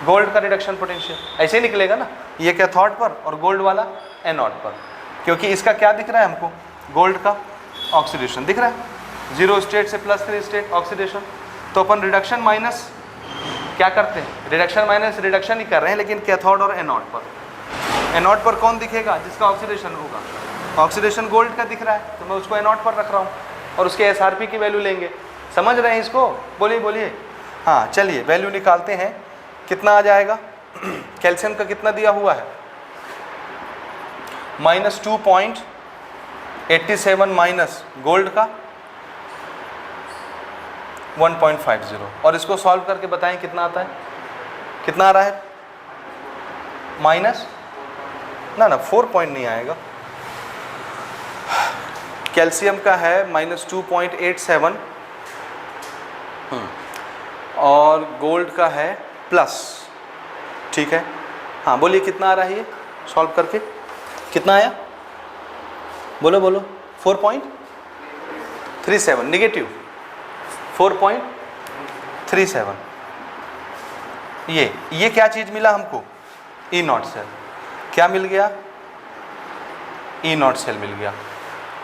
गोल्ड का रिडक्शन पोटेंशियल। ऐसे ही निकलेगा ना, ये कैथोड पर और गोल्ड वाला एनोड पर। क्योंकि इसका क्या दिख रहा है हमको? गोल्ड का ऑक्सीडेशन दिख रहा है, 0 स्टेट से +3 स्टेट ऑक्सीडेशन। तो अपन रिडक्शन माइनस क्या करते हैं? रिडक्शन माइनस रिडक्शन ही कर रहे हैं, लेकिन कैथोड और एनोड पर। एनोड पर कौन दिखेगा? जिसका ऑक्सीडेशन होगा। ऑक्सीडेशन गोल्ड का दिख रहा है, तो मैं उसको एनोड पर रख रहा हूँ, और उसके SRP की वैल्यू लेंगे। समझ रहे हैं इसको? बोलिए बोलिए। हाँ चलिए वैल्यू निकालते हैं। कितना आ जाएगा? कैल्शियम का कितना दिया हुआ है? -2.87 माइनस गोल्ड का 1.50। और इसको सॉल्व करके बताएं कितना आता है? कितना आ रहा है? माइनस ना 4 पॉइंट नहीं आएगा। कैल्शियम का है -2.87 और गोल्ड का है प्लस। ठीक है, हाँ बोलिए कितना आ रहा है? ये सॉल्व करके कितना आया? बोलो बोलो। 4.37 नेगेटिव 4.37। ये क्या चीज़ मिला हमको? ई नॉट सेल। क्या मिल गया? ई नॉट सेल मिल गया।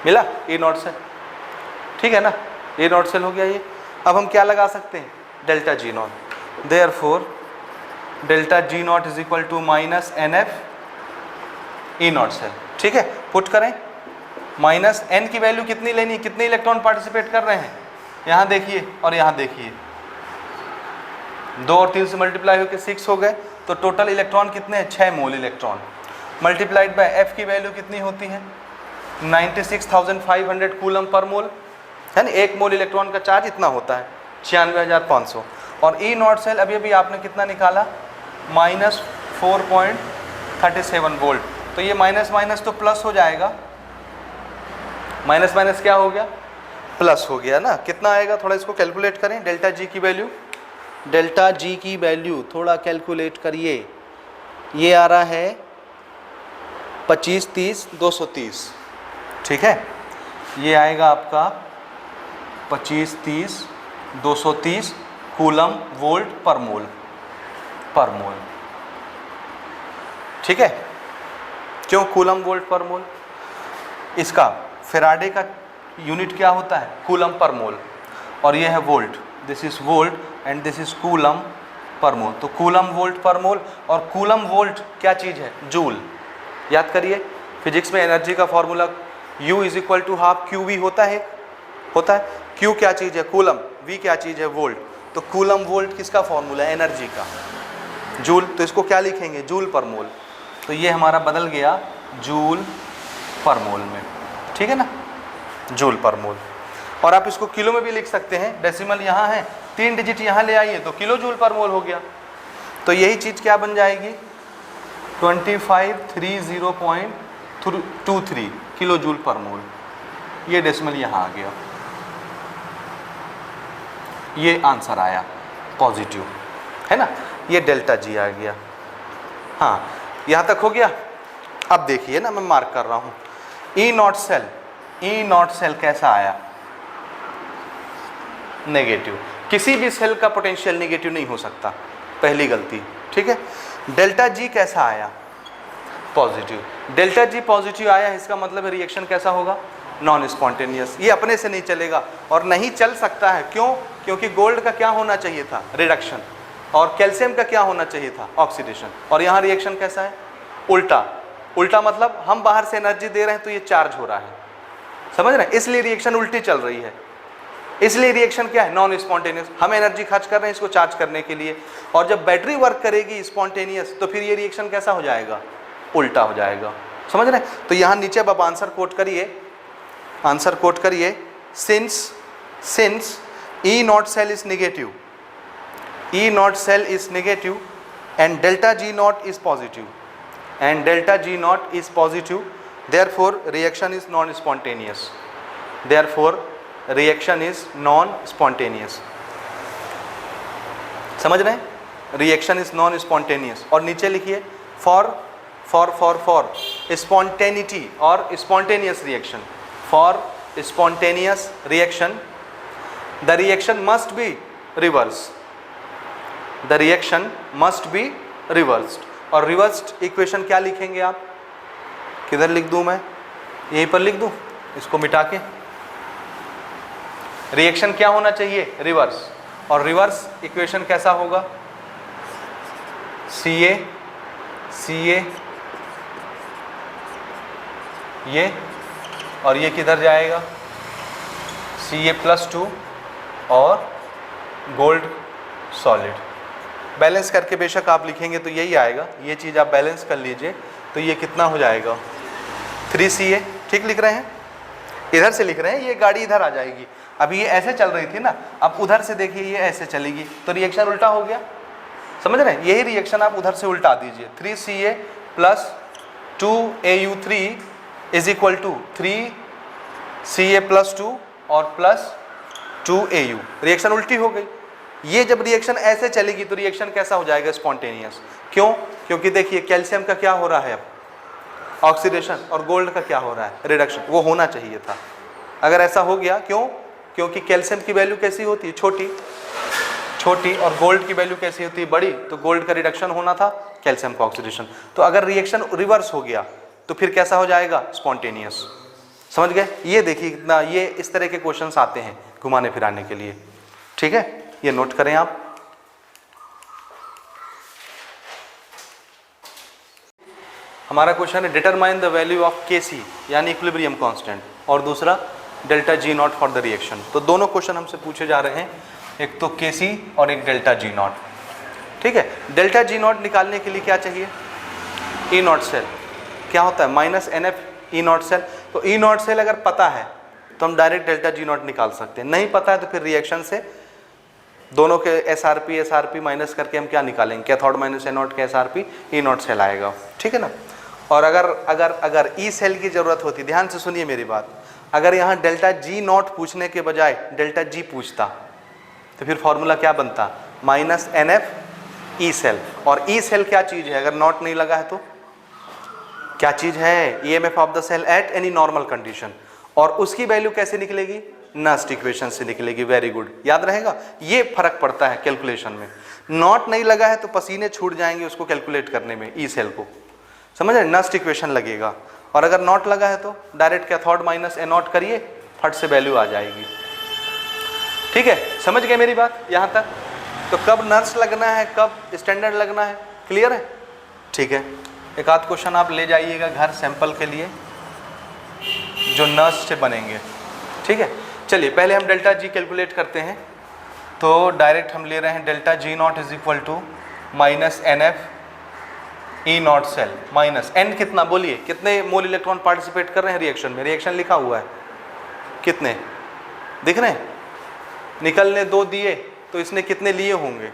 मिला ई नॉट सेल, ठीक है ना। ए नॉट सेल हो गया ये। अब हम क्या लगा सकते हैं, delta G not, therefore delta G not is equal to minus N F E not cell. ठीक है, पुट करें, माइनस एन की वैल्यू कितनी लेनी, कितने इलेक्ट्रॉन पार्टिसिपेट कर रहे हैं, यहाँ देखिए और यहाँ देखिए, 2 और 3 से मल्टीप्लाई होकर 6 हो गए, तो टोटल इलेक्ट्रॉन कितने हैं, 6 मोल इलेक्ट्रॉन, मल्टीप्लाइड बाय एफ की वैल्यू कितनी होती है, 96,500 कूलम पर मोल, है ना। 1 मोल इलेक्ट्रॉन का चार्ज इतना होता है, 96,500। और ई नॉट सेल अभी अभी आपने कितना निकाला, माइनस 4.37 वोल्ट, तो ये माइनस माइनस तो प्लस हो जाएगा, माइनस माइनस क्या हो गया, प्लस हो गया ना। कितना आएगा, थोड़ा इसको कैलकुलेट करें, डेल्टा जी की वैल्यू, डेल्टा जी की वैल्यू थोड़ा कैलकुलेट करिए, ये आ रहा है 25, 30, 230। ठीक है, ये आएगा आपका 25, 30, 230 कूलम वोल्ट पर मोल, पर मोल। ठीक है, क्यों कूलम वोल्ट पर मोल, इसका फैराडे का यूनिट क्या होता है, कूलम पर मोल, और ये है volt, this is volt and this is coulomb पर मोल। तो कूलम वोल्ट पर मोल, और कूलम वोल्ट क्या चीज़ है, जूल। याद करिए फिजिक्स में एनर्जी का formula U is equal to half Q V होता है, Q क्या चीज़ है, कूलम, V क्या चीज़ है, वोल्ट। तो कूलम वोल्ट किसका फॉर्मूला है, एनर्जी का, जूल। तो इसको क्या लिखेंगे, जूल पर मोल। तो ये हमारा बदल गया जूल पर मोल में, ठीक है ना, जूल पर मोल। और आप इसको किलो में भी लिख सकते हैं, डेसिमल यहाँ है, 3 डिजिट यहाँ ले आइए तो किलो जूल पर मोल हो गया। तो यही चीज़ क्या बन जाएगी, 2530.23 किलो जूल पर मोल, ये डेसिमल यहाँ आ गया, ये आंसर आया पॉजिटिव, है ना, ये डेल्टा जी आ गया। हाँ, यहाँ तक हो गया। अब देखिए ना, मैं मार्क कर रहा हूँ, E not cell, E not cell कैसा आया, नेगेटिव। किसी भी सेल का पोटेंशियल नेगेटिव नहीं हो सकता, पहली गलती। ठीक है, डेल्टा जी कैसा आया, पॉजिटिव। डेल्टा जी पॉजिटिव आया, इसका मतलब है रिएक्शन कैसा होगा, नॉन स्पॉन्टेनियस। ये अपने से नहीं चलेगा और नहीं चल सकता है, क्यों, क्योंकि गोल्ड का क्या होना चाहिए था, रिडक्शन, और कैल्शियम का क्या होना चाहिए था, ऑक्सीडेशन। और यहाँ रिएक्शन कैसा है, उल्टा। उल्टा मतलब हम बाहर से एनर्जी दे रहे हैं तो ये चार्ज हो रहा है, समझ रहे हैं, इसलिए रिएक्शन उल्टी चल रही है। इसलिए रिएक्शन क्या है, नॉन स्पॉन्टेनियस। हम एनर्जी खर्च कर रहे हैं इसको चार्ज करने के लिए, और जब बैटरी वर्क करेगी स्पॉन्टेनियस, तो फिर ये रिएक्शन कैसा हो जाएगा, उल्टा हो जाएगा, समझ रहे हैं। तो यहाँ नीचे अब आप आंसर कोट करिए, आंसर कोट करिए, since E not cell is negative, E not cell is negative and delta G not is positive, and delta G naught is positive, therefore reaction is non-spontaneous, therefore reaction is non-spontaneous। समझ रहे हैं, reaction is non-spontaneous। और नीचे लिखिए for spontaneity और spontaneous reaction, for spontaneous reaction the reaction must be reversed, the reaction must be reversed। और reversed equation क्या लिखेंगे आप, किधर लिख दूं मैं, यहीं पर लिख दूं, इसको मिटा के। रिएक्शन क्या होना चाहिए, रिवर्स, और रिवर्स इक्वेशन कैसा होगा, CA ये, और ये किधर जाएगा, Ca+2 और गोल्ड सॉलिड। बैलेंस करके बेशक आप लिखेंगे तो यही आएगा, ये चीज़ आप बैलेंस कर लीजिए तो ये कितना हो जाएगा, 3Ca। ठीक लिख रहे हैं, इधर से लिख रहे हैं, ये गाड़ी इधर आ जाएगी। अभी ये ऐसे चल रही थी ना, अब उधर से देखिए ये ऐसे चलेगी, तो रिएक्शन उल्टा हो गया, समझ रहे हैं। यही रिएक्शन आप उधर से उल्टा दीजिए, 3Ca + 2Au3 is equal to 3Ca+2 और +2Au। रिएक्शन उल्टी हो गई। ये जब रिएक्शन ऐसे चलेगी तो रिएक्शन कैसा हो जाएगा, स्पॉन्टेनियस। क्यों, क्योंकि देखिए कैल्शियम का क्या हो रहा है अब, ऑक्सीडेशन, और गोल्ड का क्या हो रहा है, रिडक्शन। वो होना चाहिए था, अगर ऐसा हो गया, क्यों, क्योंकि कैल्शियम की वैल्यू कैसी होती है, छोटी, और गोल्ड की वैल्यू कैसी होती है, बड़ी। तो गोल्ड का रिडक्शन होना था, कैल्शियम का ऑक्सीडेशन। तो अगर रिएक्शन रिवर्स हो गया तो फिर कैसा हो जाएगा, स्पॉन्टेनियस। समझ गए? ये देखिए कितना, ये इस तरह के क्वेश्चंस आते हैं घुमाने फिराने के लिए, ठीक है, ये नोट करें आप। हमारा क्वेश्चन है determine the value of KC यानी इक्विलिब्रियम कांस्टेंट, और दूसरा delta G not for the reaction. तो दोनों क्वेश्चन हमसे पूछे जा रहे हैं, एक तो केसी और एक डेल्टा जी नॉट, ठीक है। डेल्टा जी नॉट निकालने के लिए क्या चाहिए? E not cell. क्या होता है? Minus N F E not cell. तो ई नॉट सेल अगर पता है तो हम डायरेक्ट डेल्टा जी नॉट निकाल सकते हैं, नहीं पता है तो फिर रिएक्शन से दोनों के एस आर पी माइनस करके हम क्या निकालेंगे? कैथोड माइनस ए नॉट के S R P E not cell आएगा, ठीक है ना। और अगर ई सेल की ज़रूरत होती, ध्यान से सुनिए मेरी बात, अगर यहाँ डेल्टा जी नॉट पूछने के बजाय डेल्टा जी पूछता तो फिर फॉर्मूला क्या बनता? Minus N F E cell. और ई सेल क्या चीज़ है? अगर नॉट नहीं लगा है तो क्या चीज़ है? E M F of the cell at any normal condition. और उसकी वैल्यू कैसे निकलेगी? नस्ट इक्वेशन से निकलेगी। वेरी गुड, याद रहेगा, ये फर्क पड़ता है कैलकुलेशन में। नॉट नहीं लगा है तो पसीने छूट जाएंगे उसको कैलकुलेट करने में, ई सेल को, समझ रहे? नस्ट इक्वेशन लगेगा। और अगर नॉट लगा है तो direct cathode minus A not करिए, फट से वैल्यू आ जाएगी, ठीक है। समझ गए मेरी बात यहाँ तक? तो कब नर्स लगना है, कब स्टैंडर्ड लगना है, क्लियर है? ठीक है, एक आध क्वेश्चन आप ले जाइएगा घर सैंपल के लिए जो नर्स से बनेंगे, ठीक है। चलिए पहले हम डेल्टा जी कैलकुलेट करते हैं। तो डायरेक्ट हम ले रहे हैं delta G not is equal to minus N F E not cell minus N, कितना बोलिए, कितने मोल इलेक्ट्रॉन पार्टिसिपेट कर रहे हैं रिएक्शन में? रिएक्शन लिखा हुआ है, कितने दिख रहे हैं? निकलने 2 दिए तो इसने कितने लिए होंगे?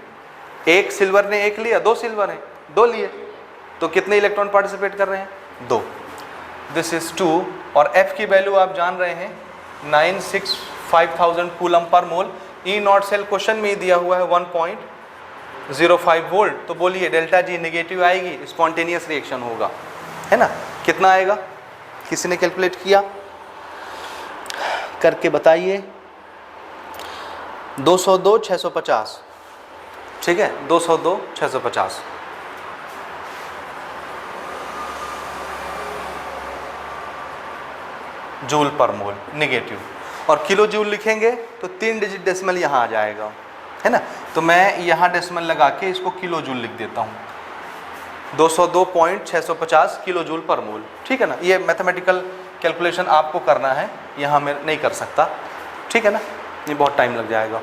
एक सिल्वर ने 1 लिया, 2 सिल्वर है 2 लिए, तो कितने इलेक्ट्रॉन पार्टिसिपेट कर रहे हैं? 2। This is 2। और F की वैल्यू आप जान रहे हैं 965,000 कूलम पर mole. E not cell question में ही दिया हुआ है 1.05 वोल्ट। तो बोलिए डेल्टा जी नेगेटिव आएगी, स्पॉन्टेनियस रिएक्शन होगा, है ना। कितना आएगा? किसी ने कैलकुलेट किया? करके बताइए। 202 650, ठीक है, 202 650। जूल पर मोल नेगेटिव। और किलो जूल लिखेंगे तो 3 डिजिट डेसिमल यहाँ आ जाएगा, है ना। तो मैं यहाँ डेसिमल लगा के इसको किलो जूल लिख देता हूँ, 202.650 किलो जूल पर मोल, ठीक है ना। ये मैथमेटिकल कैलकुलेशन आपको करना है, यहाँ मैं नहीं कर सकता, ठीक है ना, ये बहुत टाइम लग जाएगा।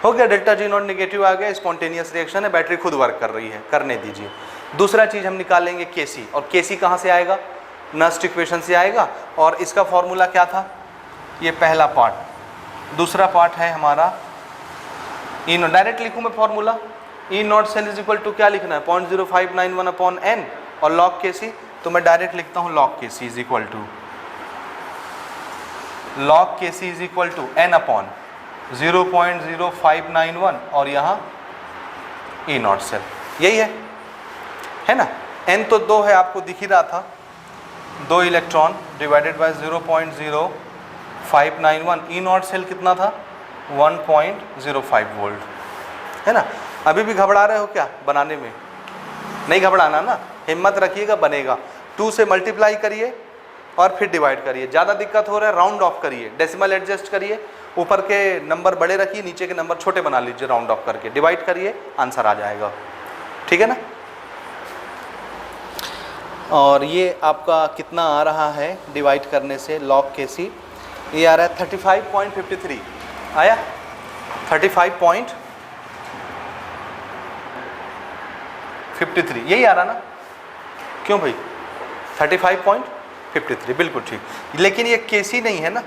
हो गया, डेल्टा जी नॉट नेगेटिव आ गया, स्पॉन्टेनियस रिएक्शन है, बैटरी खुद वर्क कर रही है, करने दीजिए। दूसरा चीज़ हम निकालेंगे केसी, और केसी कहाँ से आएगा? नस्ट इक्वेशन से आएगा। और इसका फॉर्मूला क्या था? ये पहला पार्ट। दूसरा पार्ट है हमारा ई नॉट, डायरेक्ट लिखूँ मैं formula, E not cell is equal to क्या लिखना है? 0.0591 अपॉन एन, और लॉग केसी, तो मैं डायरेक्ट लिखता हूँ log KC is equal to log KC is equal to N upon 0.0591 और यहाँ ई नॉट सेल, यही है ना। एन तो 2 है, आपको दिख ही रहा था, 2 electron divided by 0.0591। E not cell कितना था? 1.05 वोल्ट, है ना। अभी भी घबरा रहे हो क्या बनाने में? नहीं घबराना ना, हिम्मत रखिएगा, बनेगा। 2 से मल्टीप्लाई करिए और फिर डिवाइड करिए। ज़्यादा दिक्कत हो रहा है राउंड ऑफ करिए, डेसिमल एडजस्ट करिए, ऊपर के नंबर बड़े रखिए, नीचे के नंबर छोटे बना लीजिए, राउंड ऑफ करके डिवाइड करिए, आंसर आ जाएगा, ठीक है ना। और ये आपका कितना आ रहा है डिवाइड करने से लॉग केसी? ये आ रहा है 35.53, आया 35.53, यही आ रहा ना? क्यों भाई? 35.53 बिल्कुल ठीक। लेकिन ये केसी नहीं है ना,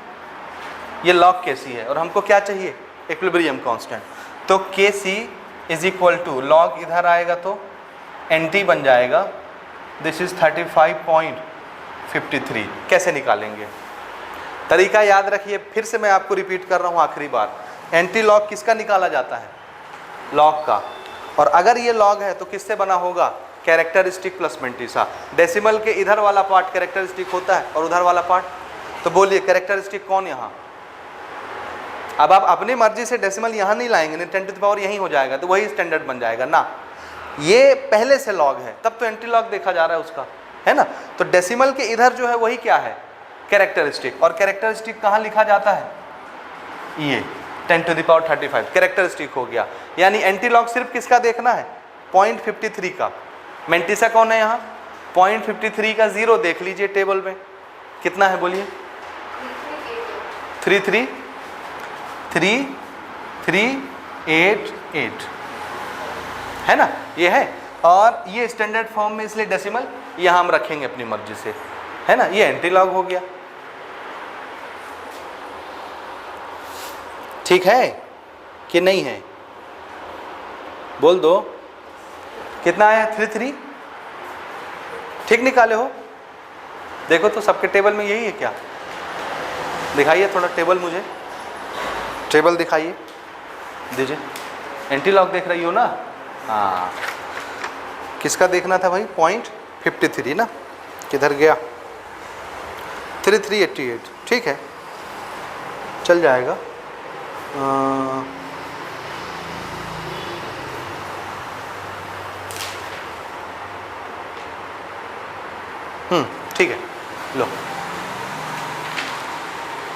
ये लॉग केसी है, और हमको क्या चाहिए? Equilibrium constant. तो केसी इज इक्वल टू लॉग, इधर आएगा तो एनटी बन जाएगा, दिस इज 35.53। कैसे निकालेंगे? तरीका याद रखिए, फिर से मैं आपको रिपीट कर रहा हूँ आखिरी बार। एंटी लॉग किसका निकाला जाता है? लॉग का। और अगर ये लॉग है तो किससे बना होगा? Characteristic plus mantissa. डेसिमल के इधर वाला पार्ट कैरेक्टरिस्टिक होता है और उधर वाला पार्ट, तो बोलिए कैरेक्टरिस्टिक कौन यहाँ? अब आप अपनी मर्जी से डेसिमल यहाँ नहीं लाएंगे, नहीं 10 टू द पावर यहीं हो जाएगा, तो वही स्टैंडर्ड बन जाएगा ना। ये पहले से लॉग है, तब तो एंटी लॉग देखा जा रहा है उसका, है ना। तो डेसिमल के इधर जो है वही क्या है? कैरेक्टरिस्टिक। और कैरेक्टरिस्टिक कहाँ लिखा जाता है? ये 10⁻35 कैरेक्टरिस्टिक हो गया। यानी एंटीलॉग सिर्फ किसका देखना है? 0.53 का। मेंटिसा कौन है यहाँ? 0.53 का 0 देख लीजिए टेबल में, कितना है बोलिए? 3388 है ना, ये है। और ये स्टैंडर्ड फॉर्म में इसलिए डेसिमल यहाँ हम रखेंगे अपनी मर्जी से, है ना। ये एंटीलॉग हो गया, ठीक है कि नहीं है? बोल दो, कितना आया? 33 ठीक निकाले हो? देखो तो सबके टेबल में यही है क्या? दिखाइए थोड़ा टेबल, मुझे टेबल दिखाइए, दीजिए। एंटीलॉग देख रही हो ना? हाँ, किसका देखना था भाई? 0.53 ना, किधर गया? 3388 ठीक है, चल जाएगा। ठीक है, लो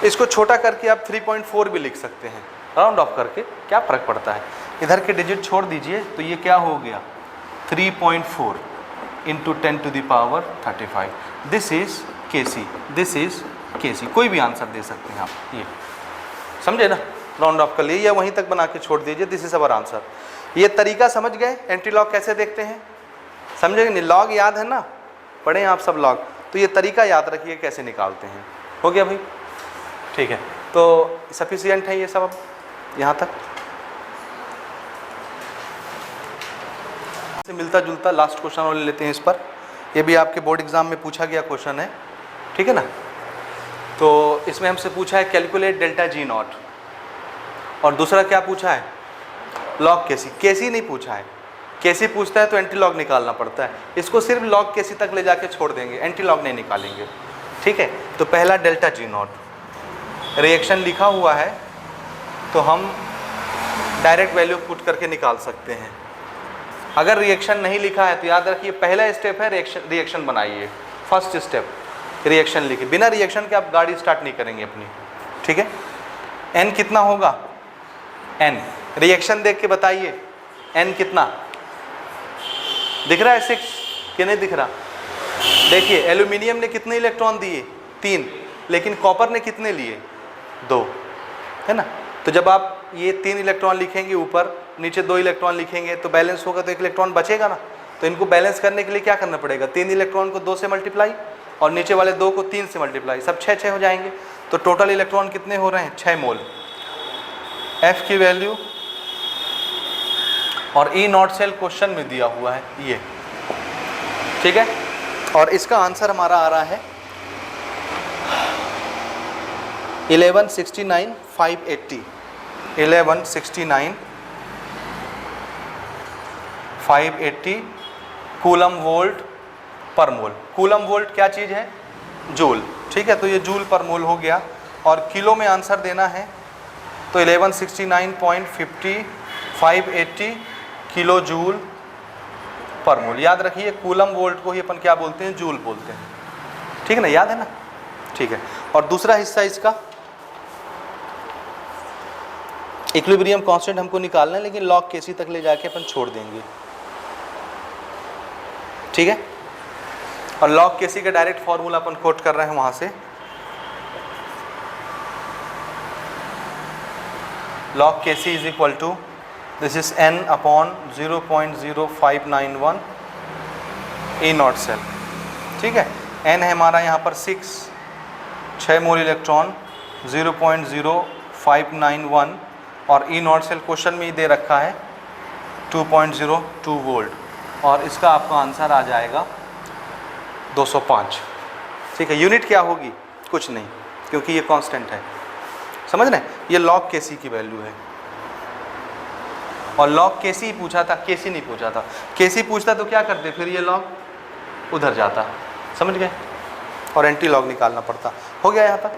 इसको छोटा करके आप 3.4 भी लिख सकते हैं, राउंड ऑफ करके, क्या फ़र्क पड़ता है। इधर के डिजिट छोड़ दीजिए, तो ये क्या हो गया? 3.4 into 10⁻35। This is KC, this is KC। कोई भी आंसर दे सकते हैं आप, ये समझे ना? राउंड ऑफ कर लिए या वहीं तक बना के छोड़ दीजिए, दिस इज़ अवर आंसर। ये तरीका समझ गए एंटीलॉग कैसे देखते हैं? समझे नहीं? लॉग याद है ना, पढ़े आप सब लॉग, तो ये तरीका याद रखिए कैसे निकालते हैं। हो गया भाई? ठीक है, तो सफिशिएंट है ये सब। अब यहाँ तक से मिलता जुलता लास्ट क्वेश्चन और ले लेते हैं इस पर। ये भी आपके बोर्ड एग्जाम में पूछा गया क्वेश्चन है, ठीक है ना। तो इसमें हमसे पूछा है कैलकुलेट डेल्टा G नॉट, और दूसरा क्या पूछा है? Log KC। KC नहीं पूछा है, KC पूछता है तो एंटीलॉग निकालना पड़ता है। इसको सिर्फ लॉग KC तक ले जाके छोड़ देंगे, एंटीलॉग नहीं निकालेंगे, ठीक है। तो पहला डेल्टा G नॉट, रिएक्शन लिखा हुआ है तो हम डायरेक्ट वैल्यू पुट करके निकाल सकते हैं। अगर रिएक्शन नहीं लिखा है तो याद रखिए पहला स्टेप है रिएक्शन बनाइए, फर्स्ट स्टेप रिएक्शन लिखिए। बिना रिएक्शन के आप गाड़ी स्टार्ट नहीं करेंगे अपनी, ठीक है। n कितना होगा? n रिएक्शन देख के बताइए, n कितना दिख रहा है? 6 कि नहीं दिख रहा? देखिए एल्यूमिनियम ने कितने इलेक्ट्रॉन दिए? 3, लेकिन कॉपर ने कितने लिए? 2, है ना। तो जब आप ये 3 इलेक्ट्रॉन लिखेंगे ऊपर, नीचे 2 इलेक्ट्रॉन लिखेंगे तो बैलेंस होगा, तो 1 इलेक्ट्रॉन बचेगा ना। तो इनको बैलेंस करने के लिए क्या करना पड़ेगा? 3 इलेक्ट्रॉन को 2 से मल्टीप्लाई और नीचे वाले 2 को 3 से मल्टीप्लाई, सब 6 हो जाएंगे। तो टोटल इलेक्ट्रॉन कितने हो रहे हैं? 6 मोल। F की वैल्यू और E नॉट सेल क्वेश्चन में दिया हुआ है ये, ठीक है। और इसका आंसर हमारा आ रहा है 1169,580 1169,580 कूलम वोल्ट पर मोल। कूलम वोल्ट क्या चीज़ है? जूल, ठीक है। तो ये जूल पर मोल हो गया, और किलो में आंसर देना है तो 1169.580 किलो जूल पर मोल। याद रखिए कूलम वोल्ट को ही अपन क्या बोलते हैं? जूल बोलते हैं, ठीक है ना, याद है ना, ठीक है। और दूसरा हिस्सा इसका इक्विलिब्रियम कांस्टेंट हमको निकालना है, लेकिन लॉग KC तक ले जाके अपन छोड़ देंगे, ठीक है। और लॉग KC का डायरेक्ट फॉर्मूला अपन कोट कर रहे हैं वहां से, log KC is equal to this is n upon 0.0591 E not cell, ठीक है। n है हमारा यहाँ पर 6 मोल इलेक्ट्रॉन 0.0591, और E नॉट सेल क्वेश्चन में ही दे रखा है 2.02 वोल्ट, और इसका आपका आंसर आ जाएगा 205, ठीक है। यूनिट क्या होगी? कुछ नहीं, क्योंकि ये कांस्टेंट है, समझ रहे हैं। ये log KC की वैल्यू है, और log KC पूछा था, KC नहीं पूछा था। KC पूछता तो क्या करते? फिर ये log उधर जाता, समझ गए, और एंटी लॉग निकालना पड़ता। हो गया यहाँ तक,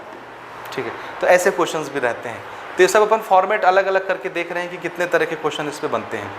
ठीक है। तो ऐसे क्वेश्चंस भी रहते हैं। तो ये सब अपन फॉर्मेट अलग अलग करके देख रहे हैं कि कितने तरह के क्वेश्चन इस पे बनते हैं।